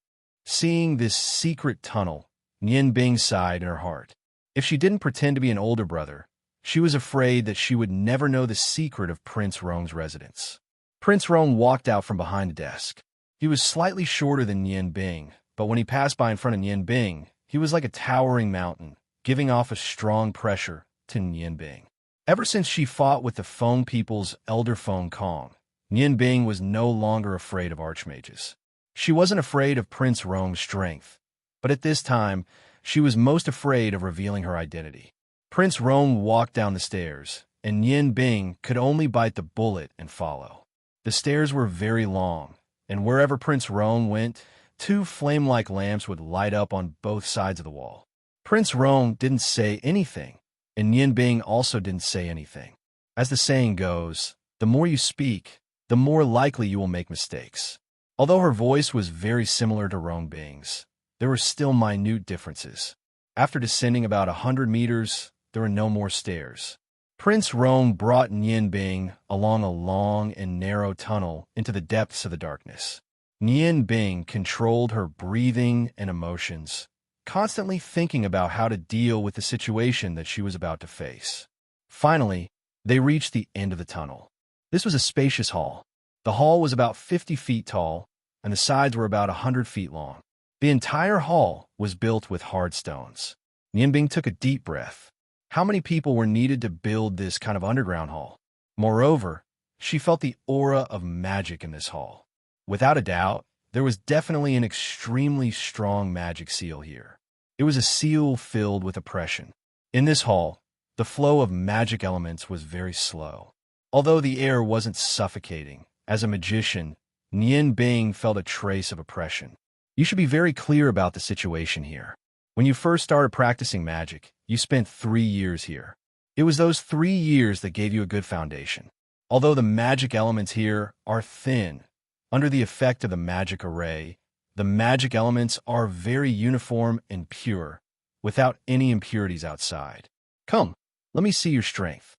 [SPEAKER 1] Seeing this secret tunnel, Nian Bing sighed in her heart. If she didn't pretend to be an older brother, she was afraid that she would never know the secret of Prince Rong's residence. Prince Rong walked out from behind the desk. He was slightly shorter than Nian Bing, but when he passed by in front of Nian Bing, he was like a towering mountain, giving off a strong pressure to Nian Bing. Ever since she fought with the Feng people's elder Feng Kong, Nian Bing was no longer afraid of archmages. She wasn't afraid of Prince Rong's strength, but at this time, she was most afraid of revealing her identity. Prince Rong walked down the stairs, and Nian Bing could only bite the bullet and follow. The stairs were very long, and wherever Prince Rong went, two flame-like lamps would light up on both sides of the wall. Prince Rong didn't say anything, and Nian Bing also didn't say anything. As the saying goes, the more you speak, the more likely you will make mistakes. Although her voice was very similar to Rong Bing's, there were still minute differences. After descending about 100 meters, there were no more stairs. Prince Rong brought Nian Bing along a long and narrow tunnel into the depths of the darkness. Nian Bing controlled her breathing and emotions, constantly thinking about how to deal with the situation that she was about to face. Finally, they reached the end of the tunnel. This was a spacious hall. The hall was about 50 feet tall, and the sides were about 100 feet long. The entire hall was built with hard stones. Nian Bing took a deep breath. How many people were needed to build this kind of underground hall? Moreover, she felt the aura of magic in this hall. Without a doubt, there was definitely an extremely strong magic seal here. It was a seal filled with oppression. In this hall, the flow of magic elements was very slow. Although the air wasn't suffocating, as a magician, Nian Bing felt a trace of oppression. You should be very clear about the situation here. When you first started practicing magic, you spent 3 years here. It was those 3 years that gave you a good foundation. Although the magic elements here are thin, under the effect of the magic array, the magic elements are very uniform and pure, without any impurities outside. Come, let me see your strength.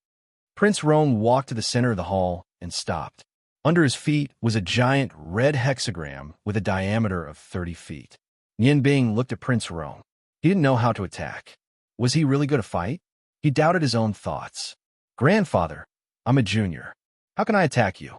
[SPEAKER 1] Prince Rong walked to the center of the hall and stopped. Under his feet was a giant red hexagram with a diameter of 30 feet. Nian Bing looked at Prince Rong. He didn't know how to attack. Was he really going to fight? He doubted his own thoughts. "Grandfather, I'm a junior. How can I attack you?"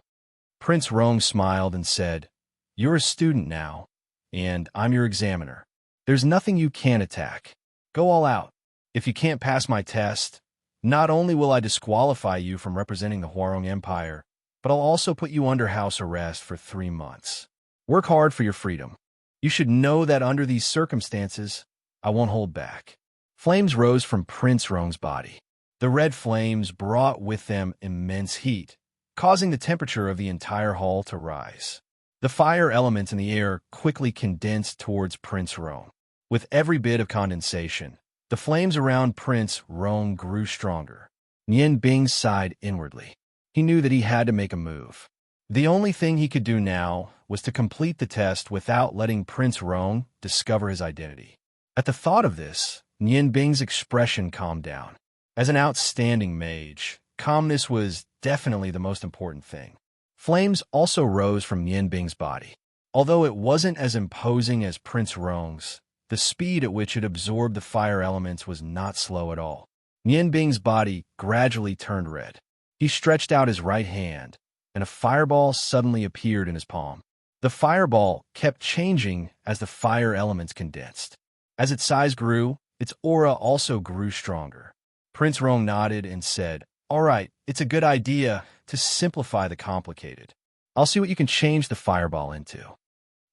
[SPEAKER 1] Prince Rong smiled and said, "You're a student now, and I'm your examiner. There's nothing you can't attack. Go all out. If you can't pass my test, not only will I disqualify you from representing the Huarong Empire, but I'll also put you under house arrest for 3 months. Work hard for your freedom. You should know that under these circumstances, I won't hold back." Flames rose from Prince Rong's body. The red flames brought with them immense heat, causing the temperature of the entire hall to rise. The fire elements in the air quickly condensed towards Prince Rong. With every bit of condensation, the flames around Prince Rong grew stronger. Nian Bing sighed inwardly. He knew that he had to make a move. The only thing he could do now was to complete the test without letting Prince Rong discover his identity. At the thought of this, Nian Bing's expression calmed down. As an outstanding mage, calmness was definitely the most important thing. Flames also rose from Nian Bing's body. Although it wasn't as imposing as Prince Rong's, the speed at which it absorbed the fire elements was not slow at all. Nian Bing's body gradually turned red. He stretched out his right hand, and a fireball suddenly appeared in his palm. The fireball kept changing as the fire elements condensed. As its size grew, its aura also grew stronger. Prince Rong nodded and said, "All right, it's a good idea to simplify the complicated. I'll see what you can change the fireball into."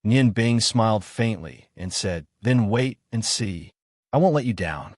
[SPEAKER 1] Nian Bing smiled faintly and said, "Then wait and see. I won't let you down."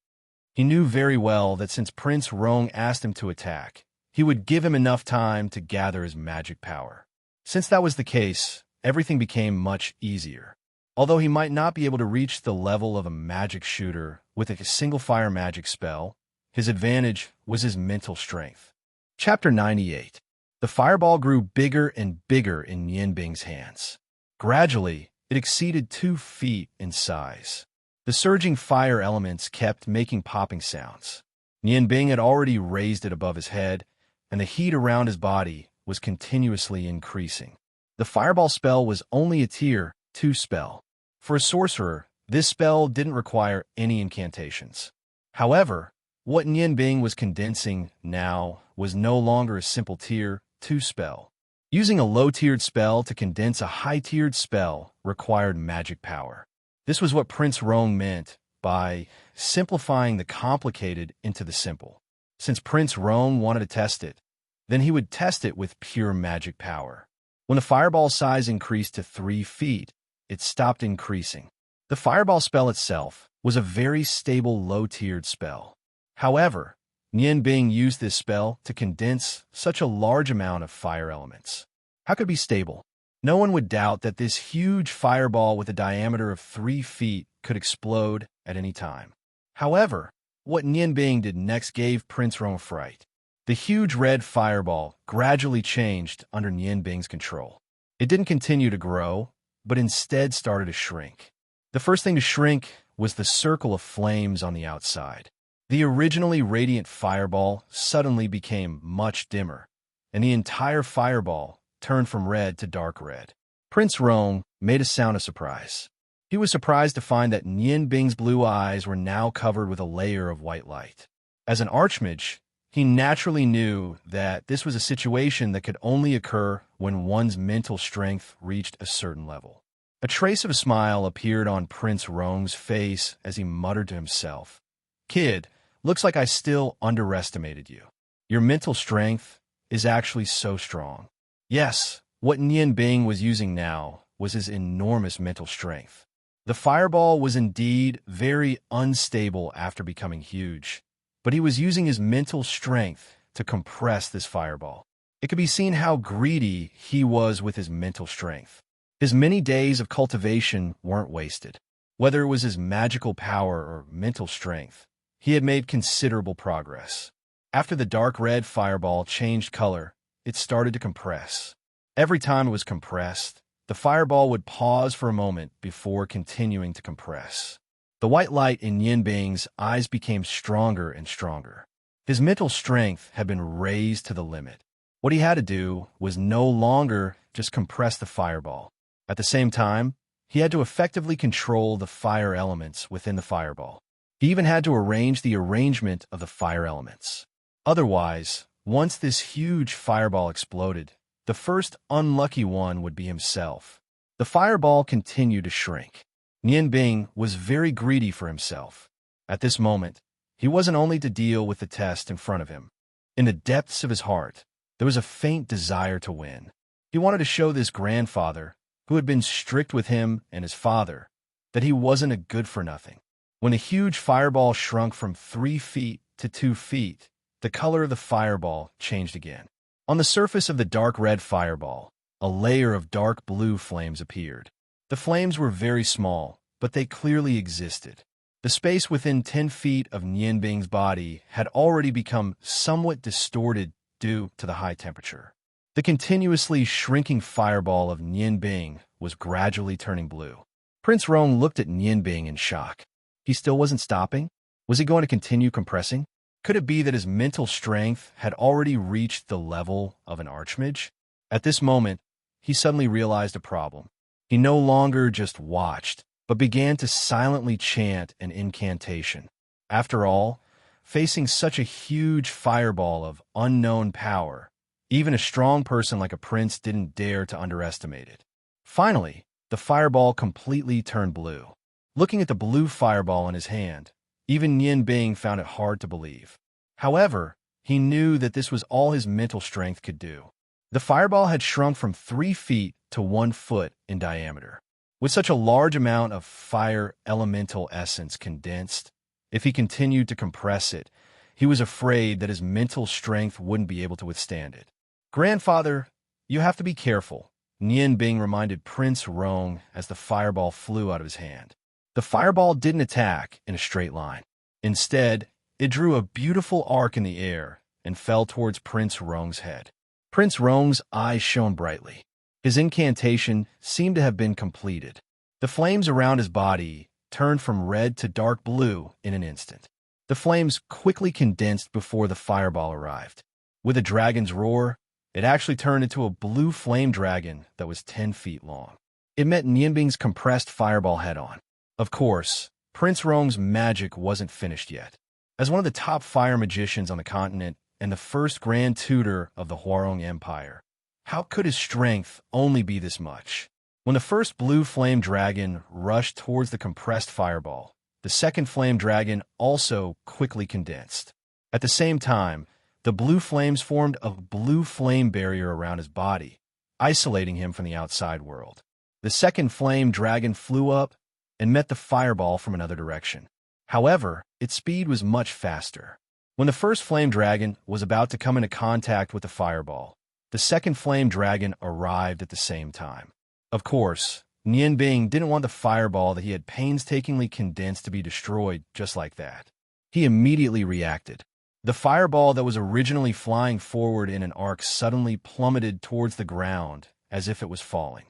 [SPEAKER 1] He knew very well that since Prince Rong asked him to attack, he would give him enough time to gather his magic power. Since that was the case, everything became much easier. Although he might not be able to reach the level of a magic shooter with a single fire magic spell, his advantage was his mental strength. Chapter 98. The fireball grew bigger and bigger in Nian Bing's hands. Gradually, it exceeded 2 feet in size. The surging fire elements kept making popping sounds. Nian Bing had already raised it above his head, and the heat around his body was continuously increasing. The fireball spell was only a tier 2 spell. For a sorcerer, this spell didn't require any incantations. However, what Nian Bing was condensing now was no longer a simple tier 2 spell. Using a low-tiered spell to condense a high-tiered spell required magic power. This was what Prince Rong meant by simplifying the complicated into the simple. Since Prince Rong wanted to test it, then he would test it with pure magic power. When the fireball size increased to 3 feet, it stopped increasing. The fireball spell itself was a very stable low-tiered spell. However, Nian Bing used this spell to condense such a large amount of fire elements. How could it be stable? No one would doubt that this huge fireball with a diameter of 3 feet could explode at any time. However, what Nian Bing did next gave Prince Rong fright. The huge red fireball gradually changed under Nian Bing's control. It didn't continue to grow, but instead started to shrink. The first thing to shrink was the circle of flames on the outside. The originally radiant fireball suddenly became much dimmer, and the entire fireball turned from red to dark red. Prince Rong made a sound of surprise. He was surprised to find that Nian Bing's blue eyes were now covered with a layer of white light. As an archmage, he naturally knew that this was a situation that could only occur when one's mental strength reached a certain level. A trace of a smile appeared on Prince Rong's face as he muttered to himself, "Kid, looks like I still underestimated you. Your mental strength is actually so strong." Yes, what Nian Bing was using now was his enormous mental strength. The fireball was indeed very unstable after becoming huge, but he was using his mental strength to compress this fireball. It could be seen how greedy he was with his mental strength. His many days of cultivation weren't wasted. Whether it was his magical power or mental strength, he had made considerable progress. After the dark red fireball changed color, it started to compress. Every time it was compressed, the fireball would pause for a moment before continuing to compress. The white light in Nian Bing's eyes became stronger and stronger. His mental strength had been raised to the limit. What he had to do was no longer just compress the fireball. At the same time, he had to effectively control the fire elements within the fireball. He even had to arrange the arrangement of the fire elements. Otherwise, once this huge fireball exploded, the first unlucky one would be himself. The fireball continued to shrink. Nian Bing was very greedy for himself. At this moment, he wasn't only to deal with the test in front of him. In the depths of his heart, there was a faint desire to win. He wanted to show this grandfather, who had been strict with him and his father, that he wasn't a good-for-nothing. When the huge fireball shrunk from 3 feet to 2 feet, the color of the fireball changed again. On the surface of the dark red fireball, a layer of dark blue flames appeared. The flames were very small, but they clearly existed. The space within 10 feet of Nian Bing's body had already become somewhat distorted due to the high temperature. The continuously shrinking fireball of Nian Bing was gradually turning blue. Prince Rong looked at Nian Bing in shock. He still wasn't stopping? Was he going to continue compressing? Could it be that his mental strength had already reached the level of an archmage? At this moment, he suddenly realized a problem. He no longer just watched, but began to silently chant an incantation. After all, facing such a huge fireball of unknown power, even a strong person like a prince didn't dare to underestimate it. Finally, the fireball completely turned blue. Looking at the blue fireball in his hand, even Nian Bing found it hard to believe. However, he knew that this was all his mental strength could do. The fireball had shrunk from 3 feet to 1 foot in diameter. With such a large amount of fire elemental essence condensed, if he continued to compress it, he was afraid that his mental strength wouldn't be able to withstand it. "Grandfather, you have to be careful," Nian Bing reminded Prince Rong as the fireball flew out of his hand. The fireball didn't attack in a straight line. Instead, it drew a beautiful arc in the air and fell towards Prince Rong's head. Prince Rong's eyes shone brightly. His incantation seemed to have been completed. The flames around his body turned from red to dark blue in an instant. The flames quickly condensed before the fireball arrived. With a dragon's roar, it actually turned into a blue flame dragon that was 10 feet long. It met Nian Bing's compressed fireball head-on. Of course, Prince Rong's magic wasn't finished yet. As one of the top fire magicians on the continent and the first grand tutor of the Huarong Empire, how could his strength only be this much? When the first blue flame dragon rushed towards the compressed fireball, the second flame dragon also quickly condensed. At the same time, the blue flames formed a blue flame barrier around his body, isolating him from the outside world. The second flame dragon flew up and met the fireball from another direction. However, its speed was much faster. When the first flame dragon was about to come into contact with the fireball, the second flame dragon arrived at the same time. Of course, Nian Bing didn't want the fireball that he had painstakingly condensed to be destroyed just like that. He immediately reacted. The fireball that was originally flying forward in an arc suddenly plummeted towards the ground as if it was falling.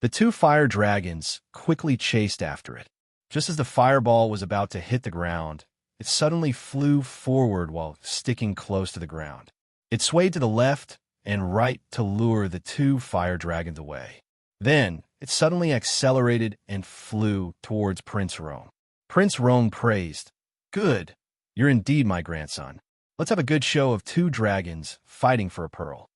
[SPEAKER 1] The 2 fire dragons quickly chased after it. Just as the fireball was about to hit the ground, it suddenly flew forward while sticking close to the ground. It swayed to the left and right to lure the 2 fire dragons away. Then, it suddenly accelerated and flew towards Prince Rong. Prince Rong praised, "Good, you're indeed my grandson. Let's have a good show of 2 dragons fighting for a pearl."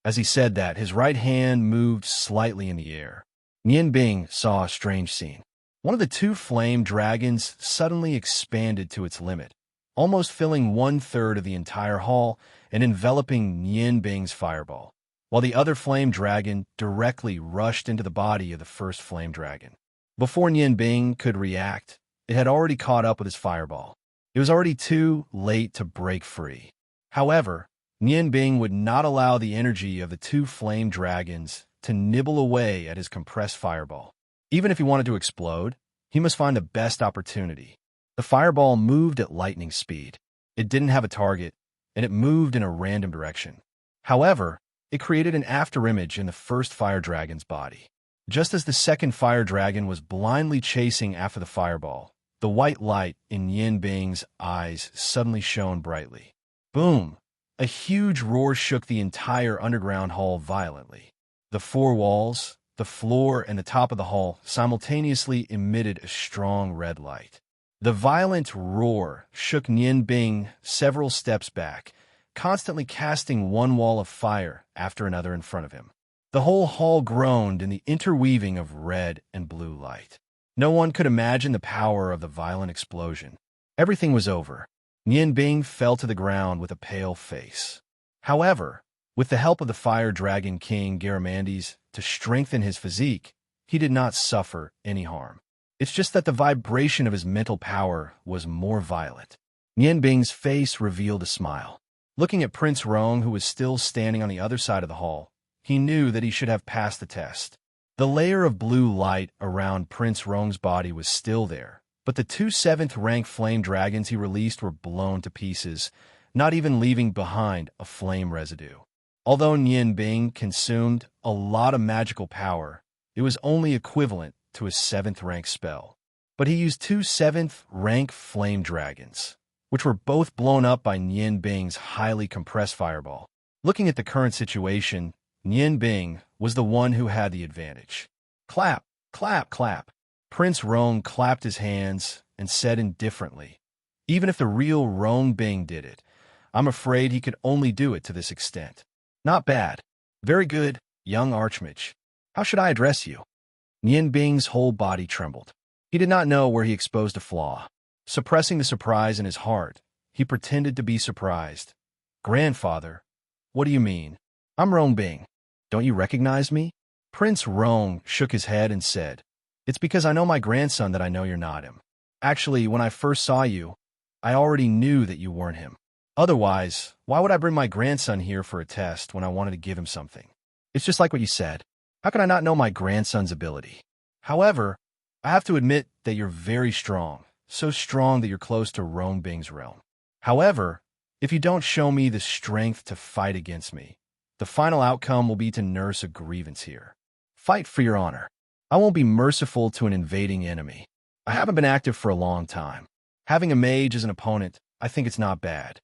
[SPEAKER 1] As he said that, his right hand moved slightly in the air. Nian Bing saw a strange scene. One of the 2 flame dragons suddenly expanded to its limit, almost filling 1/3 of the entire hall and enveloping Nian Bing's fireball, while the other flame dragon directly rushed into the body of the first flame dragon. Before Nian Bing could react, it had already caught up with his fireball. It was already too late to break free. However, Nian Bing would not allow the energy of the 2 flame dragons to nibble away at his compressed fireball. Even if he wanted to explode, he must find the best opportunity. The fireball moved at lightning speed. It didn't have a target, and it moved in a random direction. However, it created an afterimage in the first fire dragon's body. Just as the second fire dragon was blindly chasing after the fireball, the white light in Nian Bing's eyes suddenly shone brightly. Boom! A huge roar shook the entire underground hall violently. The 4 walls, the floor, and the top of the hall simultaneously emitted a strong red light. The violent roar shook Nian Bing several steps back, constantly casting one wall of fire after another in front of him. The whole hall groaned in the interweaving of red and blue light. No one could imagine the power of the violent explosion. Everything was over. Nian Bing fell to the ground with a pale face. However, with the help of the Fire Dragon King Garamandes to strengthen his physique, he did not suffer any harm. It's just that the vibration of his mental power was more violent. Nian Bing's face revealed a smile. Looking at Prince Rong, who was still standing on the other side of the hall, he knew that he should have passed the test. The layer of blue light around Prince Rong's body was still there, but the 2 7th-rank flame dragons he released were blown to pieces, not even leaving behind a flame residue. Although Nian Bing consumed a lot of magical power, it was only equivalent to a 7th rank spell. But he used 2 7th rank flame dragons, which were both blown up by Nian Bing's highly compressed fireball. Looking at the current situation, Nian Bing was the one who had the advantage. Clap, clap, clap. Prince Rong clapped his hands and said indifferently, "Even if the real Rong Bing did it, I'm afraid he could only do it to this extent." "Not bad. Very good, young Archmage. How should I address you?" Nian Bing's whole body trembled. He did not know where he exposed a flaw. Suppressing the surprise in his heart, he pretended to be surprised. "Grandfather, what do you mean? I'm Rong Bing. Don't you recognize me?" Prince Rong shook his head and said, "It's because I know my grandson that I know you're not him. Actually, when I first saw you, I already knew that you weren't him. Otherwise, why would I bring my grandson here for a test when I wanted to give him something? It's just like what you said. How could I not know my grandson's ability? However, I have to admit that you're very strong, so strong that you're close to Rong Bing's realm. However, if you don't show me the strength to fight against me, the final outcome will be to nurse a grievance here. Fight for your honor. I won't be merciful to an invading enemy. I haven't been active for a long time. Having a mage as an opponent, I think it's not bad."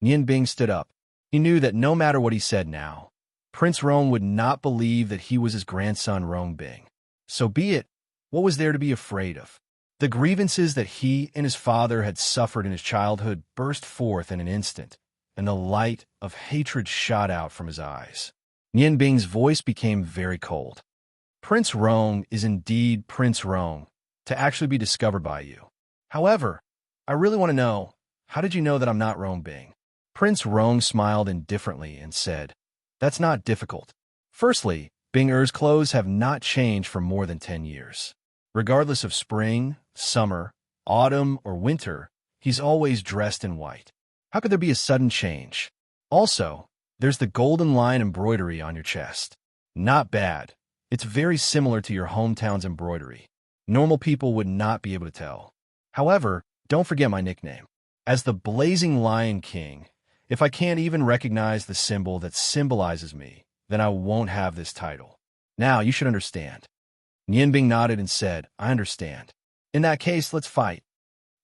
[SPEAKER 1] Nian Bing stood up. He knew that no matter what he said now, Prince Rong would not believe that he was his grandson Rong Bing. So be it. What was there to be afraid of? The grievances that he and his father had suffered in his childhood burst forth in an instant, and the light of hatred shot out from his eyes. Nian Bing's voice became very cold. "Prince Rong is indeed Prince Rong, to actually be discovered by you. However, I really want to know, how did you know that I'm not Rong Bing?" Prince Rong smiled indifferently and said, "That's not difficult. Firstly, Bing Er's clothes have not changed for more than 10 years. Regardless of spring, summer, autumn, or winter, he's always dressed in white. How could there be a sudden change? Also, there's the golden line embroidery on your chest. Not bad. It's very similar to your hometown's embroidery. Normal people would not be able to tell. However, don't forget my nickname. As the Blazing Lion King, if I can't even recognize the symbol that symbolizes me, then I won't have this title. Now you should understand." Nian Bing nodded and said, "I understand. In that case, let's fight."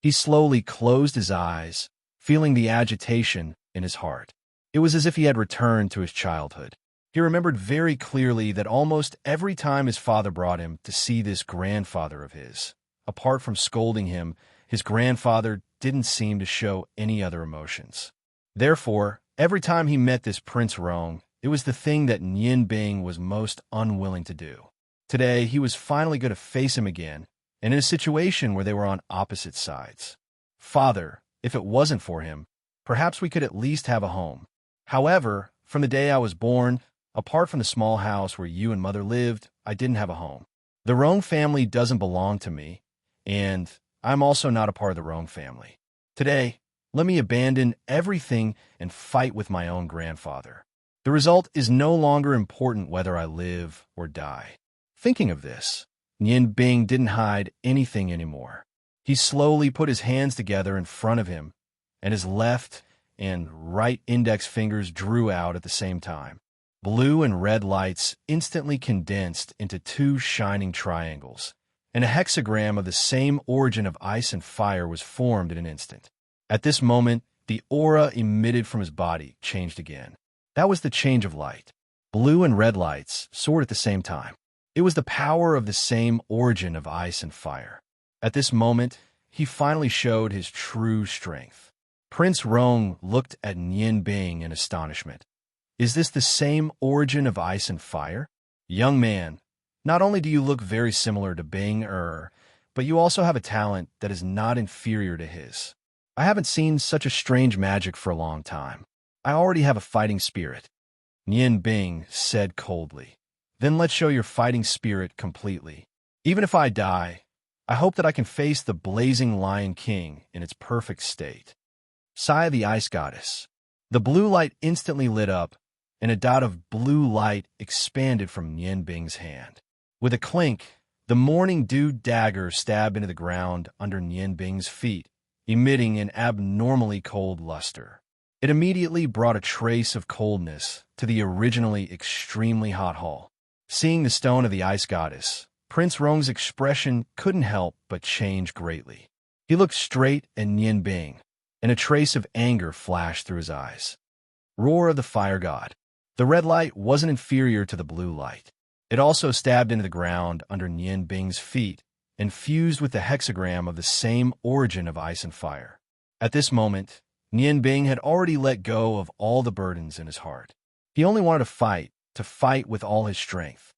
[SPEAKER 1] He slowly closed his eyes, feeling the agitation in his heart. It was as if he had returned to his childhood. He remembered very clearly that almost every time his father brought him to see this grandfather of his, apart from scolding him, his grandfather didn't seem to show any other emotions. Therefore, every time he met this Prince Rong, it was the thing that Nian Bing was most unwilling to do. Today, he was finally going to face him again, and in a situation where they were on opposite sides. "Father, if it wasn't for him, perhaps we could at least have a home. However, from the day I was born, apart from the small house where you and mother lived, I didn't have a home. The Rong family doesn't belong to me, and I'm also not a part of the Rong family. Today, let me abandon everything and fight with my own grandfather. The result is no longer important whether I live or die." Thinking of this, Nian Bing didn't hide anything anymore. He slowly put his hands together in front of him, and his left and right index fingers drew out at the same time. Blue and red lights instantly condensed into 2 shining triangles, and a hexagram of the same origin of ice and fire was formed in an instant. At this moment, the aura emitted from his body changed again. That was the change of light. Blue and red lights soared at the same time. It was the power of the same origin of ice and fire. At this moment, he finally showed his true strength. Prince Rong looked at Nian Bing in astonishment. "Is this the same origin of ice and fire? Young man, not only do you look very similar to Bing Er, but you also have a talent that is not inferior to his. I haven't seen such a strange magic for a long time. I already have a fighting spirit." Nian Bing said coldly. "Then let's show your fighting spirit completely. Even if I die, I hope that I can face the Blazing Lion King in its perfect state." Sigh the Ice Goddess. The blue light instantly lit up, and a dot of blue light expanded from Nian Bing's hand. With a clink, the morning dew dagger stabbed into the ground under Nian Bing's feet, emitting an abnormally cold luster. It immediately brought a trace of coldness to the originally extremely hot hall. Seeing the stone of the ice goddess, Prince Rong's expression couldn't help but change greatly. He looked straight at Nian Bing, and a trace of anger flashed through his eyes. Roar of the fire god. The red light wasn't inferior to the blue light. It also stabbed into the ground under Nian Bing's feet and fused with the hexagram of the same origin of ice and fire. At this moment, Nian Bing had already let go of all the burdens in his heart. He only wanted to fight with all his strength.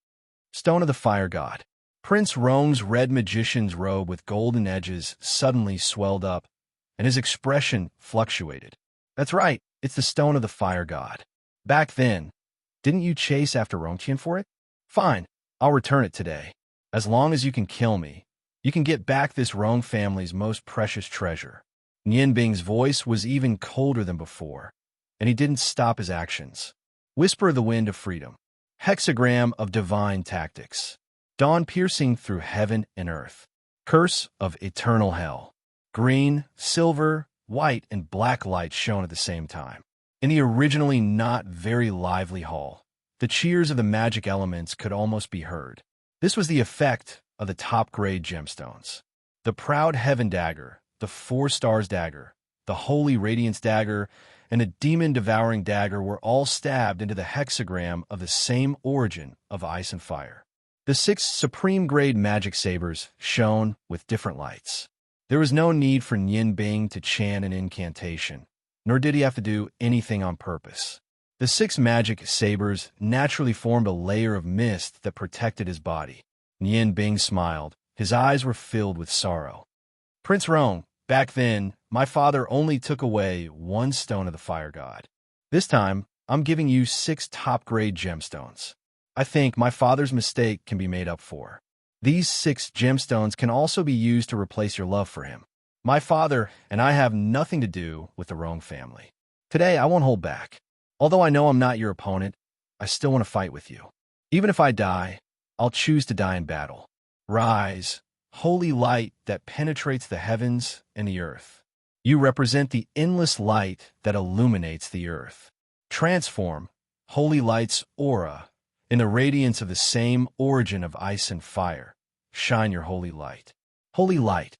[SPEAKER 1] Stone of the fire god. Prince Rong's red magician's robe with golden edges suddenly swelled up, and his expression fluctuated. That's right, it's the stone of the fire god. Back then, didn't you chase after Rongqian for it? Fine, I'll return it today. As long as you can kill me, you can get back this Rong family's most precious treasure. Nian Bing's voice was even colder than before, and he didn't stop his actions. Whisper of the wind of freedom. Hexagram of divine tactics. Dawn piercing through heaven and earth. Curse of eternal hell. Green, silver, white, and black light shone at the same time. In the originally not very lively hall, the cheers of the magic elements could almost be heard. This was the effect of the top-grade gemstones. The proud heaven dagger, the 4 stars dagger, the holy radiance dagger, and the demon-devouring dagger were all stabbed into the hexagram of the same origin of ice and fire. The 6 supreme-grade magic sabers shone with different lights. There was no need for Nian Bing to chant an incantation, nor did he have to do anything on purpose. The 6 magic sabers naturally formed a layer of mist that protected his body. Nian Bing smiled. His eyes were filled with sorrow. Prince Rong, back then, my father only took away 1 stone of the fire god. This time, I'm giving you 6 top-grade gemstones. I think my father's mistake can be made up for. These 6 gemstones can also be used to replace your love for him. My father and I have nothing to do with the Rong family. Today, I won't hold back. Although I know I'm not your opponent, I still want to fight with you. Even if I die, I'll choose to die in battle. Rise, holy light that penetrates the heavens and the earth. You represent the endless light that illuminates the earth. Transform, holy light's aura, in the radiance of the same origin of ice and fire. Shine your holy light. Holy light.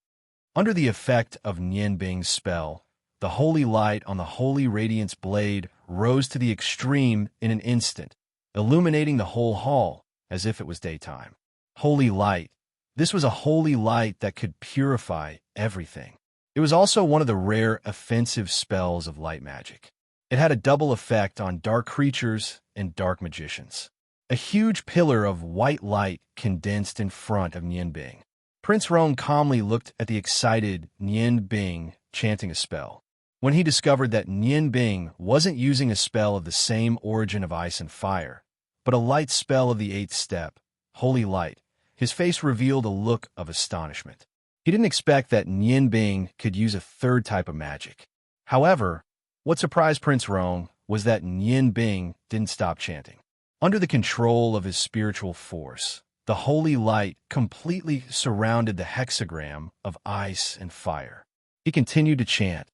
[SPEAKER 1] Under the effect of Nian Bing's spell, the holy light on the holy radiance blade rose to the extreme in an instant, illuminating the whole hall as if it was daytime. Holy light. This was a holy light that could purify everything. It was also one of the rare offensive spells of light magic. It had a double effect on dark creatures and dark magicians. A huge pillar of white light condensed in front of Nian Bing. Prince Rong calmly looked at the excited Nian Bing chanting a spell. When he discovered that Nian Bing wasn't using a spell of the same origin of ice and fire, but a light spell of the 8th step, holy light, his face revealed a look of astonishment. He didn't expect that Nian Bing could use a 3rd type of magic. However, what surprised Prince Rong was that Nian Bing didn't stop chanting. Under the control of his spiritual force, the holy light completely surrounded the hexagram of ice and fire. He continued to chant,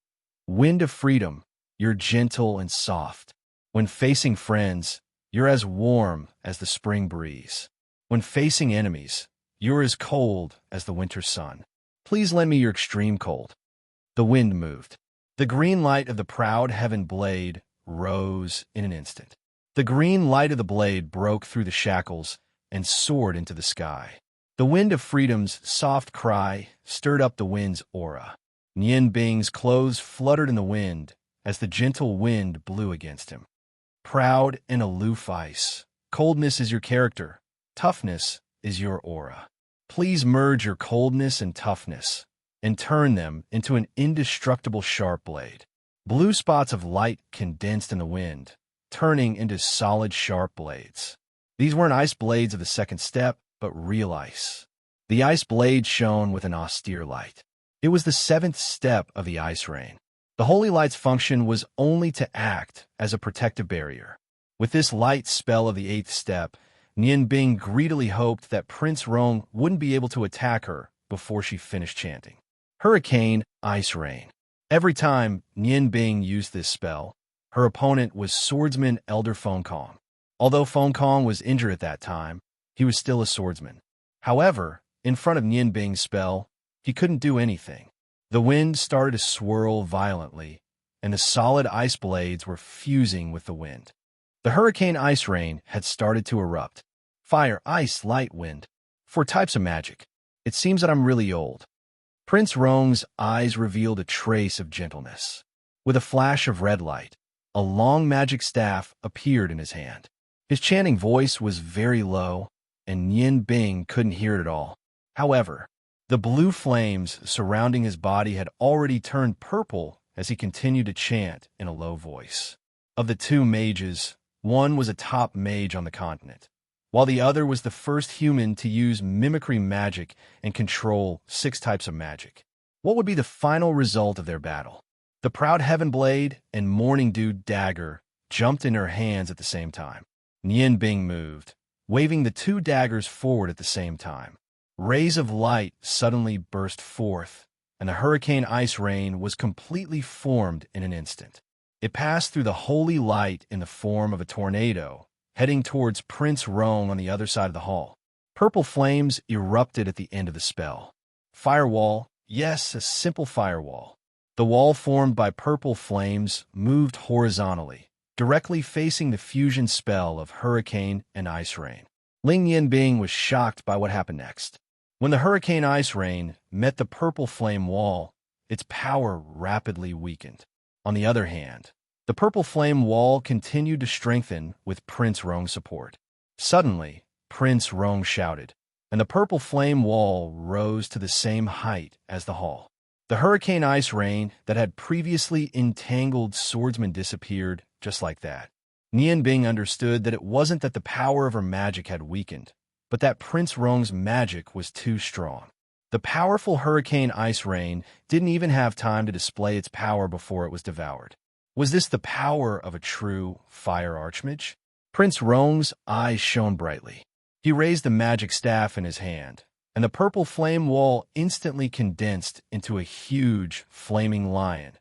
[SPEAKER 1] "Wind of freedom, you're gentle and soft. When facing friends, you're as warm as the spring breeze. When facing enemies, you're as cold as the winter sun. Please lend me your extreme cold." The wind moved. The green light of the proud heaven blade rose in an instant. The green light of the blade broke through the shackles and soared into the sky. The wind of freedom's soft cry stirred up the wind's aura. Nian Bing's clothes fluttered in the wind as the gentle wind blew against him. Proud and aloof ice, coldness is your character, toughness is your aura. Please merge your coldness and toughness and turn them into an indestructible sharp blade. Blue spots of light condensed in the wind, turning into solid sharp blades. These weren't ice blades of the 2nd step, but real ice. The ice blade shone with an austere light. It was the 7th step of the ice rain. The holy light's function was only to act as a protective barrier. With this light spell of the 8th step, Nian Bing greedily hoped that Prince Rong wouldn't be able to attack her before she finished chanting. Hurricane, ice rain. Every time Nian Bing used this spell, her opponent was swordsman Elder Feng Kong. Although Feng Kong was injured at that time, he was still a swordsman. However, in front of Nian Bing's spell, he couldn't do anything. The wind started to swirl violently, and the solid ice blades were fusing with the wind. The hurricane ice rain had started to erupt. Fire, ice, light, wind. 4 types of magic. It seems that I'm really old. Prince Rong's eyes revealed a trace of gentleness. With a flash of red light, a long magic staff appeared in his hand. His chanting voice was very low, and Nian Bing couldn't hear it at all. However, the blue flames surrounding his body had already turned purple as he continued to chant in a low voice. Of the 2 mages, one was a top mage on the continent, while the other was the first human to use mimicry magic and control 6 types of magic. What would be the final result of their battle? The proud Heaven Blade and Morning Dew dagger jumped in her hands at the same time. Nian Bing moved, waving the 2 daggers forward at the same time. Rays of light suddenly burst forth, and the hurricane ice rain was completely formed in an instant. It passed through the holy light in the form of a tornado, heading towards Prince Rong on the other side of the hall. Purple flames erupted at the end of the spell. Firewall, yes, a simple firewall. The wall formed by purple flames moved horizontally, directly facing the fusion spell of hurricane and ice rain. Ling Yanbing was shocked by what happened next. When the hurricane ice rain met the purple flame wall, its power rapidly weakened. On the other hand, the purple flame wall continued to strengthen with Prince Rong's support. Suddenly, Prince Rong shouted, and the purple flame wall rose to the same height as the hall. The hurricane ice rain that had previously entangled swordsmen disappeared just like that. Nian Bing understood that it wasn't that the power of her magic had weakened, but that Prince Rong's magic was too strong. The powerful hurricane ice rain didn't even have time to display its power before it was devoured. Was this the power of a true fire archmage? Prince Rong's eyes shone brightly. He raised the magic staff in his hand, and the purple flame wall instantly condensed into a huge, flaming lion,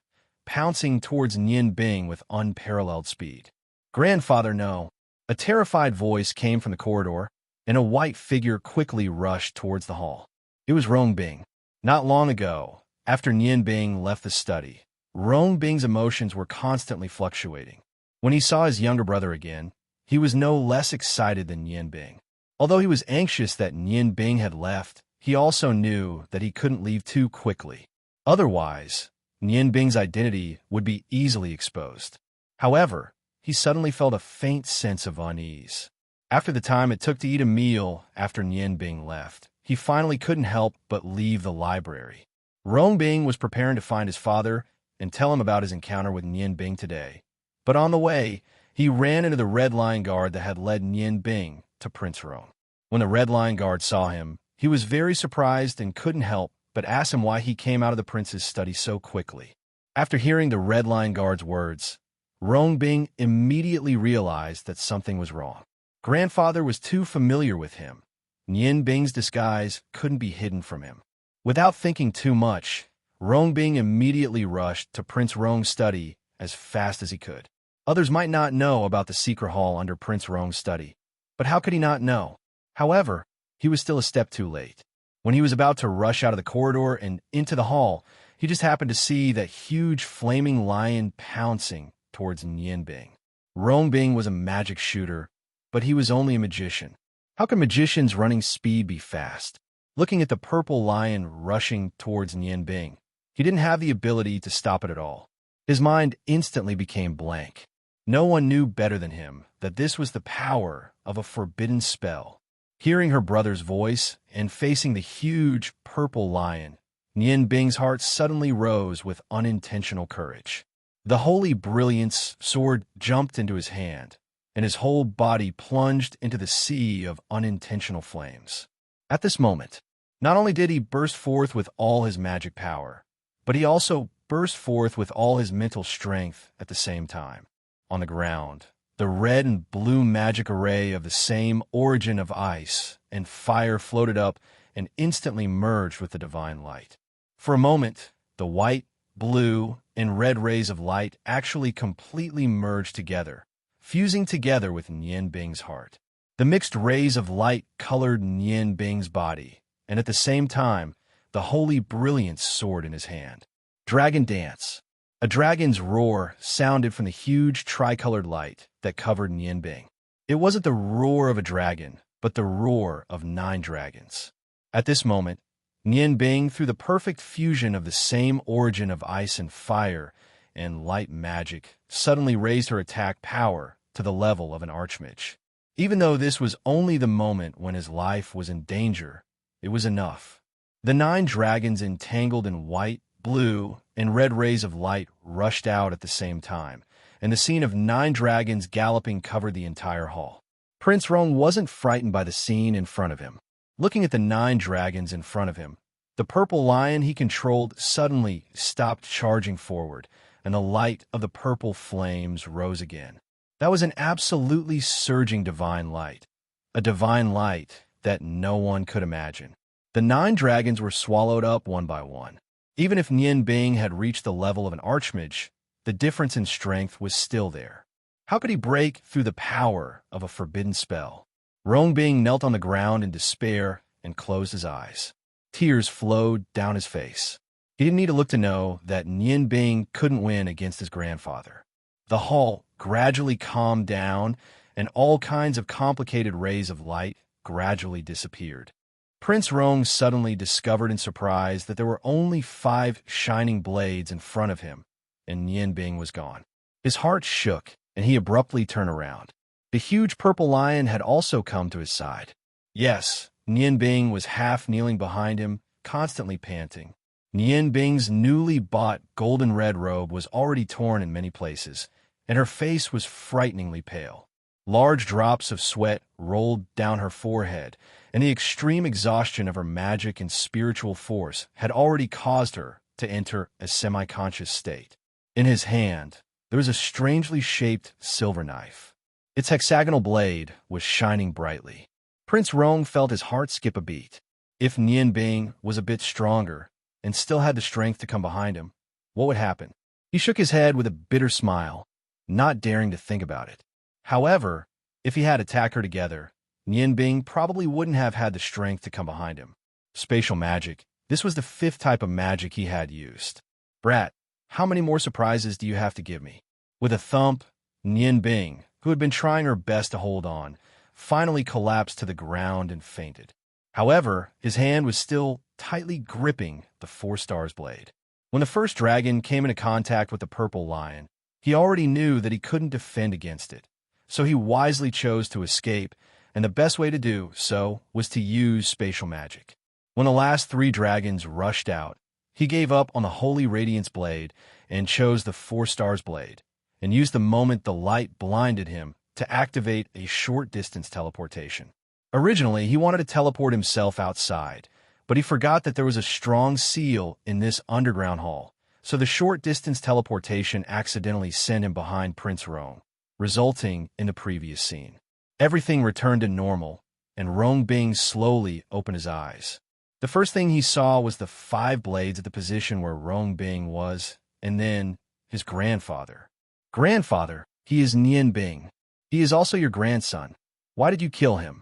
[SPEAKER 1] pouncing towards Nian Bing with unparalleled speed. "Grandfather, no!" A terrified voice came from the corridor, and a white figure quickly rushed towards the hall. It was Rong Bing. Not long ago, after Nian Bing left the study, Rong Bing's emotions were constantly fluctuating. When he saw his younger brother again, he was no less excited than Nian Bing. Although he was anxious that Nian Bing had left, he also knew that he couldn't leave too quickly. Otherwise, Nian Bing's identity would be easily exposed. However, he suddenly felt a faint sense of unease. After the time it took to eat a meal after Nian Bing left, he finally couldn't help but leave the library. Rong Bing was preparing to find his father and tell him about his encounter with Nian Bing today. But on the way, he ran into the Red Lion Guard that had led Nian Bing to Prince Rong. When the Red Lion Guard saw him, he was very surprised and couldn't help but ask him why he came out of the prince's study so quickly. After hearing the Red Lion Guard's words, Rong Bing immediately realized that something was wrong. Grandfather was too familiar with him. Nian Bing's disguise couldn't be hidden from him. Without thinking too much, Rong Bing immediately rushed to Prince Rong's study as fast as he could. Others might not know about the secret hall under Prince Rong's study, but how could he not know? However, he was still a step too late. When he was about to rush out of the corridor and into the hall, he just happened to see that huge flaming lion pouncing towards Nian Bing. Rong Bing was a magic shooter, but he was only a magician. How can magicians' running speed be fast? Looking at the purple lion rushing towards Nian Bing, he didn't have the ability to stop it at all. His mind instantly became blank. No one knew better than him that this was the power of a forbidden spell. Hearing her brother's voice and facing the huge purple lion, Nian Bing's heart suddenly rose with unintentional courage. The holy brilliance sword jumped into his hand, and his whole body plunged into the sea of unintentional flames. At this moment, not only did he burst forth with all his magic power, but he also burst forth with all his mental strength at the same time. On the ground, the red and blue magic array of the same origin of ice and fire floated up and instantly merged with the divine light. For a moment, the white, blue, and red rays of light actually completely merged together, fusing together with Nian Bing's heart. The mixed rays of light colored Nian Bing's body, and at the same time, the holy brilliance soared in his hand. Dragon Dance. A dragon's roar sounded from the huge tricolored light that covered Nian Bing. It wasn't the roar of a dragon, but the roar of 9 dragons. At this moment, Nian Bing, through the perfect fusion of the same origin of ice and fire and light magic, suddenly raised her attack power to the level of an archmage. Even though this was only the moment when his life was in danger, it was enough. The 9 dragons entangled in white, blue, and red rays of light rushed out at the same time, and the scene of 9 dragons galloping covered the entire hall. Prince Rong wasn't frightened by the scene in front of him. Looking at the 9 dragons in front of him, the purple lion he controlled suddenly stopped charging forward, and the light of the purple flames rose again. That was an absolutely surging divine light, a divine light that no one could imagine. The 9 dragons were swallowed up one by one. Even if Nian Bing had reached the level of an archmage, the difference in strength was still there. How could he break through the power of a forbidden spell? Rong Bing knelt on the ground in despair and closed his eyes. Tears flowed down his face. He didn't need to look to know that Nian Bing couldn't win against his grandfather. The hall gradually calmed down, and all kinds of complicated rays of light gradually disappeared. Prince Rong suddenly discovered in surprise that there were only 5 shining blades in front of him, and Nian Bing was gone. His heart shook, and he abruptly turned around. The huge purple lion had also come to his side. Yes, Nian Bing was half kneeling behind him, constantly panting. Nian Bing's newly bought golden red robe was already torn in many places, and her face was frighteningly pale. Large drops of sweat rolled down her forehead, and the extreme exhaustion of her magic and spiritual force had already caused her to enter a semi-conscious state. In his hand, there was a strangely shaped silver knife. Its hexagonal blade was shining brightly. Prince Rong felt his heart skip a beat. If Nian Bing was a bit stronger and still had the strength to come behind him, what would happen? He shook his head with a bitter smile, not daring to think about it. However, if he had attacked her together, Nian Bing probably wouldn't have had the strength to come behind him. Spatial magic. This was the 5th type of magic he had used. Brat, how many more surprises do you have to give me? With a thump, Nian Bing, who had been trying her best to hold on, finally collapsed to the ground and fainted. However, his hand was still tightly gripping the 4 stars blade. When the first dragon came into contact with the purple lion, he already knew that he couldn't defend against it, so he wisely chose to escape, and the best way to do so was to use spatial magic. When the last 3 dragons rushed out, he gave up on the Holy Radiance blade and chose the 4 stars blade, and used the moment the light blinded him to activate a short-distance teleportation. Originally, he wanted to teleport himself outside, but he forgot that there was a strong seal in this underground hall, so the short-distance teleportation accidentally sent him behind Prince Rong, resulting in the previous scene. Everything returned to normal, and Rong Bing slowly opened his eyes. The first thing he saw was the 5 blades at the position where Rong Bing was, and then his grandfather. Grandfather, he is Nian Bing. He is also your grandson. Why did you kill him?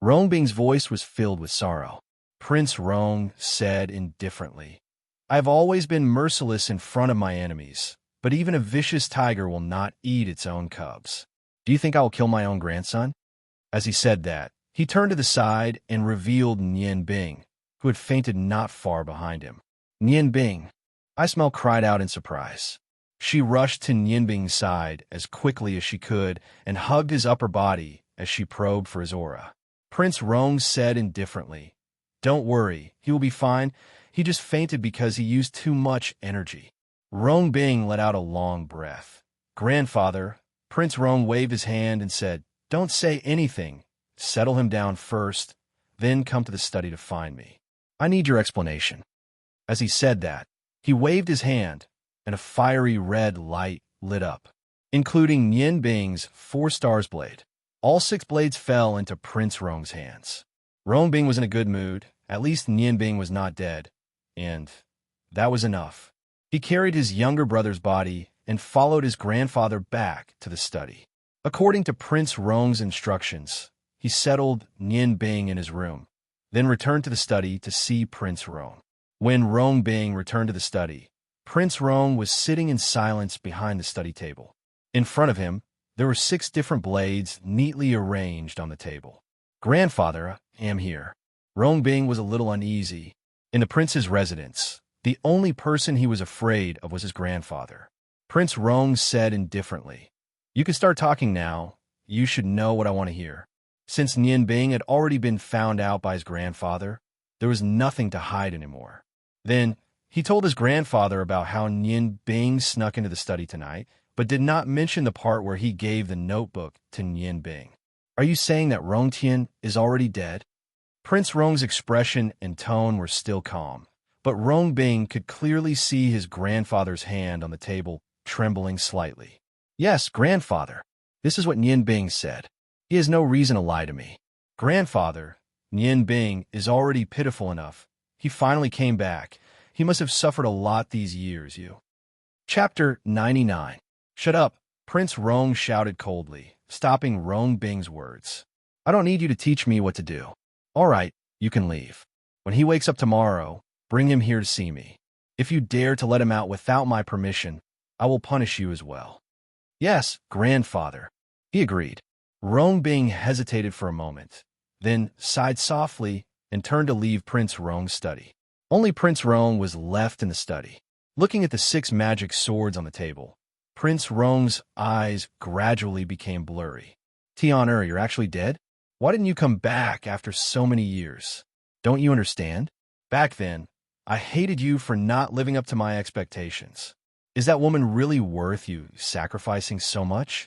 [SPEAKER 1] Rong Bing's voice was filled with sorrow. Prince Rong said indifferently, I have always been merciless in front of my enemies, but even a vicious tiger will not eat its own cubs. Do you think I will kill my own grandson? As he said that, he turned to the side and revealed Nian Bing, who had fainted not far behind him. Nian Bing, Ismail cried out in surprise. She rushed to Nian Bing's side as quickly as she could and hugged his upper body as she probed for his aura. Prince Rong said indifferently, Don't worry, he will be fine. He just fainted because he used too much energy. Rong Bing let out a long breath. Grandfather, Prince Rong waved his hand and said, Don't say anything. Settle him down first, then come to the study to find me. I need your explanation. As he said that, he waved his hand, and a fiery red light lit up, including Nian Bing's 4 stars blade. All 6 blades fell into Prince Rong's hands. Rong Bing was in a good mood. At least Nian Bing was not dead, and that was enough. He carried his younger brother's body and followed his grandfather back to the study. According to Prince Rong's instructions, he settled Nian Bing in his room, then returned to the study to see Prince Rong. When Rong Bing returned to the study, Prince Rong was sitting in silence behind the study table. In front of him, there were 6 different blades neatly arranged on the table. "Grandfather, I am here." Rong Bing was a little uneasy. In the prince's residence, the only person he was afraid of was his grandfather. Prince Rong said indifferently, "You can start talking now. You should know what I want to hear." Since Nian Bing had already been found out by his grandfather, there was nothing to hide anymore. Then, he told his grandfather about how Nian Bing snuck into the study tonight, but did not mention the part where he gave the notebook to Nian Bing. "Are you saying that Rong Tian is already dead?" Prince Rong's expression and tone were still calm, but Rong Bing could clearly see his grandfather's hand on the table trembling slightly. "Yes, grandfather. This is what Nian Bing said. He has no reason to lie to me." "Grandfather, Nian Bing is already pitiful enough. He finally came back. He must have suffered a lot these years, you." Chapter 99. "Shut up," Prince Rong shouted coldly, stopping Rong Bing's words. "I don't need you to teach me what to do. All right, you can leave. When he wakes up tomorrow, bring him here to see me. If you dare to let him out without my permission, I will punish you as well." "Yes, grandfather," he agreed. Rong Bing hesitated for a moment, then sighed softly and turned to leave Prince Rong's study. Only Prince Rong was left in the study. Looking at the 6 magic swords on the table, Prince Rong's eyes gradually became blurry. "Tian, you're actually dead? Why didn't you come back after so many years? Don't you understand? Back then, I hated you for not living up to my expectations. Is that woman really worth you sacrificing so much?"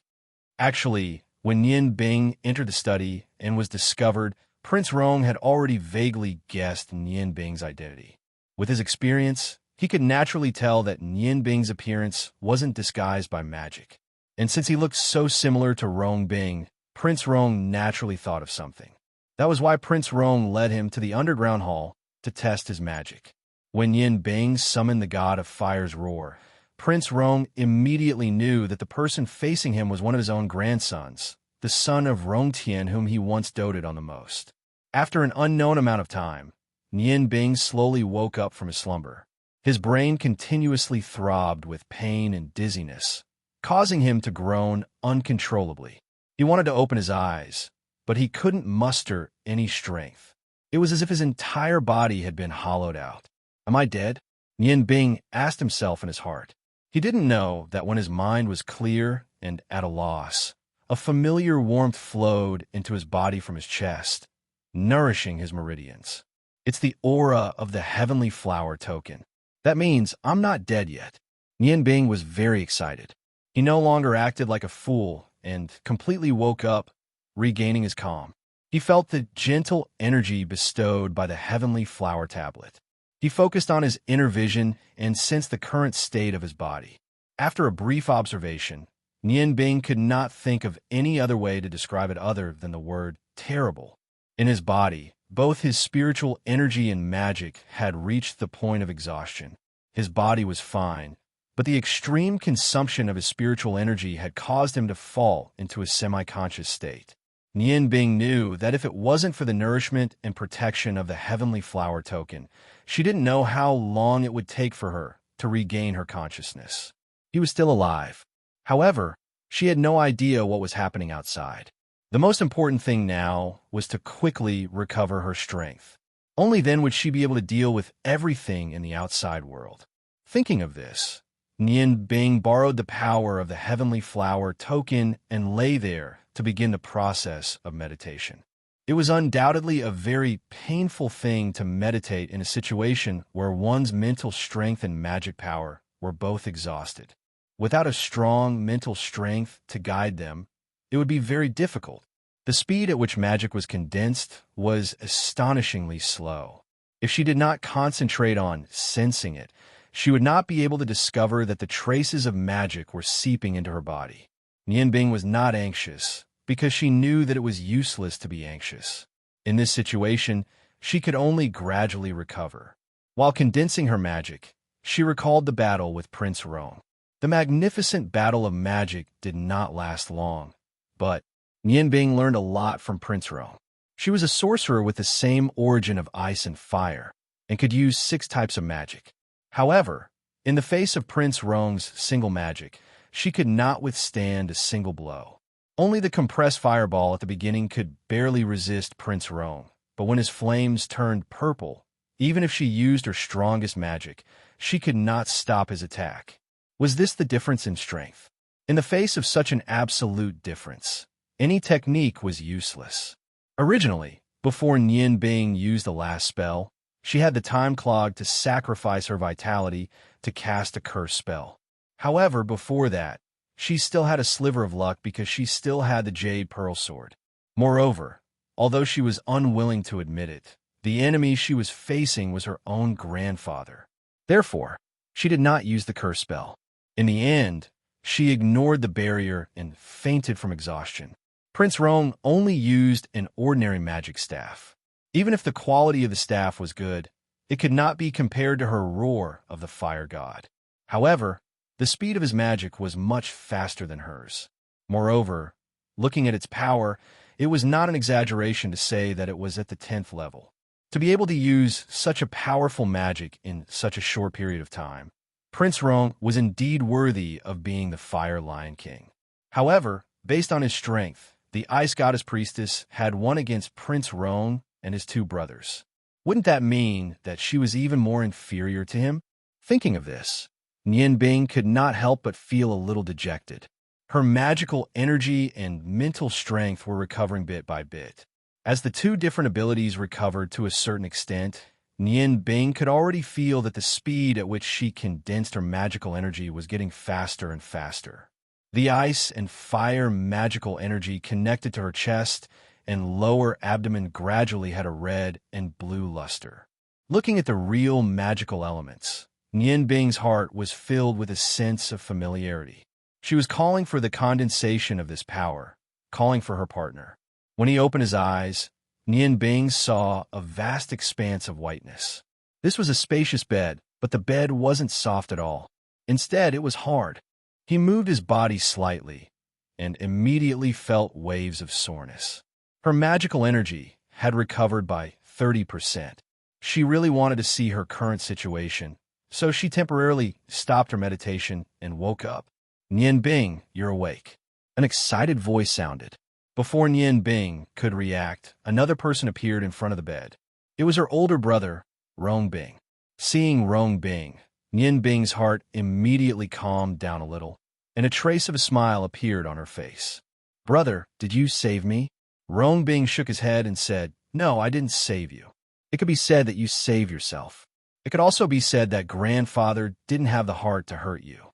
[SPEAKER 1] Actually, when Nian Bing entered the study and was discovered, Prince Rong had already vaguely guessed Nian Bing's identity. With his experience, he could naturally tell that Nian Bing's appearance wasn't disguised by magic. And since he looked so similar to Rong Bing, Prince Rong naturally thought of something. That was why Prince Rong led him to the underground hall to test his magic. When Nian Bing summoned the god of fire's roar, Prince Rong immediately knew that the person facing him was one of his own grandsons, the son of Rong Tian whom he once doted on the most. After an unknown amount of time, Nian Bing slowly woke up from his slumber. His brain continuously throbbed with pain and dizziness, causing him to groan uncontrollably. He wanted to open his eyes, but he couldn't muster any strength. It was as if his entire body had been hollowed out. "Am I dead?" Nian Bing asked himself in his heart. He didn't know that when his mind was clear and at a loss, a familiar warmth flowed into his body from his chest, nourishing his meridians. "It's the aura of the heavenly flower token. That means I'm not dead yet." Nian Bing was very excited. He no longer acted like a fool and completely woke up, regaining his calm. He felt the gentle energy bestowed by the heavenly flower tablet. He focused on his inner vision and sensed the current state of his body. After a brief observation, Nian Bing could not think of any other way to describe it other than the word terrible. In his body, both his spiritual energy and magic had reached the point of exhaustion. His body was fine, but the extreme consumption of his spiritual energy had caused him to fall into a semi-conscious state. Nian Bing knew that if it wasn't for the nourishment and protection of the heavenly flower token, she didn't know how long it would take for her to regain her consciousness. He was still alive. However, she had no idea what was happening outside. The most important thing now was to quickly recover her strength. Only then would she be able to deal with everything in the outside world. Thinking of this, Nian Bing borrowed the power of the heavenly flower token and lay there to begin the process of meditation. It was undoubtedly a very painful thing to meditate in a situation where one's mental strength and magic power were both exhausted. Without a strong mental strength to guide them, it would be very difficult. The speed at which magic was condensed was astonishingly slow. If she did not concentrate on sensing it, she would not be able to discover that the traces of magic were seeping into her body. Nian Bing was not anxious, because she knew that it was useless to be anxious. In this situation, she could only gradually recover. While condensing her magic, She recalled the battle with Prince Rong. The magnificent battle of magic did not last long, but Nian learned a lot from Prince Rong. She was a sorcerer with the same origin of ice and fire, and could use 6 types of magic. However, in the face of Prince Rong's single magic, she could not withstand a single blow. Only the compressed fireball at the beginning could barely resist Prince Rong, but when his flames turned purple, even if she used her strongest magic, she could not stop his attack. Was this the difference in strength? In the face of such an absolute difference, any technique was useless. Originally, before Nian used the last spell, she had the time clog to sacrifice her vitality to cast a curse spell. However, before that, she still had a sliver of luck because she still had the Jade Pearl Sword. Moreover, although she was unwilling to admit it, the enemy she was facing was her own grandfather. Therefore, she did not use the curse spell. In the end, she ignored the barrier and fainted from exhaustion. Prince Rong only used an ordinary magic staff. Even if the quality of the staff was good, it could not be compared to her roar of the fire god. However, the speed of his magic was much faster than hers. Moreover, looking at its power, it was not an exaggeration to say that it was at the 10th level. To be able to use such a powerful magic in such a short period of time, Prince Rong was indeed worthy of being the Fire Lion King. However, based on his strength, the Ice Goddess Priestess had won against Prince Rong and his 2 brothers. Wouldn't that mean that she was even more inferior to him? Thinking of this, Nian could not help but feel a little dejected. Her magical energy and mental strength were recovering bit by bit. As the 2 different abilities recovered to a certain extent, Nian could already feel that the speed at which she condensed her magical energy was getting faster and faster. The ice and fire magical energy connected to her chest and lower abdomen gradually had a red and blue luster. Looking at the real magical elements, Nian heart was filled with a sense of familiarity. She was calling for the condensation of this power, calling for her partner. When he opened his eyes, Nian saw a vast expanse of whiteness. This was a spacious bed, but the bed wasn't soft at all. Instead, it was hard. He moved his body slightly and immediately felt waves of soreness. Her magical energy had recovered by 30%. She really wanted to see her current situation, so she temporarily stopped her meditation and woke up. Nian, you're awake. An excited voice sounded. Before Nian could react, another person appeared in front of the bed. It was her older brother, Rong Bing. Seeing Rong Bing, Nian heart immediately calmed down a little, and a trace of a smile appeared on her face. Brother, did you save me? Rong Bing shook his head and said, No, I didn't save you. It could be said that you saved yourself. It could also be said that grandfather didn't have the heart to hurt you.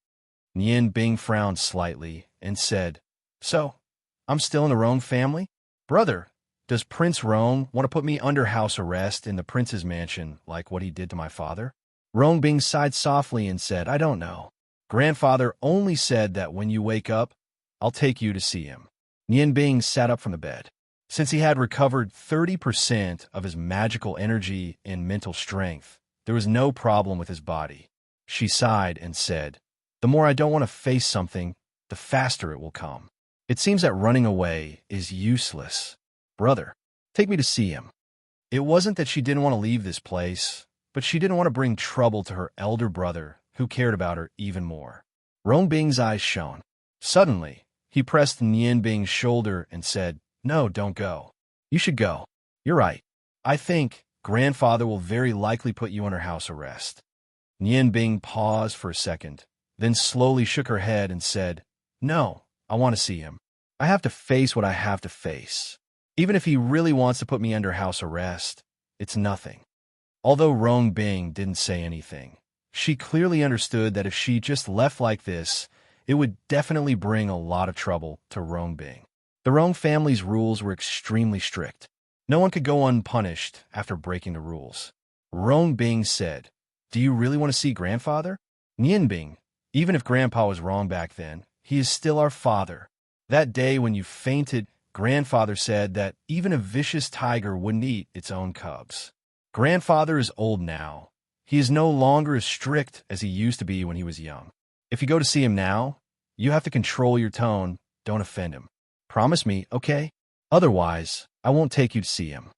[SPEAKER 1] Nian frowned slightly and said, So, I'm still in the Rong family? Brother, does Prince Rong want to put me under house arrest in the prince's mansion like what he did to my father? Rong Bing sighed softly and said, I don't know. Grandfather only said that when you wake up, I'll take you to see him. Nian sat up from the bed. Since he had recovered 30% of his magical energy and mental strength, there was no problem with his body. She sighed and said, The more I don't want to face something, the faster it will come. It seems that running away is useless. Brother, take me to see him. It wasn't that she didn't want to leave this place, but she didn't want to bring trouble to her elder brother, who cared about her even more. Rong Bing's eyes shone. Suddenly, he pressed Nian shoulder and said, No, don't go. You should go. You're right. I think grandfather will very likely put you under house arrest. Nian paused for a second, then slowly shook her head and said, No, I want to see him. I have to face what I have to face. Even if he really wants to put me under house arrest, it's nothing. Although Rong Bing didn't say anything, she clearly understood that if she just left like this, it would definitely bring a lot of trouble to Rong Bing. The Rong family's rules were extremely strict. No one could go unpunished after breaking the rules. Rong Bing said, Do you really want to see grandfather? Nian, even if grandpa was wrong back then, he is still our father. That day when you fainted, grandfather said that even a vicious tiger wouldn't eat its own cubs. Grandfather is old now, He is no longer as strict as he used to be when he was young. If you go to see him now, you have to control your tone. Don't offend him. Promise me, okay? Otherwise, I won't take you to see him."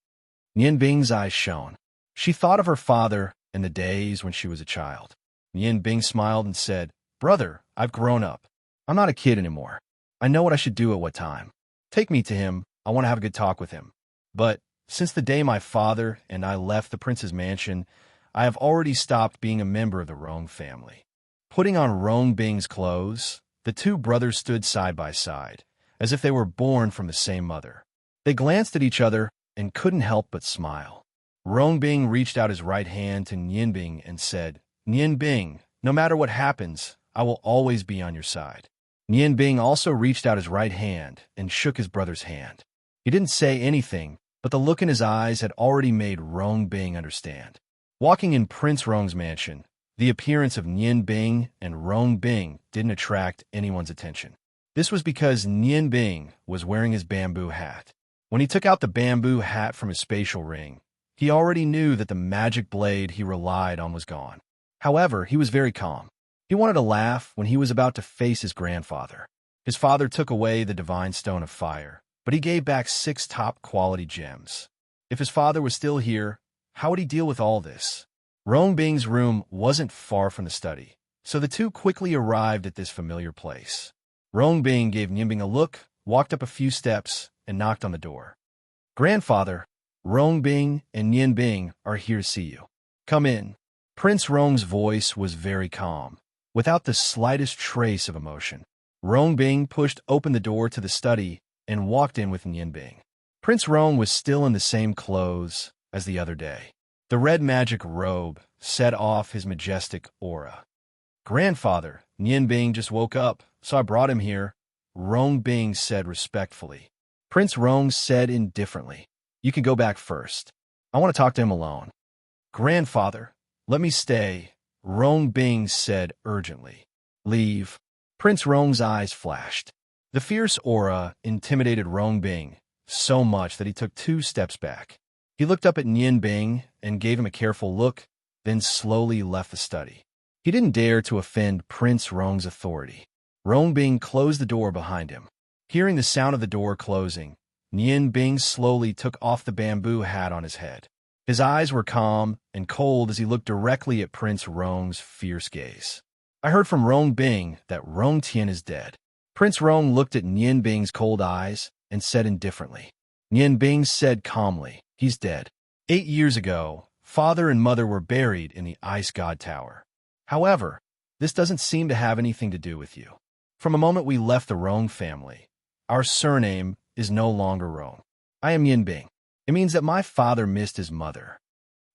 [SPEAKER 1] Nian Bing's eyes shone. She thought of her father and the days when she was a child. Nian Bing smiled and said, "Brother, I've grown up. I'm not a kid anymore. I know what I should do at what time. Take me to him. I want to have a good talk with him. But since the day my father and I left the prince's mansion, I have already stopped being a member of the Rong family." Putting on Rong Bing's clothes, the two brothers stood side by side, as if they were born from the same mother. They glanced at each other and couldn't help but smile. Rong Bing reached out his right hand to Nian Bing and said, "Nian Bing, no matter what happens, I will always be on your side." Nian Bing also reached out his right hand and shook his brother's hand. He didn't say anything, but the look in his eyes had already made Rong Bing understand. Walking in Prince Rong's mansion, the appearance of Nian Bing and Rong Bing didn't attract anyone's attention. This was because Nian Bing was wearing his bamboo hat. When he took out the bamboo hat from his spatial ring, he already knew that the magic blade he relied on was gone. However, he was very calm. He wanted to laugh when he was about to face his grandfather. His father took away the divine stone of fire, but he gave back 6 top-quality gems. If his father was still here, how would he deal with all this? Rong Bing's room wasn't far from the study, so the two quickly arrived at this familiar place. Rong Bing gave Nian Bing a look, walked up a few steps, and knocked on the door. "Grandfather, Rong Bing and Nian Bing are here to see you. Come in." Prince Rong's voice was very calm, without the slightest trace of emotion. Rong Bing pushed open the door to the study and walked in with Nian Bing. Prince Rong was still in the same clothes as the other day. The red magic robe set off his majestic aura. "Grandfather, Nian Bing just woke up, so I brought him here," Rong Bing said respectfully. Prince Rong said indifferently, "You can go back first. I want to talk to him alone." "Grandfather, let me stay," Rong Bing said urgently. "Leave." Prince Rong's eyes flashed. The fierce aura intimidated Rong Bing so much that he took 2 steps back. He looked up at Nian Bing and gave him a careful look, then slowly left the study. He didn't dare to offend Prince Rong's authority. Rong Bing closed the door behind him. Hearing the sound of the door closing, Nian Bing slowly took off the bamboo hat on his head. His eyes were calm and cold as he looked directly at Prince Rong's fierce gaze. "I heard from Rong Bing that Rong Tian is dead." Prince Rong looked at Nian Bing's cold eyes and said indifferently. Nian Bing said calmly, "He's dead. 8 years ago, father and mother were buried in the Ice God Tower. However, this doesn't seem to have anything to do with you. From the moment we left the Rong family, our surname is no longer Rong. I am Nian Bing. It means that my father missed his mother."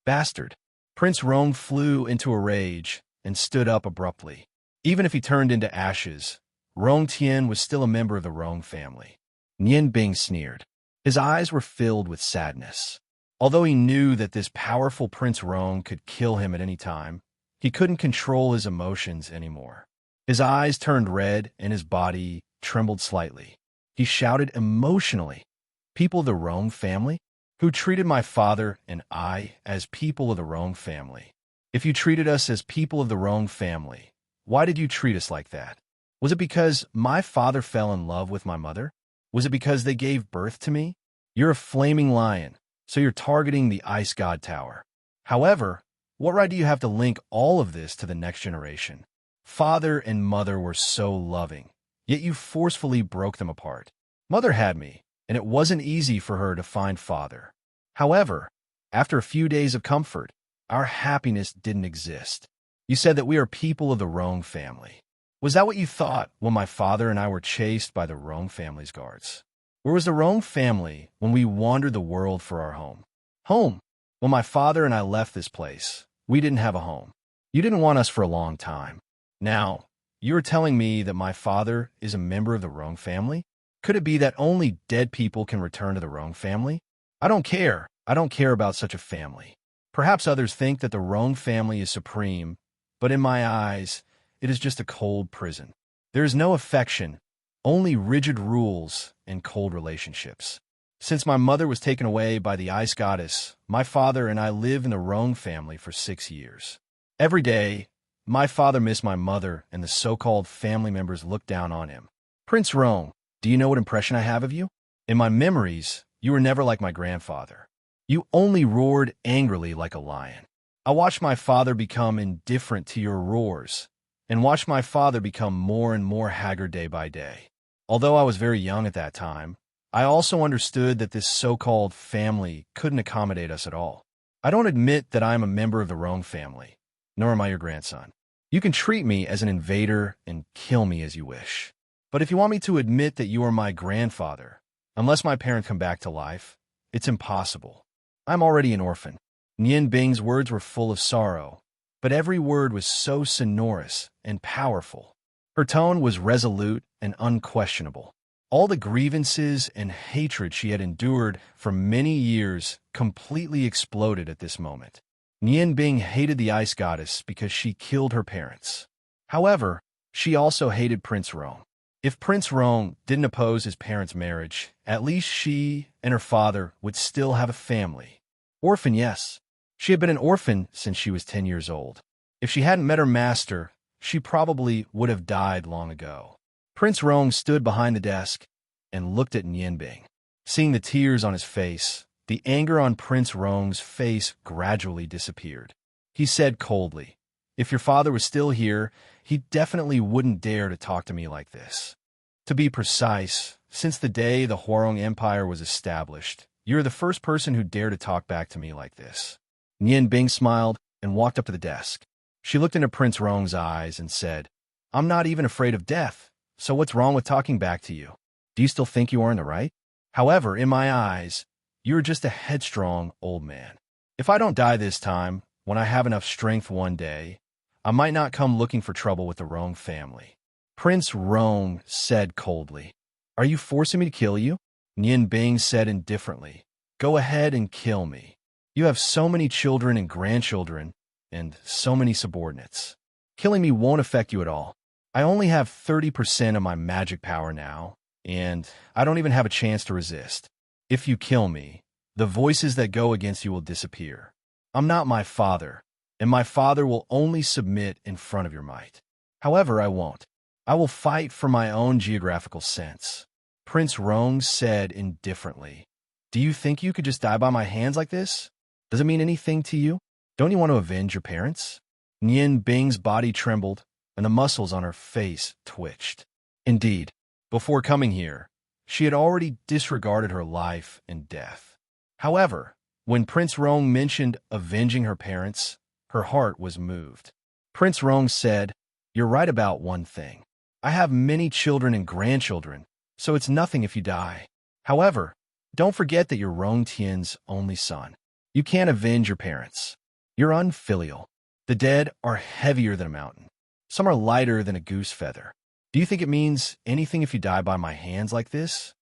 [SPEAKER 1] "Bastard." Prince Rong flew into a rage and stood up abruptly. Even if he turned into ashes, Rong Tian was still a member of the Rong family. Nian Bing sneered. His eyes were filled with sadness. Although he knew that this powerful Prince Rong could kill him at any time, he couldn't control his emotions anymore. His eyes turned red and his body trembled slightly. He shouted emotionally, "People of the Rong family? Who treated my father and I as people of the Rong family? If you treated us as people of the Rong family, why did you treat us like that? Was it because my father fell in love with my mother? Was it because they gave birth to me? You're a flaming lion, so you're targeting the Ice God Tower. However, what right do you have to link all of this to the next generation? Father and mother were so loving, yet you forcefully broke them apart. Mother had me, and it wasn't easy for her to find father. However, after a few days of comfort, our happiness didn't exist. You said that we are people of the Rong family. Was that what you thought when my father and I were chased by the Rong family's guards? Where was the Rong family when we wandered the world for our home? Home. When my father and I left this place, we didn't have a home. You didn't want us for a long time. Now, you are telling me that my father is a member of the Rong family? Could it be that only dead people can return to the Rong family? I don't care. I don't care about such a family. Perhaps others think that the Rong family is supreme, but in my eyes, it is just a cold prison. There is no affection, only rigid rules and cold relationships. Since my mother was taken away by the ice goddess, my father and I live in the Rong family for 6 years. Every day, my father missed my mother, and the so-called family members looked down on him. Prince Rong, do you know what impression I have of you? In my memories, you were never like my grandfather. You only roared angrily like a lion. I watched my father become indifferent to your roars, and watched my father become more and more haggard day by day. Although I was very young at that time, I also understood that this so-called family couldn't accommodate us at all. I don't admit that I am a member of the Rong family, nor am I your grandson. You can treat me as an invader and kill me as you wish. But if you want me to admit that you are my grandfather, unless my parents come back to life, it's impossible. I'm already an orphan. Nian Bing's words were full of sorrow, but every word was so sonorous and powerful. Her tone was resolute and unquestionable. All the grievances and hatred she had endured for many years completely exploded at this moment. Nian Bing hated the ice goddess because she killed her parents. However, she also hated Prince Rong. If Prince Rong didn't oppose his parents' marriage, at least she and her father would still have a family. Orphan, yes. She had been an orphan since she was 10 years old. If she hadn't met her master, she probably would have died long ago. Prince Rong stood behind the desk and looked at Nian Bing. Seeing the tears on his face, the anger on Prince Rong's face gradually disappeared. He said coldly, "If your father was still here, he definitely wouldn't dare to talk to me like this. To be precise, since the day the Huarong Empire was established, you're the first person who dared to talk back to me like this." Nian Bing smiled and walked up to the desk. She looked into Prince Rong's eyes and said, "I'm not even afraid of death. So what's wrong with talking back to you? Do you still think you are in the right? However, in my eyes, you're just a headstrong old man. If I don't die this time, when I have enough strength one day, I might not come looking for trouble with the Rong family." Prince Rong said coldly, "Are you forcing me to kill you?" Nian Bing said indifferently, "Go ahead and kill me. You have so many children and grandchildren, and so many subordinates. Killing me won't affect you at all. I only have 30% of my magic power now, and I don't even have a chance to resist. If you kill me, the voices that go against you will disappear. I'm not my father, and my father will only submit in front of your might. However, I won't. I will fight for my own geographical sense." Prince Rong said indifferently, "Do you think you could just die by my hands like this? Does it mean anything to you? Don't you want to avenge your parents?" Nian Bing's body trembled, and the muscles on her face twitched. Indeed, before coming here, she had already disregarded her life and death. However, when Prince Rong mentioned avenging her parents, her heart was moved. Prince Rong said, "You're right about one thing. I have many children and grandchildren, so it's nothing if you die. However, don't forget that you're Rong Tian's only son. You can't avenge your parents. You're unfilial. The dead are heavier than a mountain. Some are lighter than a goose feather. Do you think it means anything if you die by my hands like this?"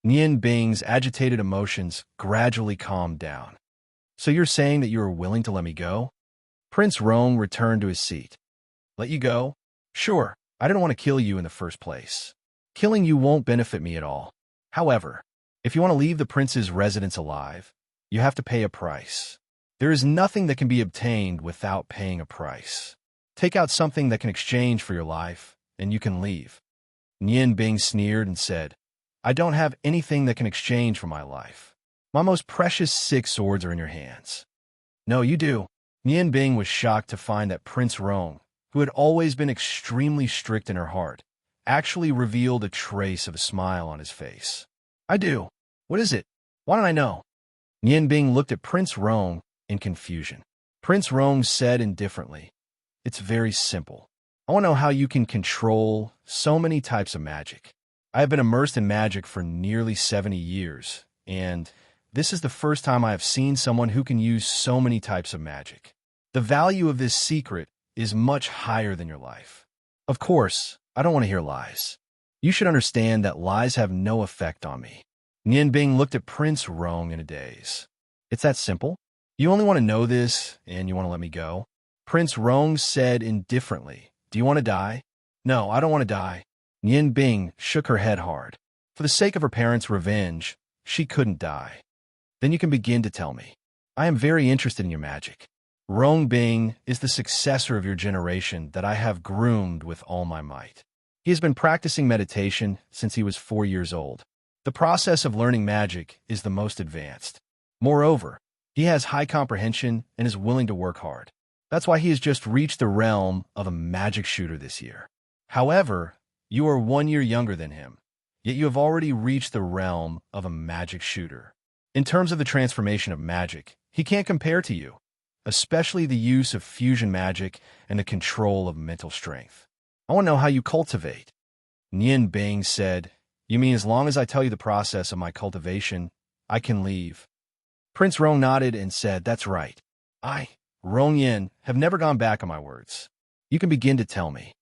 [SPEAKER 1] Nian Bing's agitated emotions gradually calmed down. "So you're saying that you are willing to let me go?" Prince Rong returned to his seat. "Let you go? Sure, I didn't want to kill you in the first place. Killing you won't benefit me at all. However, if you want to leave the prince's residence alive, you have to pay a price. There is nothing that can be obtained without paying a price. Take out something that can exchange for your life, and you can leave." Nian Bing sneered and said, "I don't have anything that can exchange for my life. My most precious 6 swords are in your hands." "No, you do." Nian Bing was shocked to find that Prince Rong, who had always been extremely strict in her heart, actually revealed a trace of a smile on his face. "I do. What is it? Why don't I know?" Nian Bing looked at Prince Rong in confusion. Prince Rong said indifferently, "It's very simple. I want to know how you can control so many types of magic. I have been immersed in magic for nearly 70 years, and this is the first time I have seen someone who can use so many types of magic. The value of this secret is much higher than your life. Of course, I don't want to hear lies. You should understand that lies have no effect on me." Nian Bing looked at Prince Rong in a daze. "It's that simple? You only want to know this, and you want to let me go?" Prince Rong said indifferently, "Do you want to die?" "No, I don't want to die." Nian Bing shook her head hard. For the sake of her parents' revenge, she couldn't die. Then you can begin to tell me. I am very interested in your magic. Rong Bing is the successor of your generation that I have groomed with all my might. He has been practicing meditation since he was 4 years old. The process of learning magic is the most advanced. Moreover, he has high comprehension and is willing to work hard. That's why he has just reached the realm of a magic shooter this year. However, you are 1 year younger than him, yet you have already reached the realm of a magic shooter. In terms of the transformation of magic, he can't compare to you, especially the use of fusion magic and the control of mental strength. I want to know how you cultivate. Nian Bing said, You mean as long as I tell you the process of my cultivation, I can leave? Prince Rong nodded and said, That's right. I, Rong Yin, have never gone back on my words. You can begin to tell me.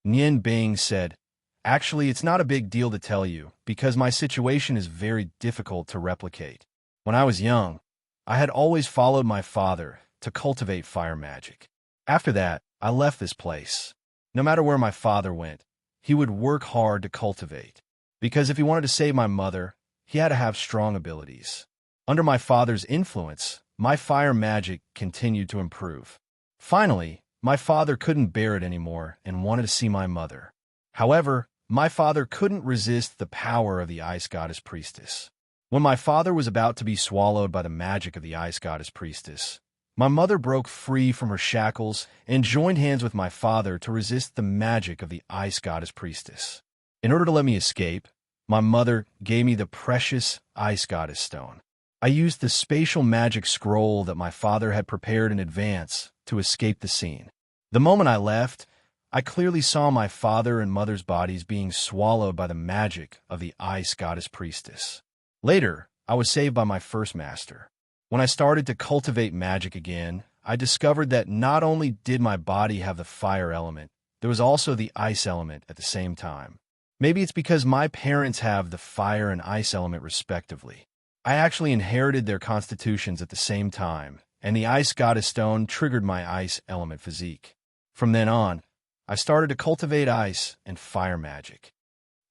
[SPEAKER 1] Nian Bing said, Actually, it's not a big deal to tell you, because my situation is very difficult to replicate. When I was young, I had always followed my father to cultivate fire magic. After that, I left this place. No matter where my father went, he would work hard to cultivate. Because if he wanted to save my mother, he had to have strong abilities. Under my father's influence, my fire magic continued to improve. Finally, my father couldn't bear it anymore and wanted to see my mother. However, my father couldn't resist the power of the ice goddess priestess. When my father was about to be swallowed by the magic of the ice goddess priestess, my mother broke free from her shackles and joined hands with my father to resist the magic of the ice goddess priestess. In order to let me escape, my mother gave me the precious ice goddess stone. I used the spatial magic scroll that my father had prepared in advance to escape the scene. The moment I left, I clearly saw my father and mother's bodies being swallowed by the magic of the ice goddess priestess. Later, I was saved by my first master. When I started to cultivate magic again, I discovered that not only did my body have the fire element, there was also the ice element at the same time. Maybe it's because my parents have the fire and ice element respectively. I actually inherited their constitutions at the same time, and the ice goddess stone triggered my ice element physique. From then on, I started to cultivate ice and fire magic.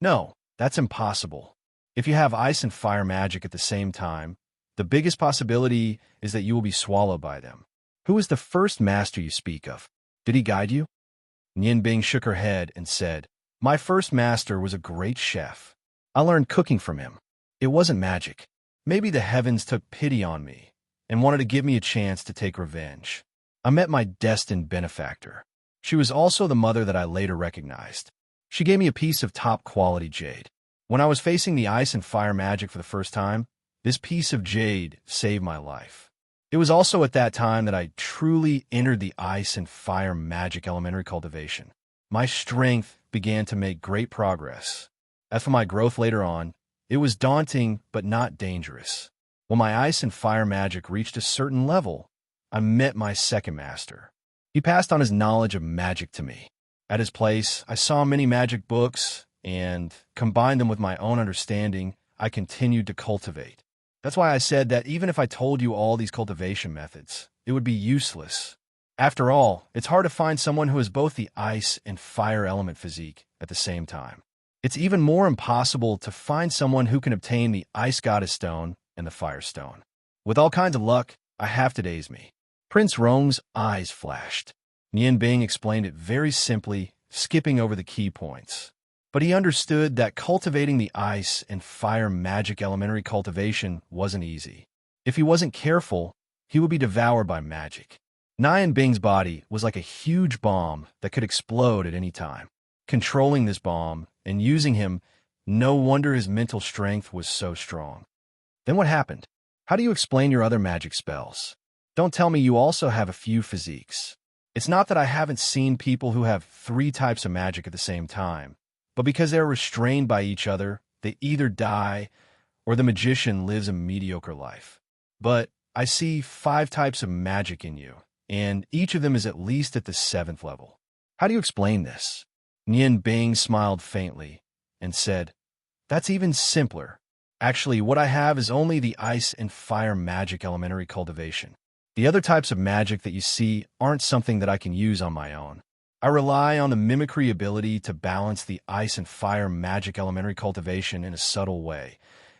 [SPEAKER 1] No, that's impossible. If you have ice and fire magic at the same time, the biggest possibility is that you will be swallowed by them. Who is the first master you speak of? Did he guide you? Nian Bing shook her head and said, My first master was a great chef. I learned cooking from him. It wasn't magic. Maybe the heavens took pity on me and wanted to give me a chance to take revenge. I met my destined benefactor. She was also the mother that I later recognized. She gave me a piece of top-quality jade. When I was facing the ice and fire magic for the first time, this piece of jade saved my life. It was also at that time that I truly entered the ice and fire magic elementary cultivation. My strength began to make great progress. As for my growth later on, it was daunting but not dangerous. When my ice and fire magic reached a certain level, I met my second master. He passed on his knowledge of magic to me. At his place, I saw many magic books and combined them with my own understanding. I continued to cultivate. That's why I said that even if I told you all these cultivation methods, it would be useless. After all, it's hard to find someone who has both the ice and fire element physique at the same time. It's even more impossible to find someone who can obtain the ice goddess stone and the fire stone. With all kinds of luck, I have today's me. Prince Rong's eyes flashed. Nian Bing explained it very simply, skipping over the key points. But he understood that cultivating the ice and fire magic elementary cultivation wasn't easy. If he wasn't careful, he would be devoured by magic. Nian Bing's body was like a huge bomb that could explode at any time. Controlling this bomb and using him, no wonder his mental strength was so strong. Then what happened? How do you explain your other magic spells? Don't tell me you also have a few physiques. It's not that I haven't seen people who have 3 types of magic at the same time, but because they're restrained by each other, they either die or the magician lives a mediocre life. But I see 5 types of magic in you, and each of them is at least at the 7th level. How do you explain this? Nian Bing smiled faintly and said, That's even simpler. Actually, what I have is only the ice and fire magic elementary cultivation. The other types of magic that you see aren't something that I can use on my own. I rely on the mimicry ability to balance the ice and fire magic elementary cultivation in a subtle way,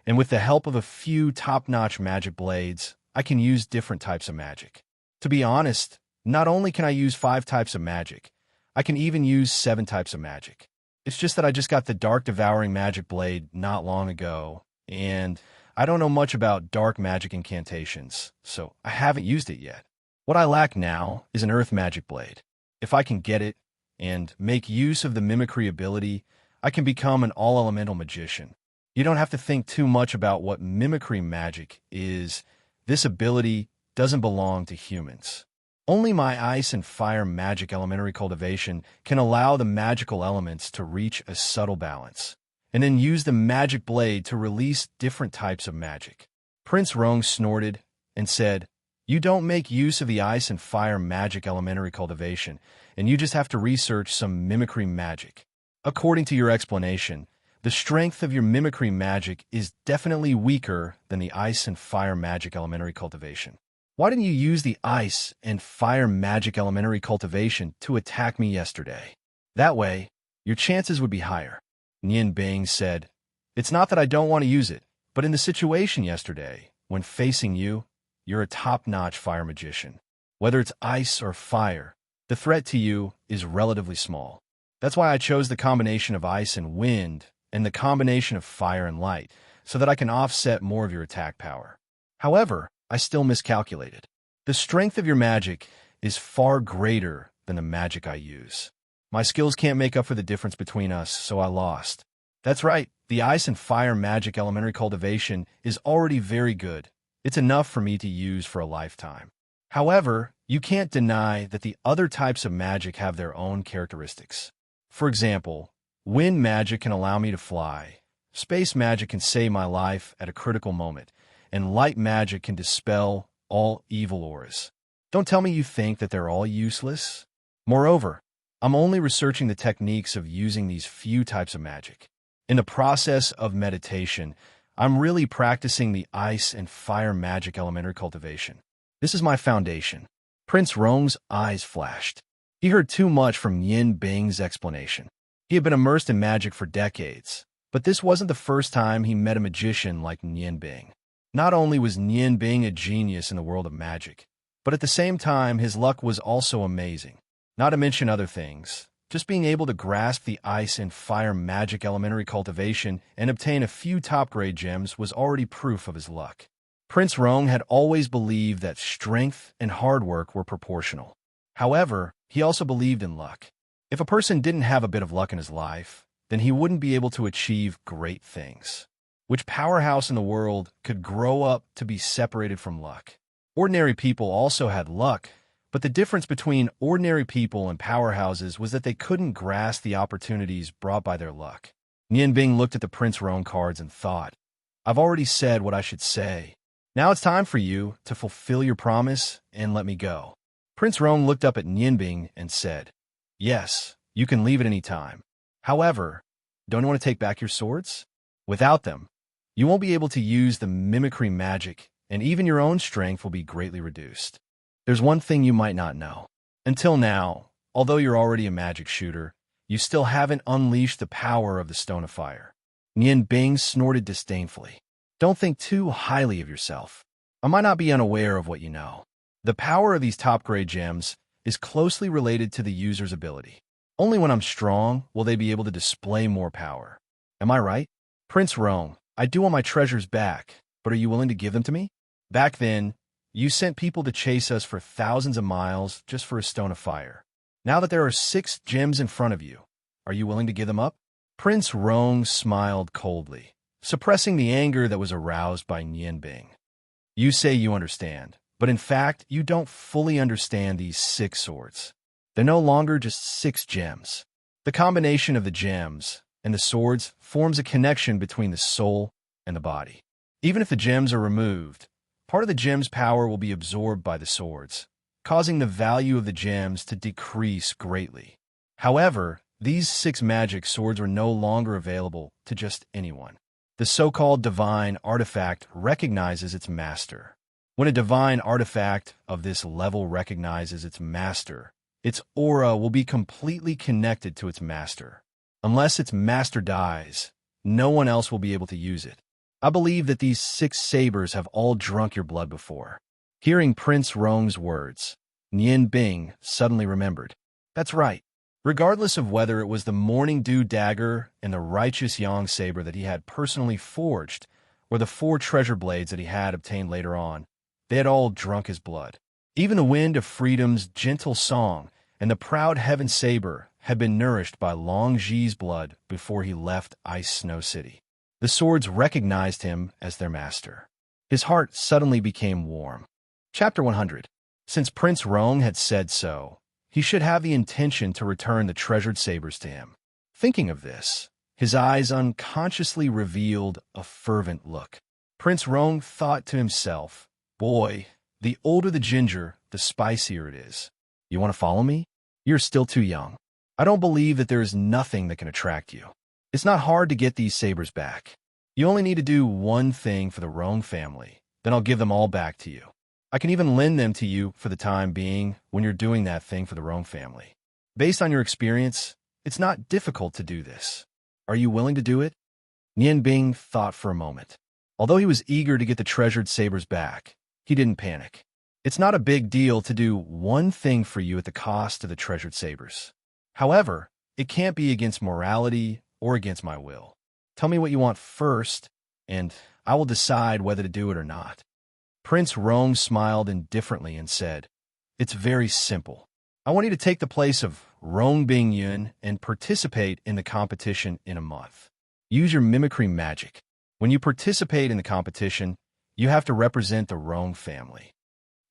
[SPEAKER 1] And with the help of a few top-notch magic blades, I can use different types of magic. To be honest, not only can I use 5 types of magic, I can even use 7 types of magic. It's just that I just got the Dark Devouring Magic Blade not long ago, and I don't know much about dark magic incantations, so I haven't used it yet. What I lack now is an Earth Magic Blade. If I can get it and make use of the mimicry ability, I can become an all-elemental magician. You don't have to think too much about what mimicry magic is. This ability doesn't belong to humans. Only my ice and fire magic elementary cultivation can allow the magical elements to reach a subtle balance, and then use the magic blade to release different types of magic. Prince Rong snorted and said, "You don't make use of the ice and fire magic elementary cultivation, and you just have to research some mimicry magic. According to your explanation, the strength of your mimicry magic is definitely weaker than the ice and fire magic elementary cultivation. Why didn't you use the ice and fire magic elementary cultivation to attack me yesterday? That way, your chances would be higher." Nian Bing said, "It's not that I don't want to use it, but in the situation yesterday, when facing you, you're a top-notch fire magician. Whether it's ice or fire, the threat to you is relatively small. That's why I chose the combination of ice and wind and the combination of fire and light, so that I can offset more of your attack power. However, I still miscalculated. The strength of your magic is far greater than the magic I use. My skills can't make up for the difference between us, so I lost. That's right, the ice and fire magic elementary cultivation is already very good. It's enough for me to use for a lifetime. However, you can't deny that the other types of magic have their own characteristics. For example, wind magic can allow me to fly, space magic can save my life at a critical moment, and light magic can dispel all evil auras. Don't tell me you think that they're all useless. Moreover, I'm only researching the techniques of using these few types of magic. In the process of meditation, I'm really practicing the ice and fire magic elementary cultivation. This is my foundation." Prince Rong's eyes flashed. He heard too much from Yin Bing's explanation. He had been immersed in magic for decades, but this wasn't the first time he met a magician like Nian Bing. Not only was Nian Bing a genius in the world of magic, but at the same time his luck was also amazing. Not to mention other things, just being able to grasp the ice and fire magic elementary cultivation and obtain a few top-grade gems was already proof of his luck. Prince Rong had always believed that strength and hard work were proportional. However, he also believed in luck. If a person didn't have a bit of luck in his life, then he wouldn't be able to achieve great things. Which powerhouse in the world could grow up to be separated from luck? Ordinary people also had luck, but the difference between ordinary people and powerhouses was that they couldn't grasp the opportunities brought by their luck. Nian Bing looked at the Prince Rong cards and thought, "I've already said what I should say. Now it's time for you to fulfill your promise and let me go." Prince Rong looked up at Nian Bing and said, "Yes, you can leave at any time. However, don't you want to take back your swords? Without them, you won't be able to use the mimicry magic, and even your own strength will be greatly reduced. There's one thing you might not know. Until now, although you're already a magic shooter, you still haven't unleashed the power of the Stone of Fire." Nian Bing snorted disdainfully. "Don't think too highly of yourself. I might not be unaware of what you know. The power of these top-grade gems is closely related to the user's ability. Only when I'm strong will they be able to display more power. Am I right? Prince Rong, I do want my treasures back, but are you willing to give them to me? Back then, you sent people to chase us for thousands of miles just for a Stone of Fire. Now that there are 6 gems in front of you, are you willing to give them up?" Prince Rong smiled coldly, suppressing the anger that was aroused by Nian Bing. "You say you understand, but in fact, you don't fully understand these 6 swords. They're no longer just 6 gems. The combination of the gems and the swords forms a connection between the soul and the body. Even if the gems are removed, part of the gem's power will be absorbed by the swords, causing the value of the gems to decrease greatly. However, these 6 magic swords are no longer available to just anyone. The so-called divine artifact recognizes its master. When a divine artifact of this level recognizes its master, its aura will be completely connected to its master. Unless its master dies, no one else will be able to use it. I believe that these 6 sabers have all drunk your blood before. Hearing Prince Rong's words, Nian Bing suddenly remembered. That's right. Regardless of whether it was the Morning Dew dagger and the righteous Yang saber that he had personally forged, or the 4 treasure blades that he had obtained later on, they had all drunk his blood. Even the wind of freedom's gentle song and the proud heaven saber had been nourished by Long Ji's blood before he left Ice Snow City. The swords recognized him as their master. His heart suddenly became warm. Chapter 100. Since Prince Rong had said so, he should have the intention to return the treasured sabers to him. Thinking of this, his eyes unconsciously revealed a fervent look. Prince Rong thought to himself, "Boy, the older the ginger, the spicier it is. You want to follow me? You're still too young. I don't believe that there is nothing that can attract you. It's not hard to get these sabers back. You only need to do one thing for the Rong family, then I'll give them all back to you. I can even lend them to you for the time being when you're doing that thing for the Rong family. Based on your experience, it's not difficult to do this. Are you willing to do it?" Nian Bing thought for a moment. Although he was eager to get the treasured sabers back, he didn't panic. It's not a big deal to do one thing for you at the cost of the treasured sabers. However, it can't be against morality or against my will. Tell me what you want first, and I will decide whether to do it or not. Prince Rong smiled indifferently and said, "It's very simple. I want you to take the place of Rong Bingyun and participate in the competition in a month. Use your mimicry magic. When you participate in the competition, you have to represent the Rong family."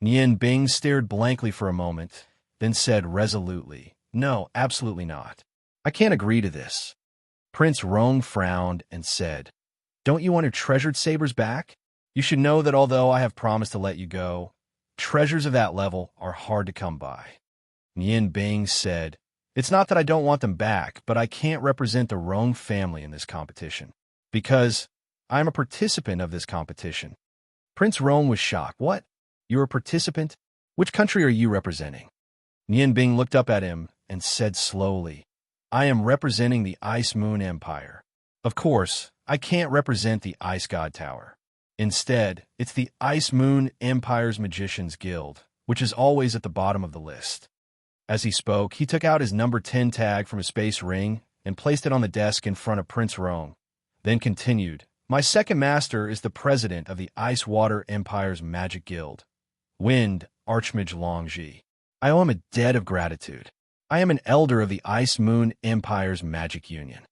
[SPEAKER 1] Nian Bing stared blankly for a moment, then said resolutely, "No, absolutely not. I can't agree to this." Prince Rong frowned and said, "Don't you want your treasured sabers back? You should know that although I have promised to let you go, treasures of that level are hard to come by." Nian Bing said, "It's not that I don't want them back, but I can't represent the Rong family in this competition, because I am a participant of this competition." Prince Rong was shocked. "What? You're a participant? Which country are you representing?" Nian Bing looked up at him and said slowly, "I am representing the Ice Moon Empire. Of course, I can't represent the Ice God Tower. Instead, it's the Ice Moon Empire's Magicians Guild, which is always at the bottom of the list." As he spoke, he took out his number 10 tag from his space ring and placed it on the desk in front of Prince Rong, then continued, "My second master is the president of the Ice Water Empire's Magic Guild, Wind Archmage Long Ji. I owe him a debt of gratitude. I am an elder of the Ice Moon Empire's Magic Union."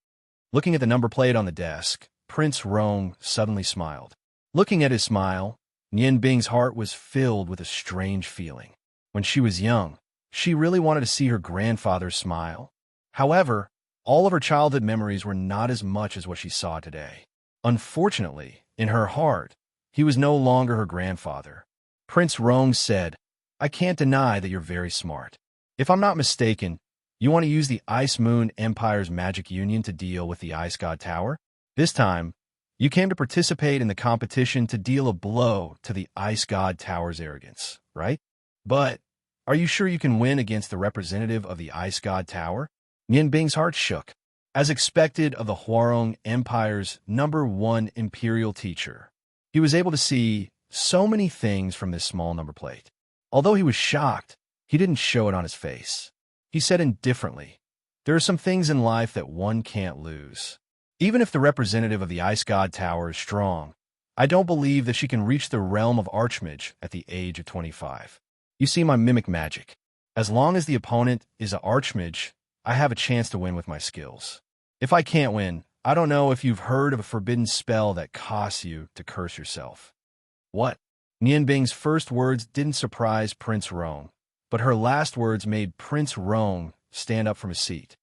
[SPEAKER 1] Looking at the number plate on the desk, Prince Rong suddenly smiled. Looking at his smile, Nian Bing's heart was filled with a strange feeling. When she was young, she really wanted to see her grandfather smile. However, all of her childhood memories were not as much as what she saw today. Unfortunately, in her heart, he was no longer her grandfather. Prince Rong said, "I can't deny that you're very smart. If I'm not mistaken, you want to use the Ice Moon Empire's Magic Union to deal with the Ice God Tower? This time, you came to participate in the competition to deal a blow to the Ice God Tower's arrogance, right? But are you sure you can win against the representative of the Ice God Tower?" Nian Bing's heart shook. As expected of the Huarong Empire's #1 imperial teacher, he was able to see so many things from this small number plate. Although he was shocked, he didn't show it on his face. He said indifferently, "There are some things in life that one can't lose. Even if the representative of the Ice God Tower is strong, I don't believe that she can reach the realm of Archmage at the age of 25. You see my mimic magic. As long as the opponent is an Archmage, I have a chance to win with my skills. If I can't win, I don't know if you've heard of a forbidden spell that costs you to curse yourself." "What?" Nian Bing's first words didn't surprise Prince Rong, but her last words made Prince Rong stand up from his seat.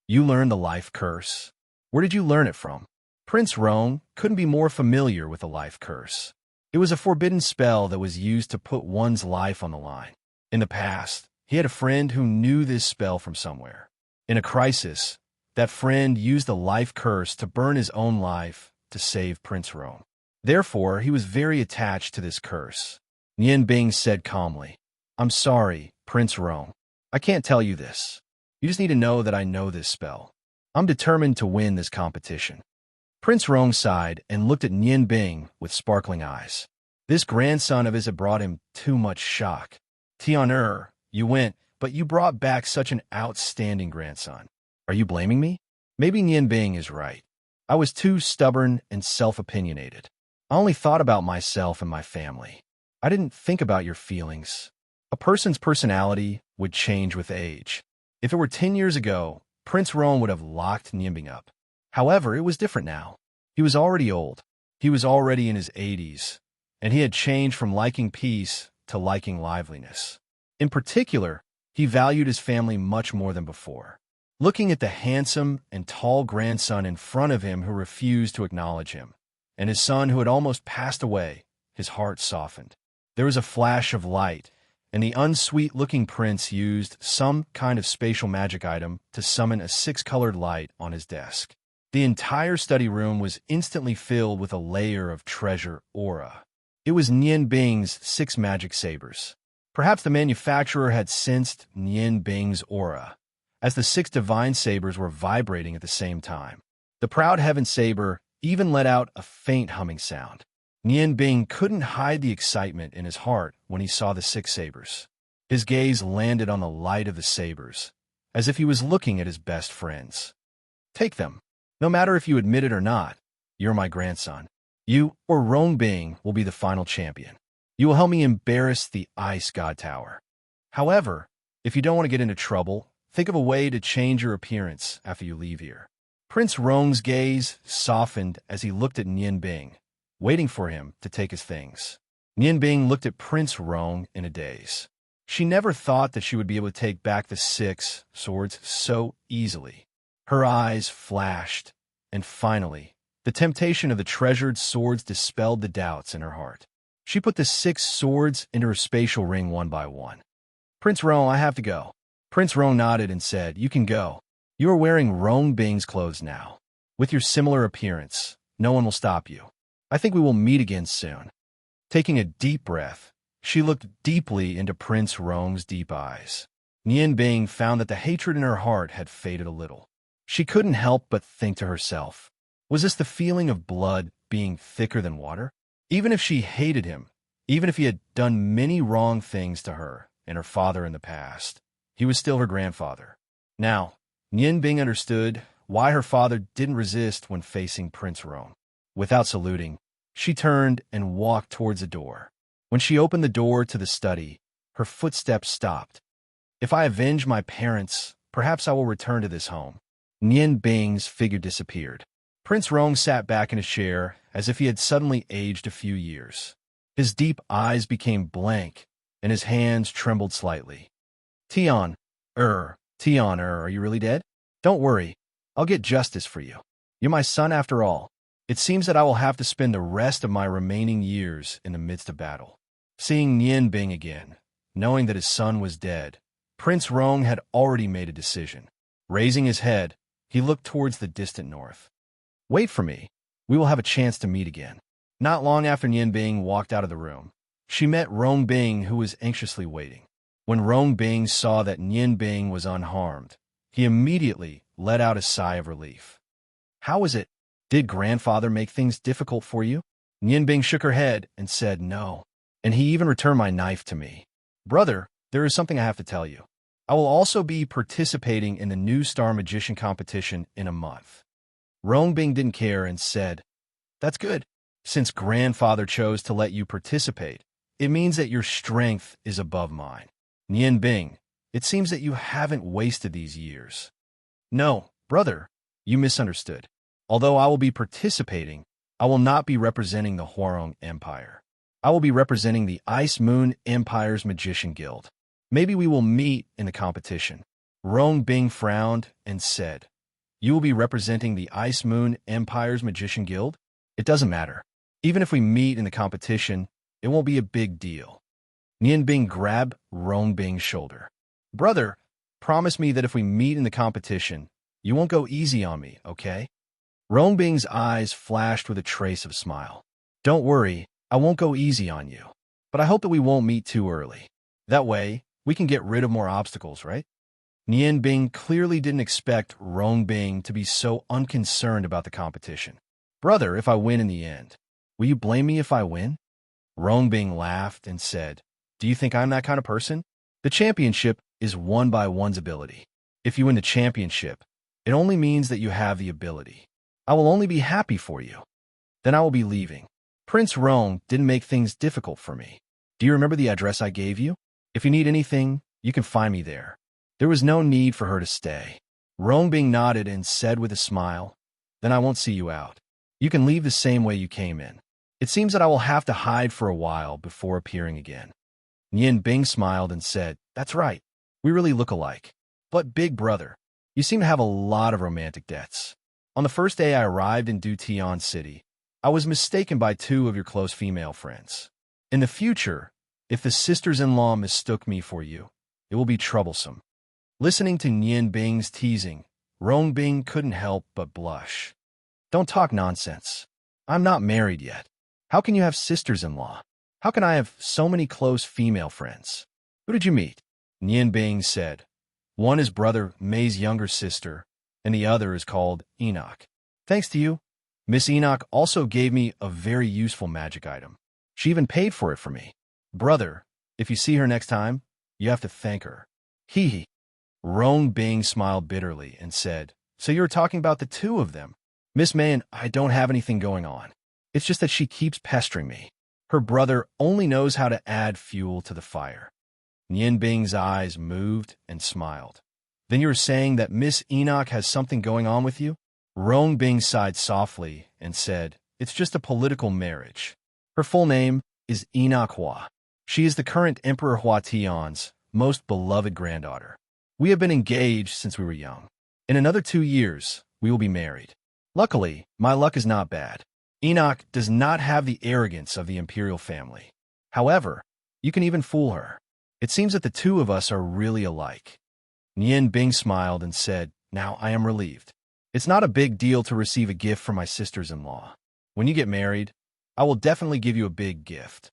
[SPEAKER 1] "You learned the life curse? Where did you learn it from?" Prince Rong couldn't be more familiar with the life curse. It was a forbidden spell that was used to put one's life on the line. In the past, he had a friend who knew this spell from somewhere. In a crisis, that friend used the life curse to burn his own life to save Prince Rong. Therefore, he was very attached to this curse. Nian Bing said calmly, "I'm sorry, Prince Rong. I can't tell you this. You just need to know that I know this spell. I'm determined to win this competition." Prince Rong sighed and looked at Nian Bing with sparkling eyes. This grandson of his had brought him too much shock. Tian, you went, but you brought back such an outstanding grandson. Are you blaming me? Maybe Nian Bing is right. I was too stubborn and self-opinionated. I only thought about myself and my family. I didn't think about your feelings. A person's personality would change with age. If it were 10 years ago, Prince Rong would have locked Nian Bing up. However, it was different now. He was already old. He was already in his 80s, and he had changed from liking peace to liking liveliness. In particular, he valued his family much more than before. Looking at the handsome and tall grandson in front of him who refused to acknowledge him, and his son who had almost passed away, his heart softened. There was a flash of light, and the unsweet-looking prince used some kind of spatial magic item to summon a 6-colored light on his desk. The entire study room was instantly filled with a layer of treasure aura. It was Nian Bing's 6 magic sabers. Perhaps the manufacturer had sensed Nian Bing's aura, as the 6 divine sabers were vibrating at the same time. The proud heaven saber even let out a faint humming sound. Nian Bing couldn't hide the excitement in his heart when he saw the 6 sabers. His gaze landed on the light of the sabers, as if he was looking at his best friends. Take them. No matter if you admit it or not, you're my grandson. You, or Rong Bing, will be the final champion. You will help me embarrass the Ice God Tower. However, if you don't want to get into trouble, think of a way to change your appearance after you leave here. Prince Rong's gaze softened as he looked at Nian Bing, waiting for him to take his things. Nian Bing looked at Prince Rong in a daze. She never thought that she would be able to take back the 6 swords so easily. Her eyes flashed, and finally, the temptation of the treasured swords dispelled the doubts in her heart. She put the 6 swords into her spatial ring one by one. Prince Rong, I have to go. Prince Rong nodded and said, You can go. You are wearing Rong Bing's clothes now. With your similar appearance, no one will stop you. I think we will meet again soon. Taking a deep breath, she looked deeply into Prince Rong's deep eyes. Nian Bing found that the hatred in her heart had faded a little. She couldn't help but think to herself, was this the feeling of blood being thicker than water? Even if she hated him, even if he had done many wrong things to her and her father in the past, he was still her grandfather. Now, Nian Bing understood why her father didn't resist when facing Prince Rong. Without saluting, she turned and walked towards the door. When she opened the door to the study, her footsteps stopped. If I avenge my parents, perhaps I will return to this home. Nian Bing's figure disappeared. Prince Rong sat back in his chair as if he had suddenly aged a few years. His deep eyes became blank, and his hands trembled slightly. Tian, are you really dead? Don't worry, I'll get justice for you. You're my son after all. It seems that I will have to spend the rest of my remaining years in the midst of battle. Seeing Nian Bing again, knowing that his son was dead, Prince Rong had already made a decision. Raising his head, he looked towards the distant north. Wait for me. We will have a chance to meet again. Not long after Nian Bing walked out of the room, she met Rong Bing, who was anxiously waiting. When Rong Bing saw that Nian Bing was unharmed, he immediately let out a sigh of relief. How is it? Did grandfather make things difficult for you? Nian Bing shook her head and said no, and he even returned my knife to me. Brother, there is something I have to tell you. I will also be participating in the New Star Magician competition in a month. Rong Bing didn't care and said, That's good. Since grandfather chose to let you participate, it means that your strength is above mine. Nian Bing, it seems that you haven't wasted these years. No, brother, you misunderstood. Although I will be participating, I will not be representing the Huarong Empire. I will be representing the Ice Moon Empire's Magician Guild. Maybe we will meet in the competition. Rong Bing frowned and said, You will be representing the Ice Moon Empire's Magician Guild? It doesn't matter. Even if we meet in the competition, it won't be a big deal. Nian Bing grabbed Rong Bing's shoulder. Brother, promise me that if we meet in the competition, you won't go easy on me, okay? Rong Bing's eyes flashed with a trace of a smile. Don't worry, I won't go easy on you. But I hope that we won't meet too early. That way, we can get rid of more obstacles, right? Nian Bing clearly didn't expect Rong Bing to be so unconcerned about the competition. Brother, if I win in the end, will you blame me if I win? Rongbing laughed and said, Do you think I'm that kind of person? The championship is won by one's ability. If you win the championship, it only means that you have the ability. I will only be happy for you. Then I will be leaving. Prince Rong didn't make things difficult for me. Do you remember the address I gave you? If you need anything, you can find me there. There was no need for her to stay. Rongbing nodded and said with a smile, Then I won't see you out. You can leave the same way you came in. It seems that I will have to hide for a while before appearing again. Nian Bing smiled and said, That's right. We really look alike. But big brother, you seem to have a lot of romantic debts. On the first day I arrived in Dutian City, I was mistaken by two of your close female friends. In the future, if the sisters-in-law mistook me for you, it will be troublesome. Listening to Nian Bing's teasing, Rongbing couldn't help but blush. Don't talk nonsense. I'm not married yet. How can you have sisters-in-law? How can I have so many close female friends? Who did you meet? Nian Bing said. One is brother May's younger sister, and the other is called Enoch. Thanks to you, Miss Enoch also gave me a very useful magic item. She even paid for it for me. Brother, if you see her next time, you have to thank her. Hee hee. Rongbing smiled bitterly and said, So you're talking about the two of them? Miss May and I don't have anything going on. It's just that she keeps pestering me. Her brother only knows how to add fuel to the fire. Nian Bing's eyes moved and smiled. Then you're saying that Miss Enoch has something going on with you? Rongbing sighed softly and said, It's just a political marriage. Her full name is Enoch Hua. She is the current Emperor Hua Tian's most beloved granddaughter. We have been engaged since we were young. In another 2 years, we will be married. Luckily, my luck is not bad. Enoch does not have the arrogance of the imperial family. However, you can even fool her. It seems that the two of us are really alike. Nian Bing smiled and said, Now I am relieved. It's not a big deal to receive a gift from my sisters-in-law. When you get married, I will definitely give you a big gift.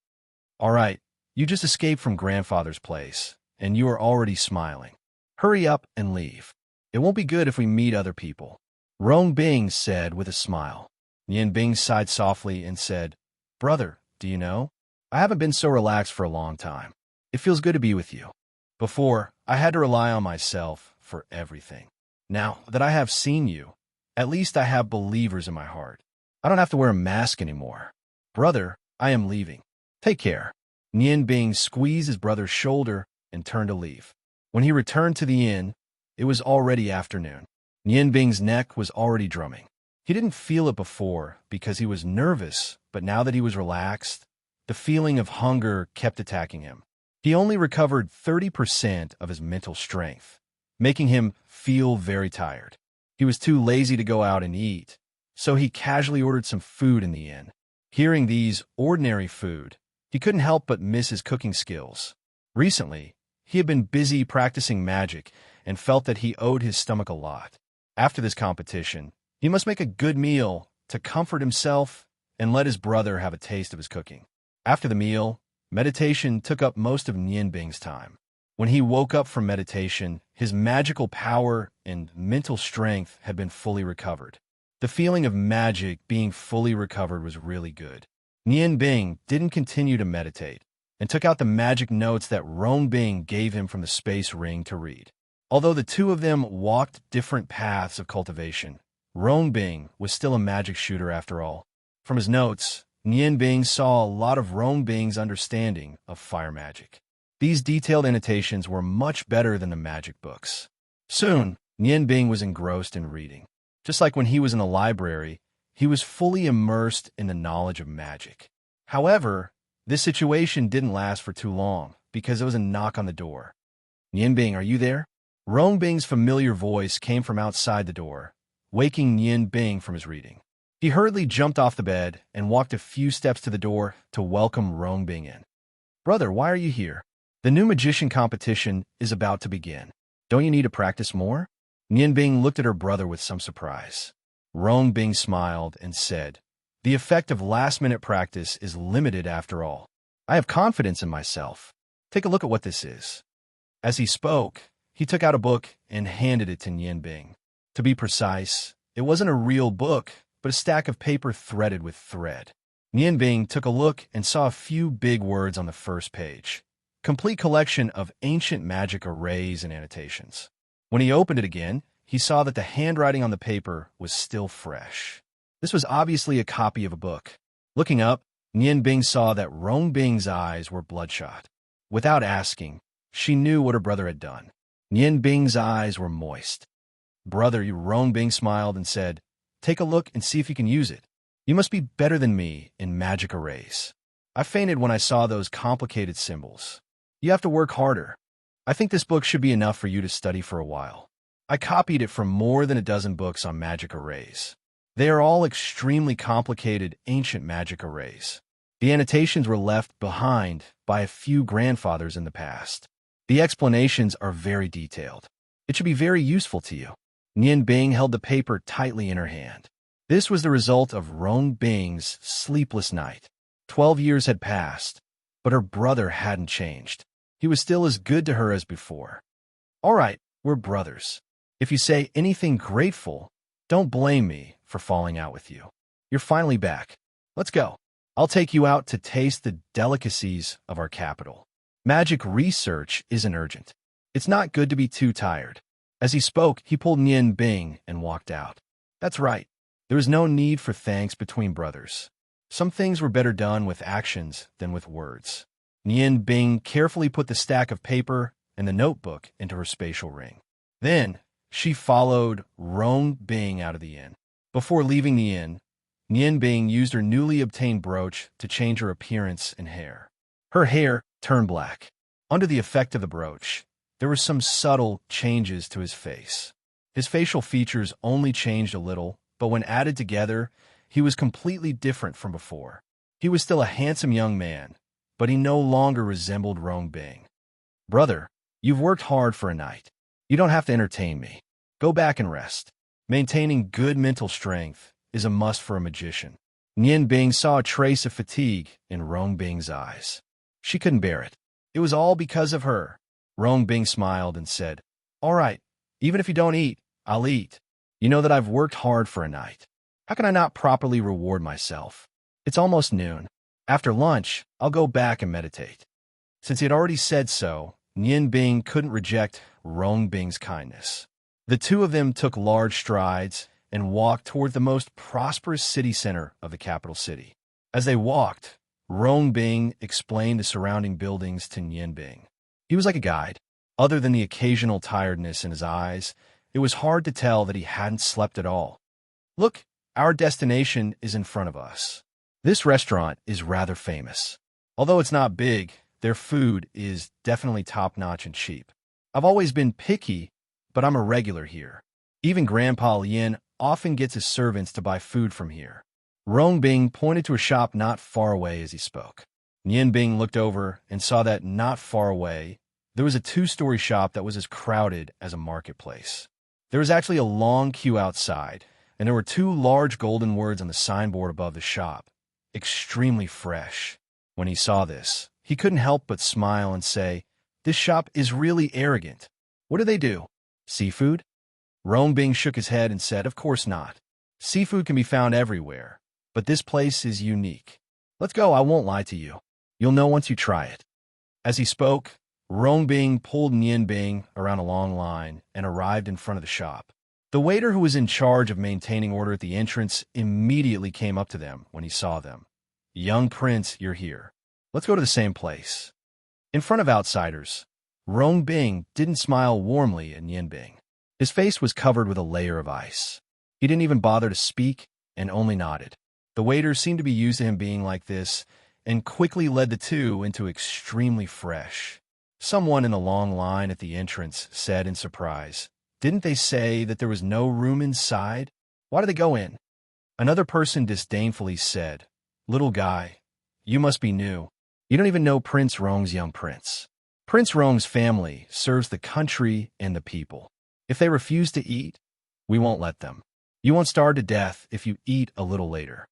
[SPEAKER 1] All right, you just escaped from grandfather's place, and you are already smiling. Hurry up and leave. It won't be good if we meet other people. Rongbing said with a smile. Nian Bing sighed softly and said, Brother, do you know? I haven't been so relaxed for a long time. It feels good to be with you. Before, I had to rely on myself for everything. Now that I have seen you, at least I have believers in my heart. I don't have to wear a mask anymore. Brother, I am leaving. Take care. Nian Bing squeezed his brother's shoulder and turned to leave. When he returned to the inn, it was already afternoon. Nian Bing's neck was already drumming. He didn't feel it before because he was nervous, but now that he was relaxed, the feeling of hunger kept attacking him. He only recovered 30% of his mental strength, making him feel very tired. He was too lazy to go out and eat, so he casually ordered some food in the inn. Hearing these ordinary food, he couldn't help but miss his cooking skills. Recently, he had been busy practicing magic and felt that he owed his stomach a lot. After this competition, he must make a good meal to comfort himself and let his brother have a taste of his cooking. After the meal, meditation took up most of Nian Bing's time. When he woke up from meditation, his magical power and mental strength had been fully recovered. The feeling of magic being fully recovered was really good. Nian Bing didn't continue to meditate and took out the magic notes that Rongbing gave him from the space ring to read. Although the two of them walked different paths of cultivation, Rongbing was still a magic shooter after all. From his notes, Nian Bing saw a lot of Rongbing's understanding of fire magic. These detailed annotations were much better than the magic books. Soon, Nian Bing was engrossed in reading. Just like when he was in the library, he was fully immersed in the knowledge of magic. However, this situation didn't last for too long because there was a knock on the door. Nian Bing, are you there? Rongbing's familiar voice came from outside the door, waking Nian Bing from his reading. He hurriedly jumped off the bed and walked a few steps to the door to welcome Rongbing in. Brother, why are you here? The new magician competition is about to begin. Don't you need to practice more? Nian Bing looked at her brother with some surprise. Rongbing smiled and said, The effect of last-minute practice is limited after all. I have confidence in myself. Take a look at what this is. As he spoke, he took out a book and handed it to Nian Bing. To be precise, it wasn't a real book, but a stack of paper threaded with thread. Nian Bing took a look and saw a few big words on the first page. Complete collection of ancient magic arrays and annotations. When he opened it again, he saw that the handwriting on the paper was still fresh. This was obviously a copy of a book. Looking up, Nian Bing saw that Rong Bing's eyes were bloodshot. Without asking, she knew what her brother had done. Nian Bing's eyes were moist. "Brother," Rong Bing smiled and said, "take a look and see if you can use it. You must be better than me in magic arrays. I fainted when I saw those complicated symbols. You have to work harder. I think this book should be enough for you to study for a while. I copied it from more than a dozen books on magic arrays. They are all extremely complicated ancient magic arrays. The annotations were left behind by a few grandfathers in the past. The explanations are very detailed. It should be very useful to you." Nian Bing held the paper tightly in her hand. This was the result of Rong Bing's sleepless night. 12 years had passed, but her brother hadn't changed. He was still as good to her as before. "All right, we're brothers. If you say anything grateful, don't blame me for falling out with you. You're finally back. Let's go. I'll take you out to taste the delicacies of our capital. Magic research isn't urgent. It's not good to be too tired." As he spoke, he pulled Nian Bing and walked out. That's right. There was no need for thanks between brothers. Some things were better done with actions than with words. Nian Bing carefully put the stack of paper and the notebook into her spatial ring. Then, she followed Rong Bing out of the inn. Before leaving the inn, Nian Bing used her newly obtained brooch to change her appearance and hair. Her hair turned black. Under the effect of the brooch, there were some subtle changes to his face. His facial features only changed a little, but when added together, he was completely different from before. He was still a handsome young man, but he no longer resembled Rong Bing. "Brother, you've worked hard for a night. You don't have to entertain me. Go back and rest. Maintaining good mental strength is a must for a magician." Nian Bing saw a trace of fatigue in Rong Bing's eyes. She couldn't bear it. It was all because of her. Rong Bing smiled and said, "All right, even if you don't eat, I'll eat. You know that I've worked hard for a night. How can I not properly reward myself? It's almost noon. After lunch, I'll go back and meditate." Since he had already said so, Nian Bing couldn't reject Rong Bing's kindness. The two of them took large strides and walked toward the most prosperous city center of the capital city. As they walked, Rong Bing explained the surrounding buildings to Nian Bing. He was like a guide. Other than the occasional tiredness in his eyes, it was hard to tell that he hadn't slept at all. "Look, our destination is in front of us. This restaurant is rather famous. Although it's not big, their food is definitely top-notch and cheap. I've always been picky, but I'm a regular here. Even Grandpa Lien often gets his servants to buy food from here." Rong Bing pointed to a shop not far away as he spoke. Nian Bing looked over and saw that not far away, there was a two-story shop that was as crowded as a marketplace. There was actually a long queue outside, and there were two large golden words on the signboard above the shop: "Extremely fresh." When he saw this, he couldn't help but smile and say, "This shop is really arrogant. What do they do? Seafood?" Rong Bing shook his head and said, "Of course not. Seafood can be found everywhere, but this place is unique. Let's go, I won't lie to you. You'll know once you try it." As he spoke, Rong Bing pulled Nian Bing around a long line and arrived in front of the shop. The waiter who was in charge of maintaining order at the entrance immediately came up to them when he saw them. "Young prince, you're here. Let's go to the same place." In front of outsiders, Rong Bing didn't smile warmly at Nian Bing. His face was covered with a layer of ice. He didn't even bother to speak and only nodded. The waiter seemed to be used to him being like this and quickly led the two into extremely fresh. Someone in the long line at the entrance said in surprise, "Didn't they say that there was no room inside? Why did they go in?" Another person disdainfully said, "Little guy, you must be new. You don't even know Prince Rong's young prince. Prince Rong's family serves the country and the people. If they refuse to eat, we won't let them. You won't starve to death if you eat a little later."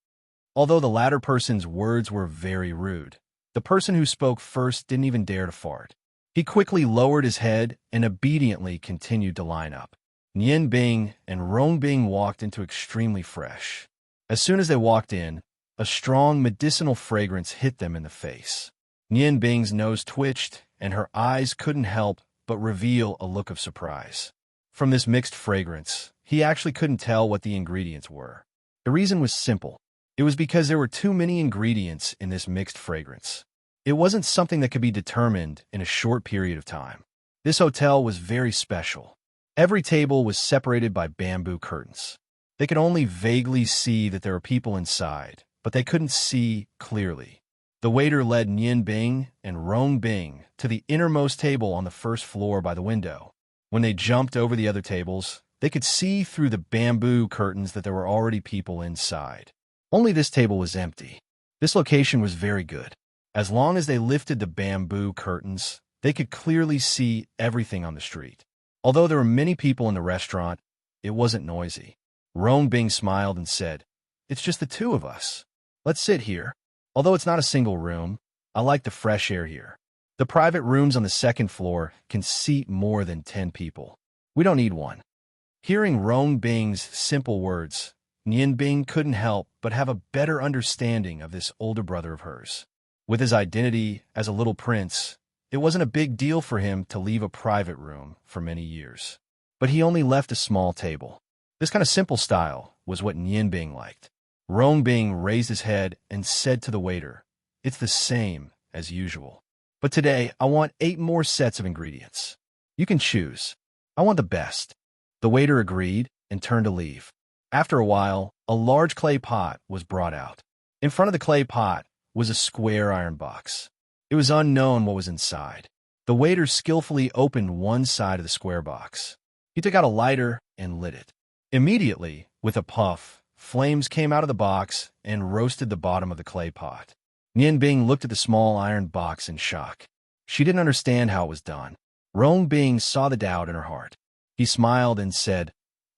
[SPEAKER 1] Although the latter person's words were very rude, the person who spoke first didn't even dare to fart. He quickly lowered his head and obediently continued to line up. Nian Bing and Rong Bing walked into extremely fresh. As soon as they walked in, a strong medicinal fragrance hit them in the face. Nian Bing's nose twitched, and her eyes couldn't help but reveal a look of surprise. From this mixed fragrance, he actually couldn't tell what the ingredients were. The reason was simple. It was because there were too many ingredients in this mixed fragrance. It wasn't something that could be determined in a short period of time. This hotel was very special. Every table was separated by bamboo curtains. They could only vaguely see that there were people inside, but they couldn't see clearly. The waiter led Nian Bing and Rong Bing to the innermost table on the first floor by the window. When they jumped over the other tables, they could see through the bamboo curtains that there were already people inside. Only this table was empty. This location was very good. As long as they lifted the bamboo curtains, they could clearly see everything on the street. Although there were many people in the restaurant, it wasn't noisy. Rong Bing smiled and said, "It's just the two of us. Let's sit here. Although it's not a single room, I like the fresh air here. The private rooms on the second floor can seat more than 10 people. We don't need one." Hearing Rong Bing's simple words, Nian Bing couldn't help but have a better understanding of this older brother of hers. With his identity as a little prince, it wasn't a big deal for him to leave a private room for many years. But he only left a small table. This kind of simple style was what Nian Bing liked. Rong Bing raised his head and said to the waiter, "It's the same as usual. But today, I want 8 more sets of ingredients. You can choose. I want the best." The waiter agreed and turned to leave. After a while, a large clay pot was brought out. In front of the clay pot was a square iron box. It was unknown what was inside. The waiter skillfully opened one side of the square box. He took out a lighter and lit it. Immediately, with a puff, flames came out of the box and roasted the bottom of the clay pot. Nian Bing looked at the small iron box in shock. She didn't understand how it was done. Rong Bing saw the doubt in her heart. He smiled and said,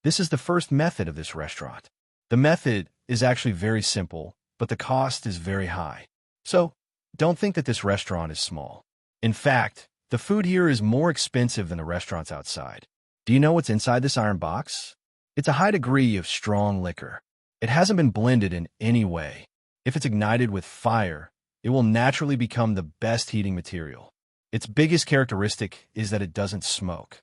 [SPEAKER 1] "This is the first method of this restaurant. The method is actually very simple, but the cost is very high. So, don't think that this restaurant is small. In fact, the food here is more expensive than the restaurants outside. Do you know what's inside this iron box? It's a high degree of strong liquor. It hasn't been blended in any way. If it's ignited with fire, it will naturally become the best heating material. Its biggest characteristic is that it doesn't smoke."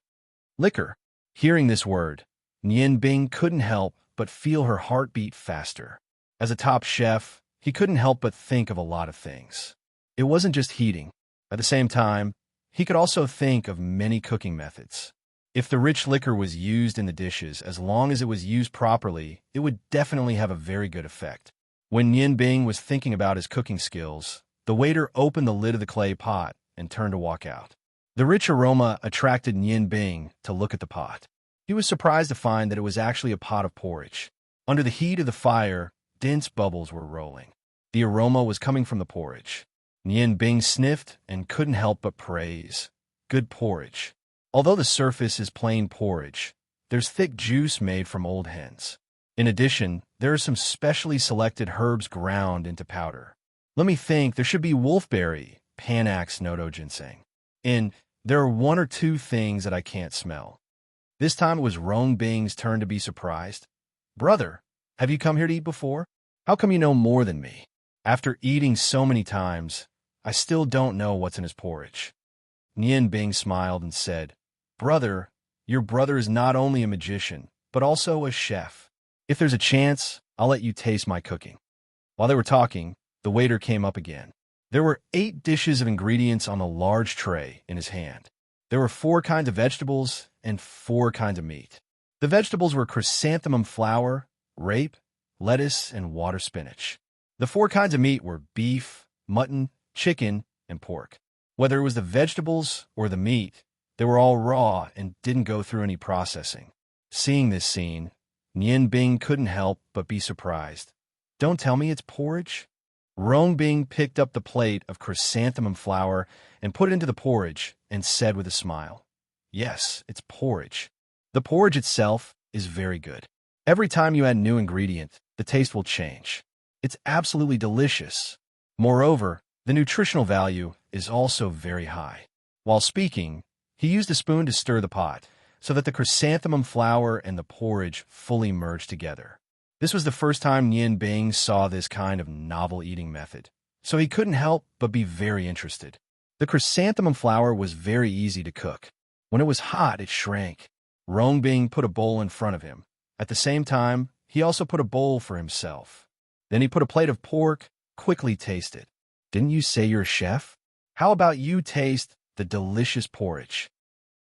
[SPEAKER 1] Liquor. Hearing this word, Nian Bing couldn't help but feel her heart beat faster. As a top chef, he couldn't help but think of a lot of things. It wasn't just heating. At the same time, he could also think of many cooking methods. If the rich liquor was used in the dishes, as long as it was used properly, it would definitely have a very good effect. When Nian Bing was thinking about his cooking skills, the waiter opened the lid of the clay pot and turned to walk out. The rich aroma attracted Nian Bing to look at the pot. He was surprised to find that it was actually a pot of porridge. Under the heat of the fire, dense bubbles were rolling. The aroma was coming from the porridge. Nian Bing sniffed and couldn't help but praise. Good porridge. Although the surface is plain porridge, there's thick juice made from old hens. In addition, there are some specially selected herbs ground into powder. Let me think, there should be wolfberry, Panax noto ginseng. And there are 1 or 2 things that I can't smell. This time it was Rong Bing's turn to be surprised. "Brother, have you come here to eat before? How come you know more than me? After eating so many times, I still don't know what's in his porridge." Nian Bing smiled and said, "Brother, your brother is not only a magician, but also a chef. If there's a chance, I'll let you taste my cooking." While they were talking, the waiter came up again. There were 8 dishes of ingredients on a large tray in his hand. There were 4 kinds of vegetables and 4 kinds of meat. The vegetables were chrysanthemum flower, rape, lettuce, and water spinach. The 4 kinds of meat were beef, mutton, chicken, and pork. Whether it was the vegetables or the meat, they were all raw and didn't go through any processing. Seeing this scene, Nian Bing couldn't help but be surprised. "Don't tell me it's porridge?" Rong Bing picked up the plate of chrysanthemum flour and put it into the porridge and said with a smile, "Yes, it's porridge. The porridge itself is very good. Every time you add a new ingredient, the taste will change. It's absolutely delicious. Moreover, the nutritional value is also very high." While speaking, he used a spoon to stir the pot so that the chrysanthemum flour and the porridge fully merged together. This was the first time Nian Bing saw this kind of novel eating method, so he couldn't help but be very interested. The chrysanthemum flower was very easy to cook. When it was hot, it shrank. Rong Bing put a bowl in front of him. At the same time, he also put a bowl for himself. Then he put a plate of pork, quickly tasted. Didn't you say you're a chef? How about you taste the delicious porridge?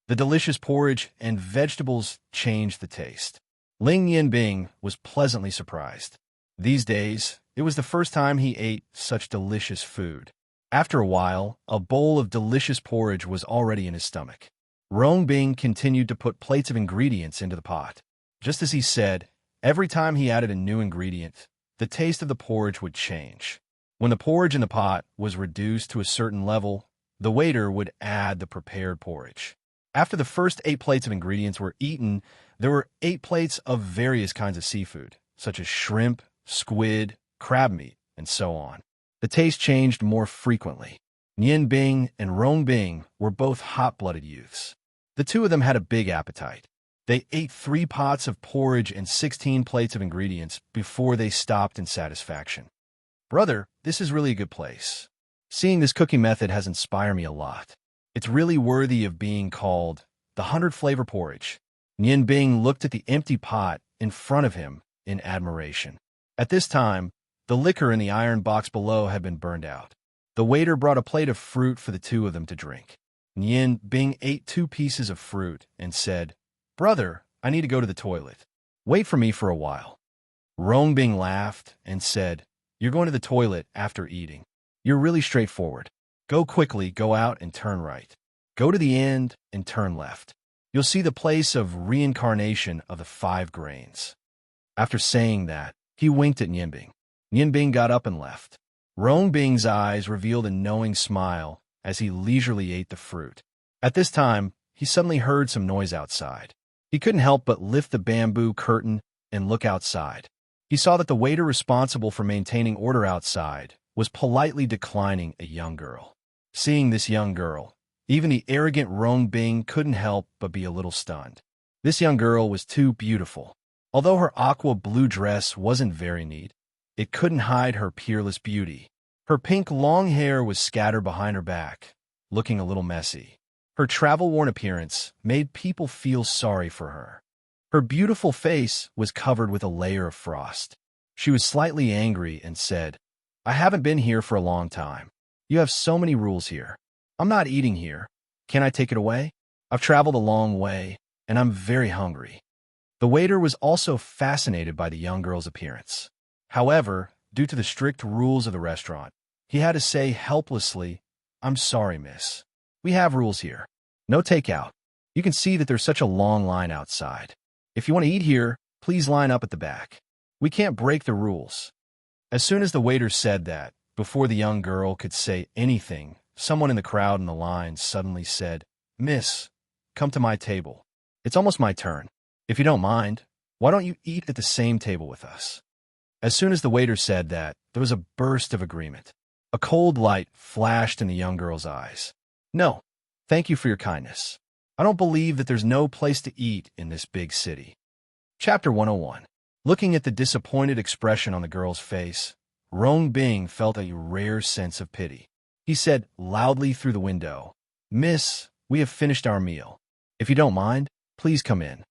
[SPEAKER 1] The delicious porridge and vegetables changed the taste. Ling Yanbing was pleasantly surprised. These days, it was the first time he ate such delicious food. After a while, a bowl of delicious porridge was already in his stomach. Rong Bing continued to put plates of ingredients into the pot. Just as he said, every time he added a new ingredient, the taste of the porridge would change. When the porridge in the pot was reduced to a certain level, the waiter would add the prepared porridge. After the first 8 plates of ingredients were eaten, there were 8 plates of various kinds of seafood, such as shrimp, squid, crab meat, and so on. The taste changed more frequently. Nian Bing and Rong Bing were both hot-blooded youths. The two of them had a big appetite. They ate 3 pots of porridge and 16 plates of ingredients before they stopped in satisfaction. Brother, this is really a good place. Seeing this cooking method has inspired me a lot. It's really worthy of being called the 100-flavor porridge. Nian Bing looked at the empty pot in front of him in admiration. At this time, the liquor in the iron box below had been burned out. The waiter brought a plate of fruit for the two of them to drink. Nian Bing ate 2 pieces of fruit and said, "Brother, I need to go to the toilet. Wait for me for a while." Rong Bing laughed and said, "You're going to the toilet after eating. You're really straightforward. Go quickly, go out and turn right. Go to the end and turn left. You'll see the place of reincarnation of the 5 grains." After saying that, he winked at Nian Bing. Nian Bing got up and left. Rong Bing's eyes revealed a knowing smile as he leisurely ate the fruit. At this time, he suddenly heard some noise outside. He couldn't help but lift the bamboo curtain and look outside. He saw that the waiter responsible for maintaining order outside was politely declining a young girl. Seeing this young girl, even the arrogant Rong Bing couldn't help but be a little stunned. This young girl was too beautiful. Although her aqua blue dress wasn't very neat, it couldn't hide her peerless beauty. Her pink long hair was scattered behind her back, looking a little messy. Her travel-worn appearance made people feel sorry for her. Her beautiful face was covered with a layer of frost. She was slightly angry and said, "I haven't been here for a long time. You have so many rules here. I'm not eating here. Can I take it away? I've traveled a long way, and I'm very hungry." The waiter was also fascinated by the young girl's appearance. However, due to the strict rules of the restaurant, he had to say helplessly, "I'm sorry, miss. We have rules here. No takeout. You can see that there's such a long line outside. If you want to eat here, please line up at the back. We can't break the rules." As soon as the waiter said that, before the young girl could say anything, someone in the crowd in the line suddenly said, "Miss, come to my table. It's almost my turn. If you don't mind, why don't you eat at the same table with us?" As soon as the waiter said that, there was a burst of agreement. A cold light flashed in the young girl's eyes. "No, thank you for your kindness. I don't believe that there's no place to eat in this big city." Chapter 101. Looking at the disappointed expression on the girl's face, Rong Bing felt a rare sense of pity. He said loudly through the window, "Miss, we have finished our meal. If you don't mind, please come in."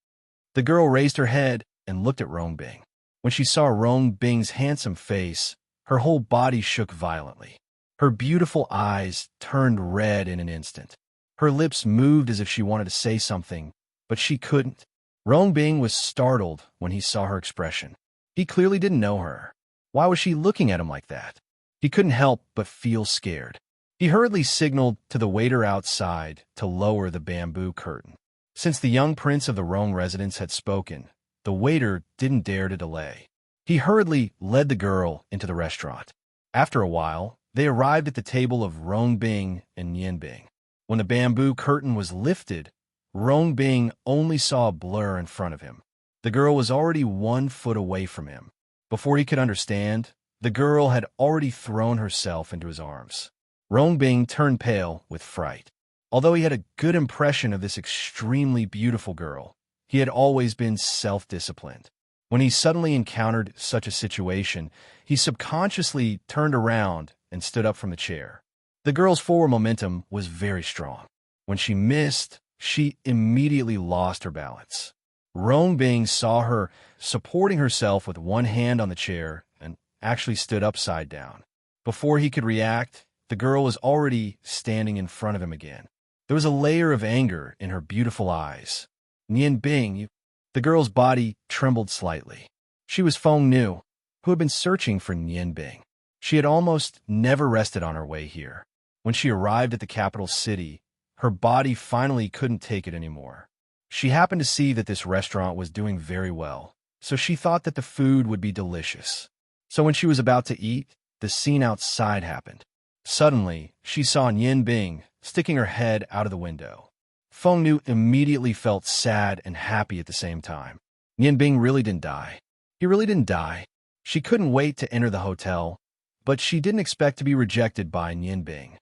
[SPEAKER 1] The girl raised her head and looked at Rong Bing. When she saw Rong Bing's handsome face, her whole body shook violently. Her beautiful eyes turned red in an instant. Her lips moved as if she wanted to say something, but she couldn't. Rong Bing was startled when he saw her expression. He clearly didn't know her. Why was she looking at him like that? He couldn't help but feel scared. He hurriedly signaled to the waiter outside to lower the bamboo curtain. Since the young prince of the Rong residence had spoken, the waiter didn't dare to delay. He hurriedly led the girl into the restaurant. After a while, they arrived at the table of Rong Bing and Nian Bing. When the bamboo curtain was lifted, Rong Bing only saw a blur in front of him. The girl was already 1 foot away from him. Before he could understand, the girl had already thrown herself into his arms. Rong Bing turned pale with fright. Although he had a good impression of this extremely beautiful girl, he had always been self-disciplined. When he suddenly encountered such a situation, he subconsciously turned around and stood up from the chair. The girl's forward momentum was very strong. When she missed, she immediately lost her balance. Roan Bing saw her supporting herself with one hand on the chair and actually stood upside down. Before he could react, the girl was already standing in front of him again. There was a layer of anger in her beautiful eyes. "Nian Bing, you..." The girl's body trembled slightly. She was Feng Nu, who had been searching for Nian Bing. She had almost never rested on her way here. When she arrived at the capital city, her body finally couldn't take it anymore. She happened to see that this restaurant was doing very well, so she thought that the food would be delicious. So when she was about to eat, the scene outside happened. Suddenly, she saw Nian Bing sticking her head out of the window. Feng Nu immediately felt sad and happy at the same time. Nian Bing really didn't die. He really didn't die. She couldn't wait to enter the hotel, but she didn't expect to be rejected by Nian Bing.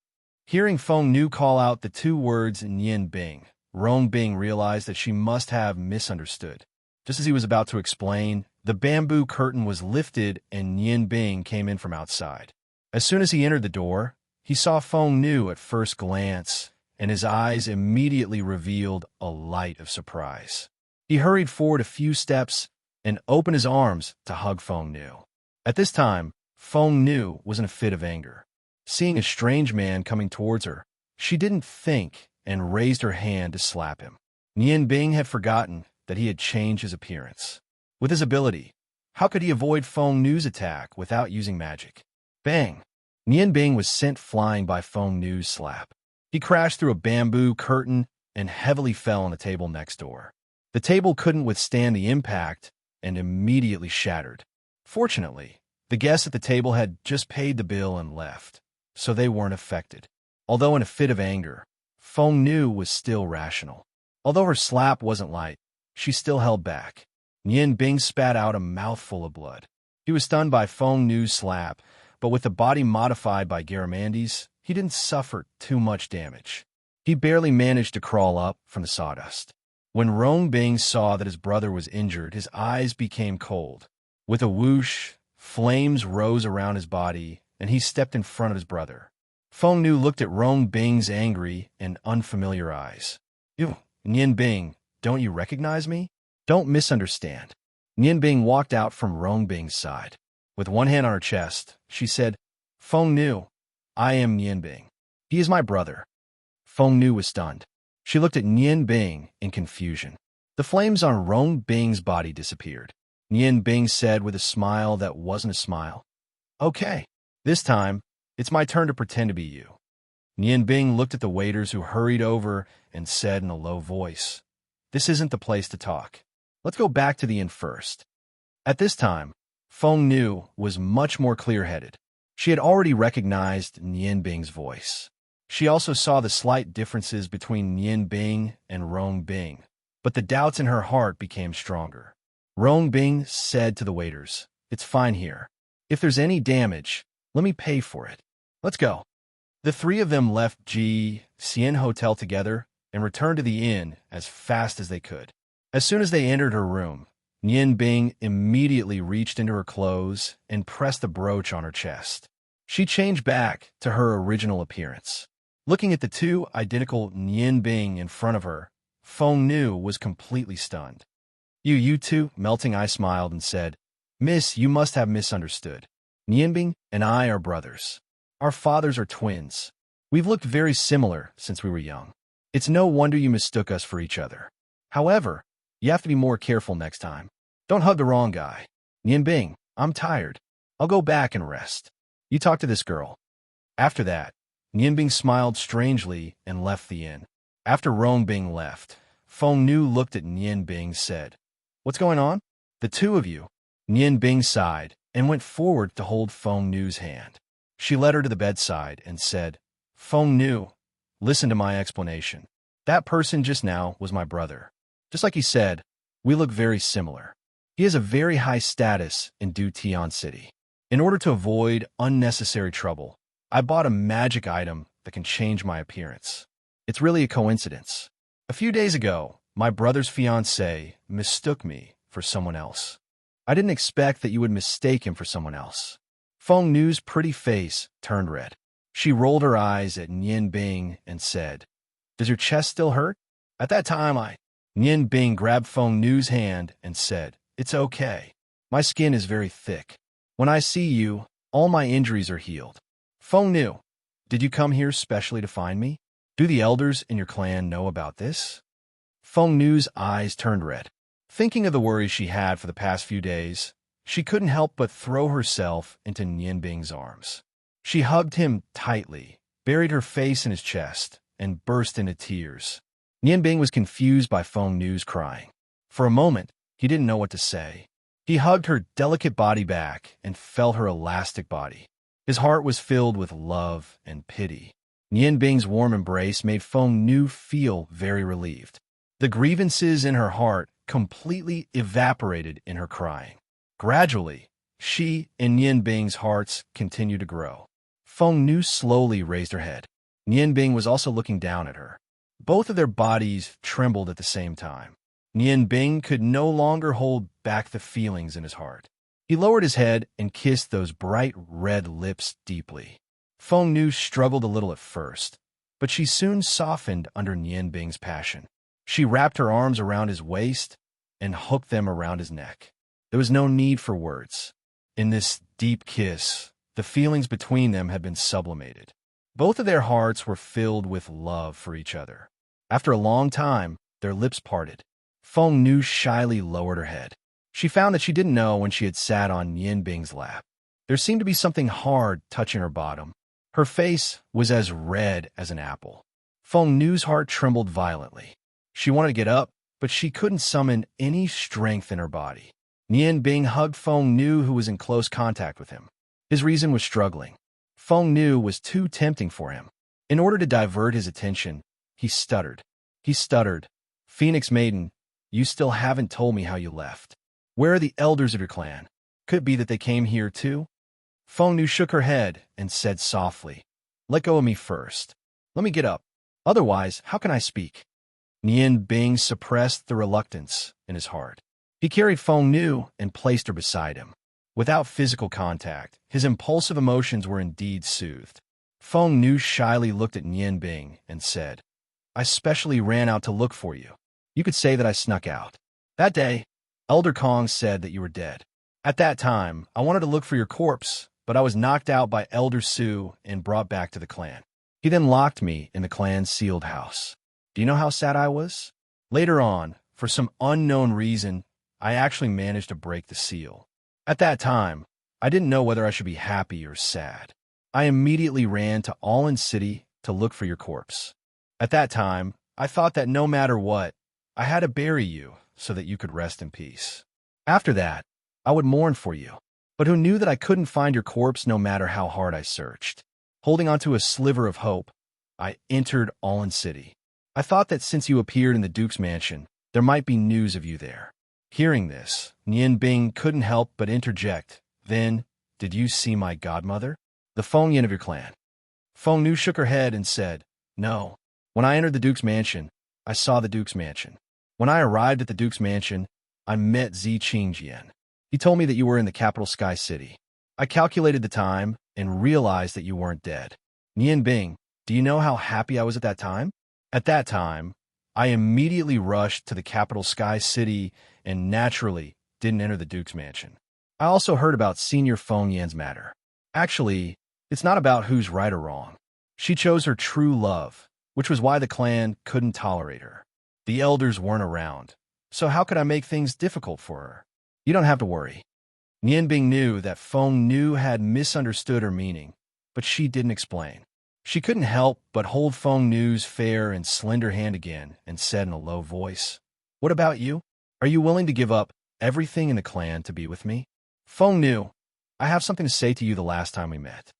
[SPEAKER 1] Hearing Feng Nu call out the two words Nian Bing, Roan Bing realized that she must have misunderstood. Just as he was about to explain, the bamboo curtain was lifted and Nian Bing came in from outside. As soon as he entered the door, he saw Feng Nu at first glance, and his eyes immediately revealed a light of surprise. He hurried forward a few steps and opened his arms to hug Feng Nu. At this time, Feng Nu was in a fit of anger. Seeing a strange man coming towards her, she didn't think and raised her hand to slap him. Nian Bing had forgotten that he had changed his appearance. With his ability, how could he avoid Feng Nu's attack without using magic? Bang! Nian Bing was sent flying by Feng Nu's slap. He crashed through a bamboo curtain and heavily fell on the table next door. The table couldn't withstand the impact and immediately shattered. Fortunately, the guests at the table had just paid the bill and left, so they weren't affected. Although in a fit of anger, Feng Nu was still rational. Although her slap wasn't light, she still held back. Nian Bing spat out a mouthful of blood. He was stunned by Feng Nu's slap, but with the body modified by Garamandi's, he didn't suffer too much damage. He barely managed to crawl up from the sawdust. When Roan Bing saw that his brother was injured, his eyes became cold. With a whoosh, flames rose around his body, and he stepped in front of his brother. Feng Nu looked at Roan Bing's angry and unfamiliar eyes. "You, Nian Bing, don't you recognize me? Don't misunderstand." Nian Bing walked out from Roan Bing's side. With one hand on her chest, she said, "Feng Nu, I am Nian Bing. He is my brother." Feng Nu was stunned. She looked at Nian Bing in confusion. The flames on Roan Bing's body disappeared. Nian Bing said with a smile that wasn't a smile, "Okay, this time, it's my turn to pretend to be you." Nian Bing looked at the waiters who hurried over and said in a low voice, "This isn't the place to talk. Let's go back to the inn first." At this time, Feng Nu was much more clear-headed. She had already recognized Nian Bing's voice. She also saw the slight differences between Nian Bing and Roan Bing, but the doubts in her heart became stronger. Roan Bing said to the waiters, "It's fine here. If there's any damage, let me pay for it. Let's go." The three of them left Xian Hotel together and returned to the inn as fast as they could. As soon as they entered her room, Nian Bing immediately reached into her clothes and pressed a brooch on her chest. She changed back to her original appearance. Looking at the two identical Nian Bing in front of her, Feng Nu was completely stunned. You two," Melting Eye smiled and said, "Miss, you must have misunderstood. Nian Bing and I are brothers. Our fathers are twins. We've looked very similar since we were young. It's no wonder you mistook us for each other. However, you have to be more careful next time. Don't hug the wrong guy. Nian Bing, I'm tired. I'll go back and rest. You talk to this girl." After that, Nian Bing smiled strangely and left the inn. After Roan Bing left, Feng Nu looked at Nian Bing and said, "What's going on?" "The two of you." Nian Bing sighed and went forward to hold Feng Nu's hand. She led her to the bedside and said, "Feng Nu, listen to my explanation. That person just now was my brother. Just like he said, we look very similar. He has a very high status in Tian City. In order to avoid unnecessary trouble, I bought a magic item that can change my appearance. It's really a coincidence. A few days ago, my brother's fiancée mistook me for someone else. I didn't expect that you would mistake him for someone else. Feng Nu's pretty face turned red. She rolled her eyes at Nian Bing and said, "Does your chest still hurt?" At that time, Nian Bing grabbed Feng Nu's hand and said, "It's okay. My skin is very thick. When I see you, all my injuries are healed." Feng Nu, did you come here specially to find me? Do the elders in your clan know about this? Feng Nu's eyes turned red. Thinking of the worries she had for the past few days, she couldn't help but throw herself into Nian Bing's arms. She hugged him tightly, buried her face in his chest, and burst into tears. Nian Bing was confused by Feng Nu's crying. For a moment, he didn't know what to say. He hugged her delicate body back and felt her elastic body. His heart was filled with love and pity. Nian Bing's warm embrace made Feng Nu feel very relieved. The grievances in her heart completely evaporated in her crying. Gradually, she and Nian Bing's hearts continued to grow. Feng Nu slowly raised her head. Nian Bing was also looking down at her. Both of their bodies trembled at the same time. Nian Bing could no longer hold back the feelings in his heart. He lowered his head and kissed those bright red lips deeply. Feng Nu struggled a little at first, but she soon softened under Nian Bing's passion. She wrapped her arms around his waist and hooked them around his neck. There was no need for words. In this deep kiss, the feelings between them had been sublimated. Both of their hearts were filled with love for each other. After a long time, their lips parted. Feng Nu shyly lowered her head. She found that she didn't know when she had sat on Nian Bing's lap. There seemed to be something hard touching her bottom. Her face was as red as an apple. Feng Nu's heart trembled violently. She wanted to get up, but she couldn't summon any strength in her body. Nian Bing hugged Feng Nu, who was in close contact with him. His reason was struggling. Feng Nu was too tempting for him. In order to divert his attention, he stuttered. "Phoenix Maiden, you still haven't told me how you left. Where are the elders of your clan? Could it be that they came here too?" Feng Nu shook her head and said softly, "Let go of me first. Let me get up. Otherwise, how can I speak?" Nian Bing suppressed the reluctance in his heart. He carried Feng Nu and placed her beside him. Without physical contact, his impulsive emotions were indeed soothed. Feng Nu shyly looked at Nian Bing and said, "I specially ran out to look for you. You could say that I snuck out. That day, Elder Kong said that you were dead. At that time, I wanted to look for your corpse, but I was knocked out by Elder Su and brought back to the clan. He then locked me in the clan's sealed house. Do you know how sad I was? Later on, for some unknown reason, I actually managed to break the seal. At that time, I didn't know whether I should be happy or sad. I immediately ran to Allen City to look for your corpse. At that time, I thought that no matter what, I had to bury you so that you could rest in peace. After that, I would mourn for you. But who knew that I couldn't find your corpse no matter how hard I searched? Holding onto a sliver of hope, I entered Allen City. I thought that since you appeared in the Duke's mansion, there might be news of you there." Hearing this, Nian Bing couldn't help but interject. "Then, did you see my godmother? The Feng Yin of your clan?" Feng Nu shook her head and said, "No. When I entered the Duke's mansion, I saw the Duke's mansion. When I arrived at the Duke's mansion, I met Zi Qingjian. He told me that you were in the capital Sky City. I calculated the time and realized that you weren't dead. Nian Bing, do you know how happy I was at that time? At that time, I immediately rushed to the capital Sky City and naturally didn't enter the Duke's mansion. I also heard about Senior Feng Yan's matter. Actually, it's not about who's right or wrong. She chose her true love, which was why the clan couldn't tolerate her. The elders weren't around, so how could I make things difficult for her? You don't have to worry." Nian Bing knew that Feng Nu had misunderstood her meaning, but she didn't explain. She couldn't help but hold Feng Nu's fair and slender hand again and said in a low voice, "What about you? Are you willing to give up everything in the clan to be with me?" "Feng Nu, I have something to say to you the last time we met."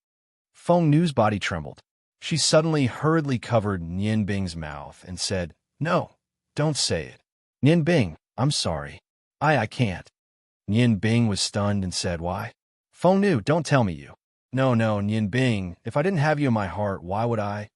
[SPEAKER 1] Feng Nu's body trembled. She suddenly hurriedly covered Nian Bing's mouth and said, "No, don't say it." "Nian Bing, I'm sorry. I can't." Nian Bing was stunned and said, "Why?" "Feng Nu, don't tell me you." No, Nian Bing, if I didn't have you in my heart, why would I?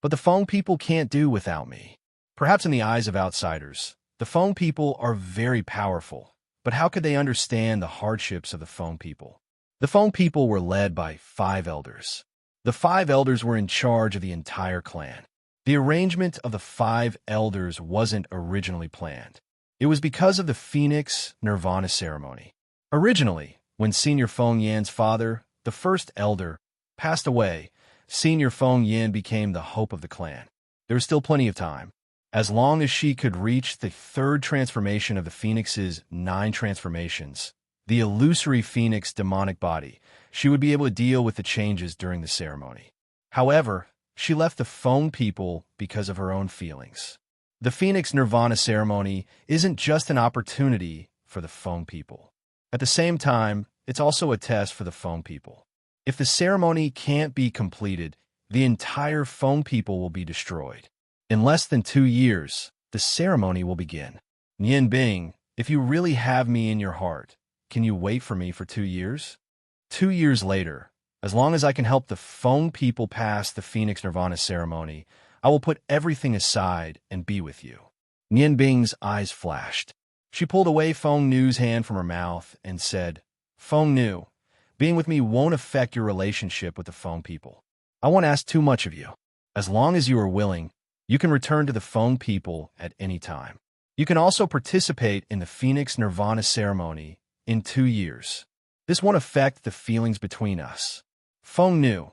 [SPEAKER 1] But the Feng people can't do without me. Perhaps in the eyes of outsiders, the Feng people are very powerful, But how could they understand the hardships of the Feng people? The Feng people were led by 5 elders. The 5 elders were in charge of the entire clan. The arrangement of the 5 elders wasn't originally planned. It was because of the Phoenix Nirvana ceremony. Originally, when Senior Feng Yan's father, the first elder, passed away, Senior Feng Yan became the hope of the clan. There was still plenty of time. As long as she could reach the 3rd transformation of the Phoenix's 9 transformations, the illusory Phoenix demonic body, she would be able to deal with the changes during the ceremony. However, she left the Feng people because of her own feelings. The Phoenix Nirvana ceremony isn't just an opportunity for the Feng people. At the same time, it's also a test for the Feng people. If the ceremony can't be completed, the entire Feng people will be destroyed. In less than 2 years, the ceremony will begin. Nian Bing, if you really have me in your heart, can you wait for me for 2 years? 2 years later, as long as I can help the Feng people pass the Phoenix Nirvana ceremony, I will put everything aside and be with you. Nian Bing's eyes flashed. She pulled away Feng Nu's hand from her mouth and said, Feng Nu, being with me won't affect your relationship with the Feng people. I won't ask too much of you. As long as you are willing, you can return to the Feng people at any time. You can also participate in the Phoenix Nirvana ceremony in 2 years. This won't affect the feelings between us. Feng Nu,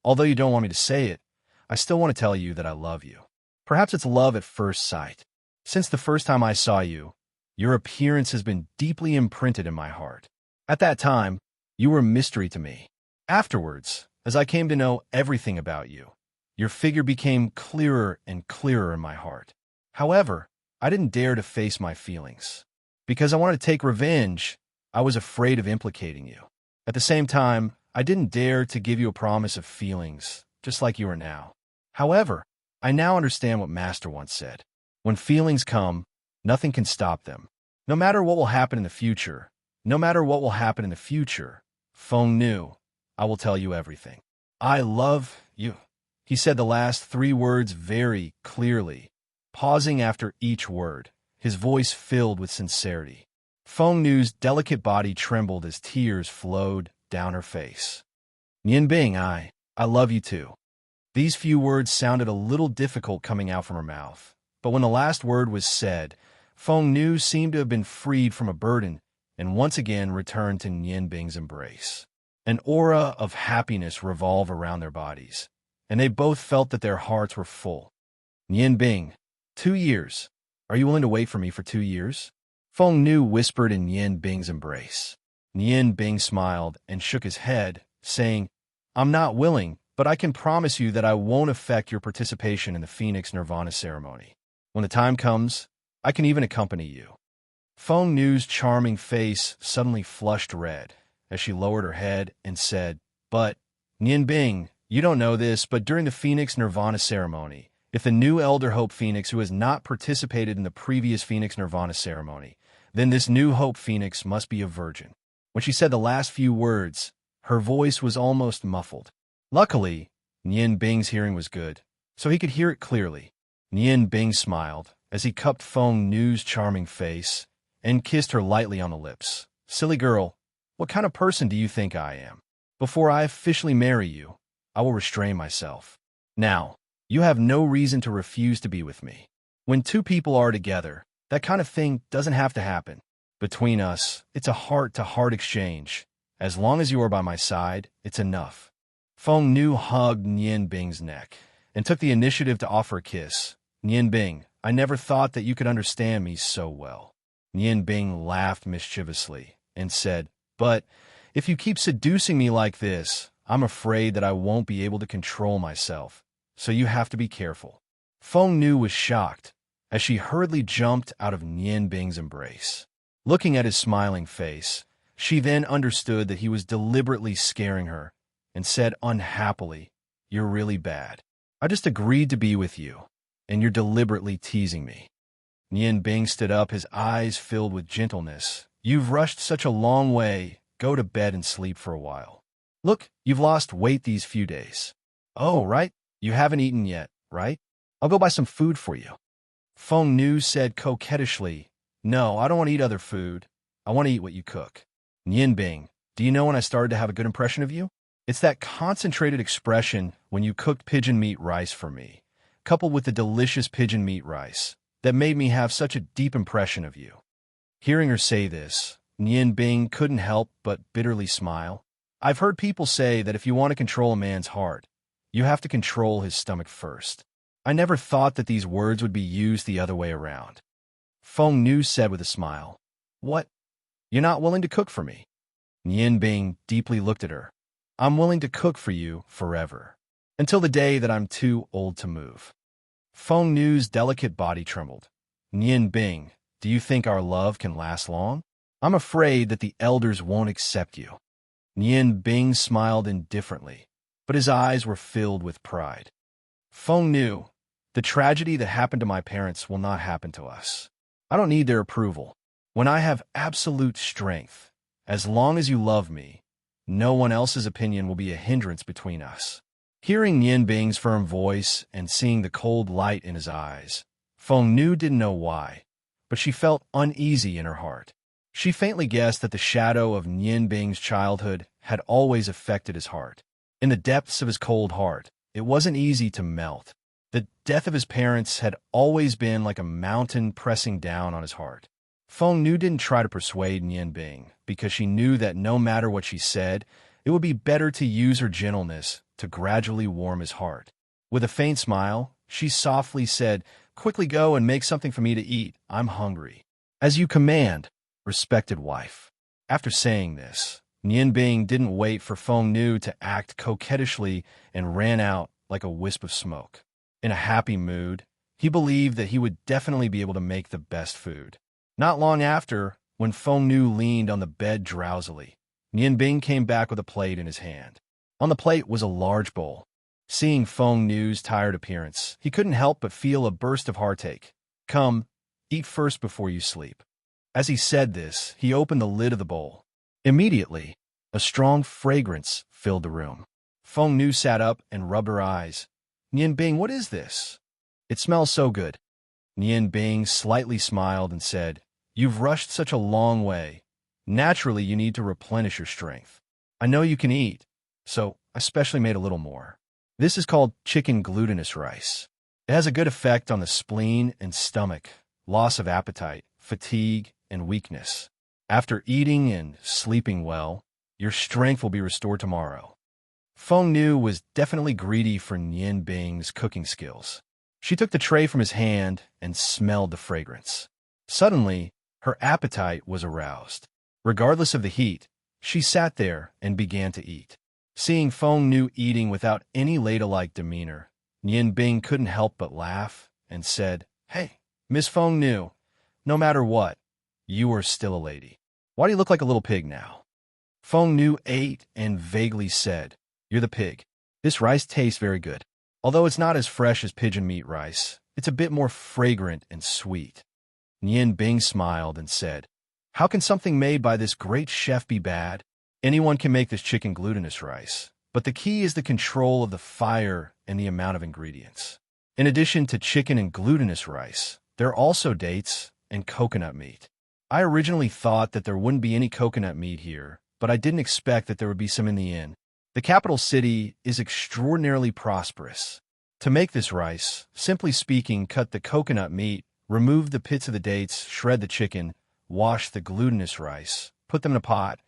[SPEAKER 1] although you don't want me to say it, I still want to tell you that I love you. Perhaps it's love at first sight. Since the first time I saw you, your appearance has been deeply imprinted in my heart. At that time, you were a mystery to me. Afterwards, as I came to know everything about you, your figure became clearer and clearer in my heart. However, I didn't dare to face my feelings. Because I wanted to take revenge, I was afraid of implicating you. At the same time, I didn't dare to give you a promise of feelings, just like you are now. However, I now understand what Master once said. When feelings come, nothing can stop them. No matter what will happen in the future, Feng Nu, I will tell you everything. I love you. He said the last 3 words very clearly, pausing after each word, his voice filled with sincerity. Feng Nu's delicate body trembled as tears flowed down her face. Nian Bing, I love you too. These few words sounded a little difficult coming out from her mouth, but when the last word was said, Feng Nu seemed to have been freed from a burden and once again returned to Nian Bing's embrace. An aura of happiness revolved around their bodies, and they both felt that their hearts were full. Nian Bing, 2 years. Are you willing to wait for me for 2 years? Feng Nu whispered in Nian Bing's embrace. Nian Bing smiled and shook his head, saying, I'm not willing, but I can promise you that I won't affect your participation in the Phoenix Nirvana ceremony. When the time comes, I can even accompany you. Feng Nu's charming face suddenly flushed red as she lowered her head and said, But, Nian Bing, you don't know this, but during the Phoenix Nirvana ceremony, if the new Elder Hope Phoenix who has not participated in the previous Phoenix Nirvana ceremony, then this new Hope Phoenix must be a virgin. When she said the last few words, her voice was almost muffled. Luckily, Nian Bing's hearing was good, so he could hear it clearly. Nian Bing smiled as he cupped Feng Nu's charming face and kissed her lightly on the lips. Silly girl, what kind of person do you think I am? Before I officially marry you, I will restrain myself. Now, you have no reason to refuse to be with me. When 2 people are together, that kind of thing doesn't have to happen. Between us, it's a heart-to-heart exchange. As long as you are by my side, it's enough. Feng Nu hugged Nian Bing's neck and took the initiative to offer a kiss. Nian Bing, I never thought that you could understand me so well. Nian Bing laughed mischievously and said, But if you keep seducing me like this, I'm afraid that I won't be able to control myself, so you have to be careful. Feng Nu was shocked as she hurriedly jumped out of Nian Bing's embrace. Looking at his smiling face, she then understood that he was deliberately scaring her and said unhappily, You're really bad. I just agreed to be with you, and you're deliberately teasing me. Nian Bing stood up, his eyes filled with gentleness. You've rushed such a long way. Go to bed and sleep for a while. Look, you've lost weight these few days. Oh, right? You haven't eaten yet, right? I'll go buy some food for you. Feng Nu said coquettishly, No, I don't want to eat other food. I want to eat what you cook. Nian Bing, do you know when I started to have a good impression of you? It's that concentrated expression when you cooked pigeon meat rice for me, coupled with the delicious pigeon meat rice, that made me have such a deep impression of you. Hearing her say this, Nian Bing couldn't help but bitterly smile. I've heard people say that if you want to control a man's heart, you have to control his stomach first. I never thought that these words would be used the other way around. Feng Nu said with a smile. What? You're not willing to cook for me? Nian Bing deeply looked at her. I'm willing to cook for you forever, until the day that I'm too old to move. Feng Nu's delicate body trembled. Nian Bing, do you think our love can last long? I'm afraid that the elders won't accept you. Nian Bing smiled indifferently, but his eyes were filled with pride. Feng Nu, the tragedy that happened to my parents will not happen to us. I don't need their approval. When I have absolute strength, as long as you love me, no one else's opinion will be a hindrance between us. Hearing Nian Bing's firm voice and seeing the cold light in his eyes, Feng Nu didn't know why, but she felt uneasy in her heart. She faintly guessed that the shadow of Nian Bing's childhood had always affected his heart. In the depths of his cold heart, it wasn't easy to melt. The death of his parents had always been like a mountain pressing down on his heart. Feng Nu didn't try to persuade Nian Bing because she knew that no matter what she said, it would be better to use her gentleness to gradually warm his heart. With a faint smile, she softly said, Quickly go and make something for me to eat. I'm hungry. As you command, respected wife. After saying this, Nian Bing didn't wait for Feng Nu to act coquettishly and ran out like a wisp of smoke. In a happy mood, he believed that he would definitely be able to make the best food. Not long after, when Feng Nu leaned on the bed drowsily, Nian Bing came back with a plate in his hand. On the plate was a large bowl. Seeing Feng Nu's tired appearance, he couldn't help but feel a burst of heartache. Come, eat first before you sleep. As he said this, he opened the lid of the bowl. Immediately, a strong fragrance filled the room. Feng Nu sat up and rubbed her eyes. Nian Bing, what is this? It smells so good. Nian Bing slightly smiled and said, You've rushed such a long way. Naturally, you need to replenish your strength. I know you can eat, so I specially made a little more. This is called chicken glutinous rice. It has a good effect on the spleen and stomach, loss of appetite, fatigue, and weakness. After eating and sleeping well, your strength will be restored tomorrow. Feng Nu was definitely greedy for Nian Bing's cooking skills. She took the tray from his hand and smelled the fragrance. Suddenly, her appetite was aroused. Regardless of the heat, she sat there and began to eat. Seeing Feng Nu eating without any ladylike demeanor, Nian Bing couldn't help but laugh and said, Hey, Miss Feng Nu, no matter what, you are still a lady. Why do you look like a little pig now? Feng Nu ate and vaguely said, You're the pig. This rice tastes very good. Although it's not as fresh as pigeon meat rice, it's a bit more fragrant and sweet. Nian Bing smiled and said, How can something made by this great chef be bad? Anyone can make this chicken glutinous rice, but the key is the control of the fire and the amount of ingredients. In addition to chicken and glutinous rice, there are also dates and coconut meat. I originally thought that there wouldn't be any coconut meat here, but I didn't expect that there would be some in the inn. The capital city is extraordinarily prosperous. To make this rice, simply speaking, cut the coconut meat, remove the pits of the dates, shred the chicken, wash the glutinous rice, put them in a pot,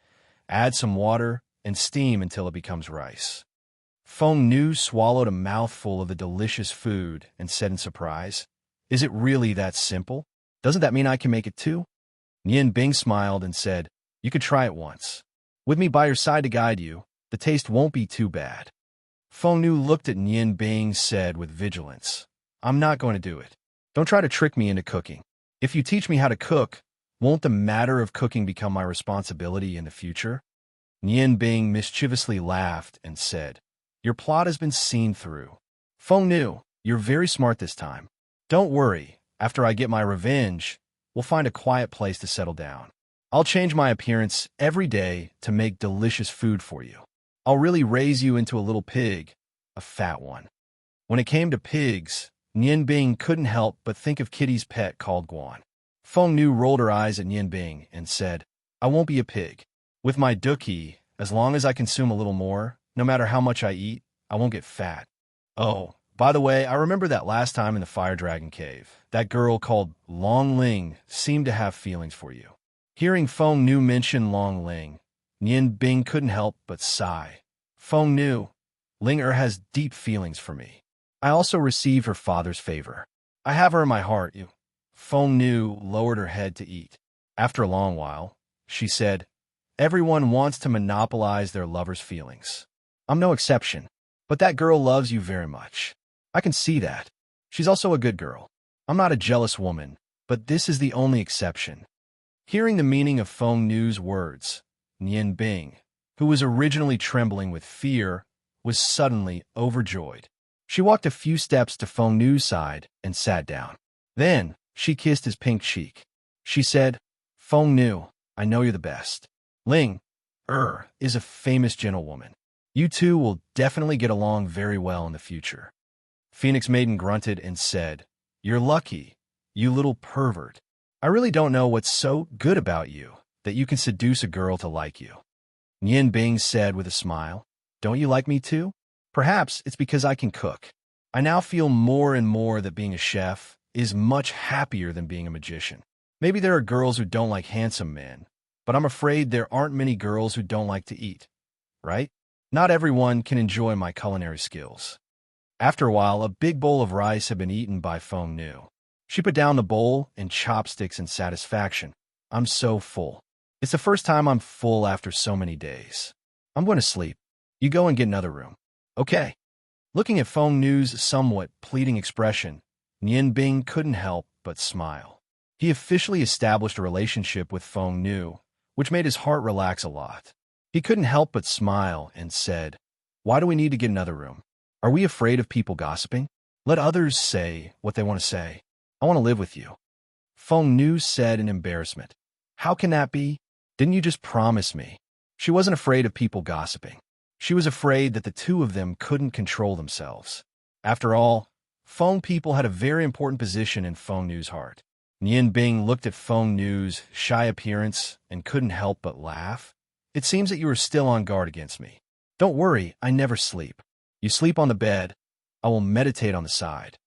[SPEAKER 1] add some water, and steam until it becomes rice. Feng Nu swallowed a mouthful of the delicious food and said in surprise, Is it really that simple? Doesn't that mean I can make it too? Nian Bing smiled and said, You could try it once. With me by your side to guide you, the taste won't be too bad. Feng Nu looked at Nian Bing said with vigilance, I'm not going to do it. Don't try to trick me into cooking. If you teach me how to cook, won't the matter of cooking become my responsibility in the future? Nian Bing mischievously laughed and said, Your plot has been seen through. Feng Nu, you're very smart this time. Don't worry, after I get my revenge, we'll find a quiet place to settle down. I'll change my appearance every day to make delicious food for you. I'll really raise you into a little pig, a fat one. When it came to pigs, Nian Bing couldn't help but think of Kitty's pet called Guan. Feng Nu rolled her eyes at Nian Bing and said, I won't be a pig. With my dookie, as long as I consume a little more, no matter how much I eat, I won't get fat. Oh, by the way, I remember that last time in the Fire Dragon Cave. That girl called Long Ling seemed to have feelings for you. Hearing Feng Nu mention Long Ling, Nian Bing couldn't help but sigh. Feng Nu, Ling has deep feelings for me. I also receive her father's favor. I have her in my heart. Feng Nu lowered her head to eat. After a long while, she said, everyone wants to monopolize their lover's feelings. I'm no exception, but that girl loves you very much. I can see that. She's also a good girl. I'm not a jealous woman, but this is the only exception. Hearing the meaning of Feng Nu's words, Nian Bing, who was originally trembling with fear, was suddenly overjoyed. She walked a few steps to Feng Nu's side and sat down. Then, she kissed his pink cheek. She said, Feng Nu, I know you're the best. Ling is a famous gentlewoman. You two will definitely get along very well in the future. Phoenix Maiden grunted and said, you're lucky, you little pervert. I really don't know what's so good about you that you can seduce a girl to like you. Nian Bing said with a smile, don't you like me too? Perhaps it's because I can cook. I now feel more and more that being a chef is much happier than being a magician. Maybe there are girls who don't like handsome men, but I'm afraid there aren't many girls who don't like to eat, right? Not everyone can enjoy my culinary skills. After a while, a big bowl of rice had been eaten by Feng Nu. She put down the bowl and chopsticks in satisfaction. I'm so full. It's the first time I'm full after so many days. I'm going to sleep. You go and get another room. Okay. Looking at Feng Nu's somewhat pleading expression, Nian Bing couldn't help but smile. He officially established a relationship with Feng Nu, which made his heart relax a lot. He couldn't help but smile and said, why do we need to get another room? Are we afraid of people gossiping? Let others say what they want to say. I want to live with you. Feng Nu said in embarrassment. How can that be? Didn't you just promise me? She wasn't afraid of people gossiping. She was afraid that the two of them couldn't control themselves. After all, Feng people had a very important position in Feng Nu's heart. Nian Bing looked at Feng Nu's shy appearance and couldn't help but laugh. It seems that you are still on guard against me. Don't worry, I never sleep. You sleep on the bed. I will meditate on the side.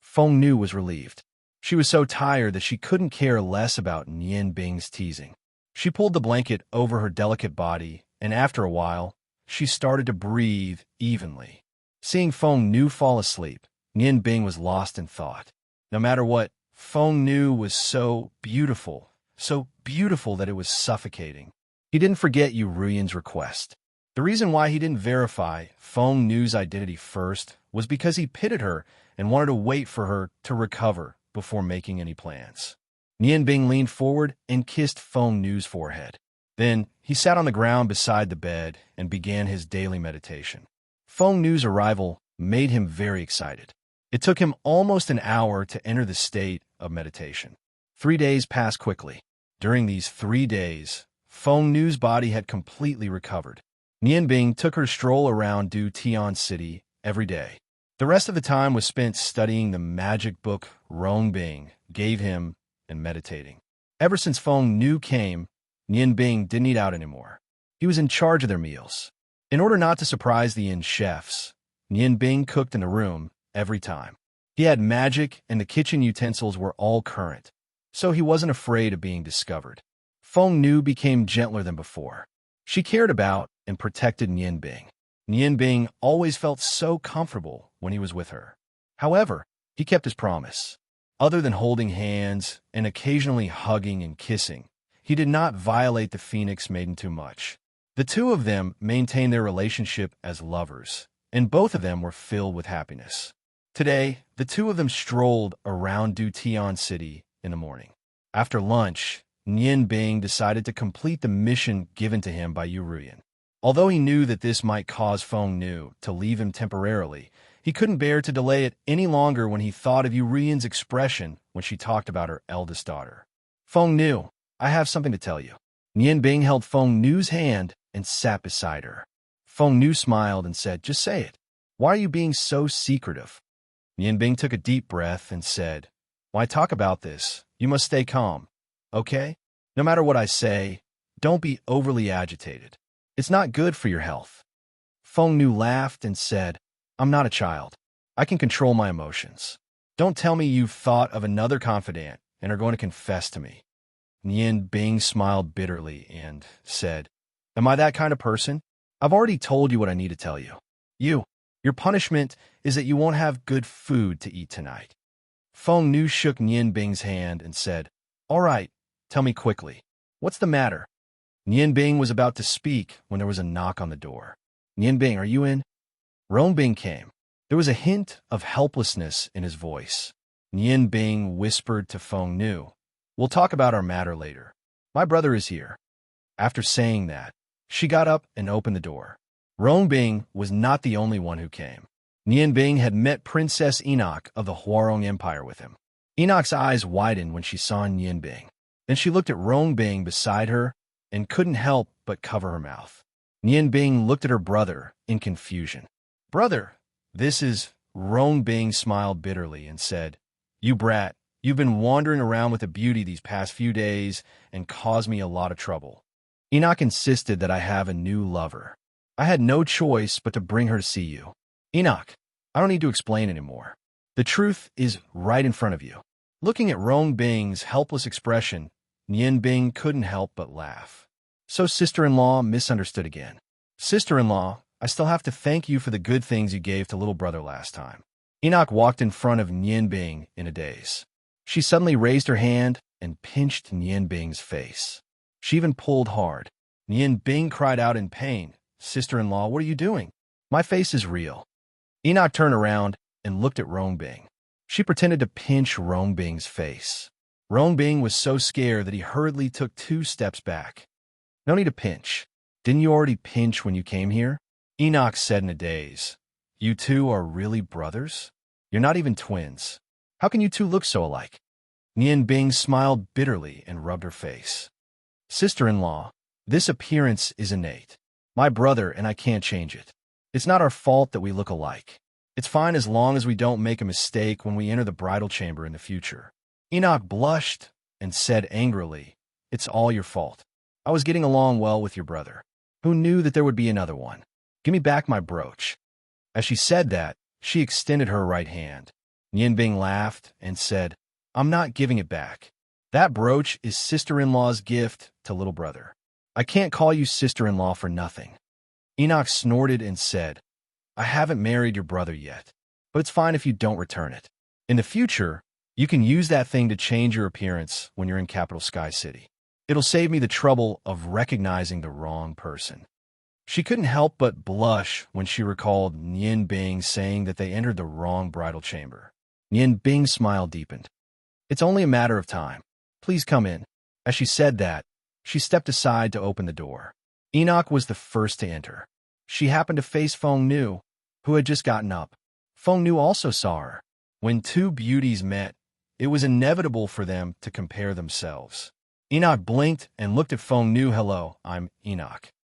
[SPEAKER 1] Feng Nu was relieved. She was so tired that she couldn't care less about Nian Bing's teasing. She pulled the blanket over her delicate body, and after a while, she started to breathe evenly. Seeing Feng Nu fall asleep, Nian Bing was lost in thought. No matter what, Feng Nu was so beautiful that it was suffocating. He didn't forget Yu Ruyan's request. The reason why he didn't verify Feng Nu's identity first was because he pitied her and wanted to wait for her to recover before making any plans. Nian Bing leaned forward and kissed Feng Nu's forehead. Then, he sat on the ground beside the bed and began his daily meditation. Feng Nu's arrival made him very excited. It took him almost an hour to enter the state of meditation. 3 days passed quickly. During these 3 days, Feng Nu's body had completely recovered. Nian Bing took her stroll around Du Tian City every day. The rest of the time was spent studying the magic book Rong Bing gave him and meditating. Ever since Feng Nu came, Nian Bing didn't eat out anymore. He was in charge of their meals. In order not to surprise the inn chefs, Nian Bing cooked in the room every time. He had magic and the kitchen utensils were all current, so he wasn't afraid of being discovered. Feng Nu became gentler than before. She cared about and protected Nian Bing. Nian Bing always felt so comfortable when he was with her. However, he kept his promise. Other than holding hands and occasionally hugging and kissing, he did not violate the Phoenix Maiden too much. The two of them maintained their relationship as lovers, and both of them were filled with happiness. Today, the two of them strolled around Du Tian City in the morning. After lunch, Nian Bing decided to complete the mission given to him by Yu Ruyan. Although he knew that this might cause Feng Nu to leave him temporarily, he couldn't bear to delay it any longer when he thought of Yu Ruyan's expression when she talked about her eldest daughter. Feng Nu, I have something to tell you. Nian Bing held Feng Nu's hand and sat beside her. Feng Nu smiled and said, just say it. Why are you being so secretive? Nian Bing took a deep breath and said, why talk about this? You must stay calm. Okay? No matter what I say, Don't be overly agitated. It's not good for your health. Feng Nu laughed and said, I'm not a child. I can control my emotions. Don't tell me you've thought of another confidant and are going to confess to me. Nian Bing smiled bitterly and said, Am I that kind of person? I've already told you what I need to tell you. Your punishment is that you won't have good food to eat tonight. Feng Nu shook Nian Bing's hand and said, All right, tell me quickly. What's the matter? Nian Bing was about to speak when there was a knock on the door. Nian Bing, are you in? Rong Bing came. There was a hint of helplessness in his voice. Nian Bing whispered to Feng Nu, We'll talk about our matter later. My brother is here. After saying that, she got up and opened the door. Rong Bing was not the only one who came. Nian Bing had met Princess Enoch of the Huarong Empire with him. Enoch's eyes widened when she saw Nian Bing. Then she looked at Rong Bing beside her and couldn't help but cover her mouth. Nian Bing looked at her brother in confusion. Brother, this is... Rong Bing smiled bitterly and said, You brat, you've been wandering around with a beauty these past few days and caused me a lot of trouble. Enoch insisted that I have a new lover. I had no choice but to bring her to see you. Enoch, I don't need to explain anymore. The truth is right in front of you. Looking at Rong Bing's helpless expression, Nian Bing couldn't help but laugh. So sister-in-law misunderstood again. Sister-in-law, I still have to thank you for the good things you gave to little brother last time. Enoch walked in front of Nian Bing in a daze. She suddenly raised her hand and pinched Nian Bing's face. She even pulled hard. Nian Bing cried out in pain, Sister-in-law, what are you doing? My face is real. Enoch turned around and looked at Rong Bing. She pretended to pinch Rong Bing's face. Rong Bing was so scared that he hurriedly took 2 steps back. No need to pinch. Didn't you already pinch when you came here? Enoch said in a daze. You two are really brothers? You're not even twins. How can you two look so alike? Nian Bing smiled bitterly and rubbed her face. Sister-in-law, this appearance is innate. My brother and I can't change it. It's not our fault that we look alike. It's fine as long as we don't make a mistake when we enter the bridal chamber in the future. Enoch blushed and said angrily, It's all your fault. I was getting along well with your brother. Who knew that there would be another one? Give me back my brooch. As she said that, she extended her right hand. Nian Bing laughed and said, I'm not giving it back. That brooch is sister-in-law's gift to little brother. I can't call you sister-in-law for nothing. Enoch snorted and said, I haven't married your brother yet, but it's fine if you don't return it. In the future, you can use that thing to change your appearance when you're in Capital Sky City. It'll save me the trouble of recognizing the wrong person. She couldn't help but blush when she recalled Nian Bing saying that they entered the wrong bridal chamber. Nian Bing's smile deepened. It's only a matter of time. Please come in. As she said that, she stepped aside to open the door. Enoch was the first to enter. She happened to face Feng Nu, who had just gotten up. Feng Nu also saw her. When 2 beauties met, it was inevitable for them to compare themselves. Enoch blinked and looked at Feng Nu. Hello, I'm Enoch.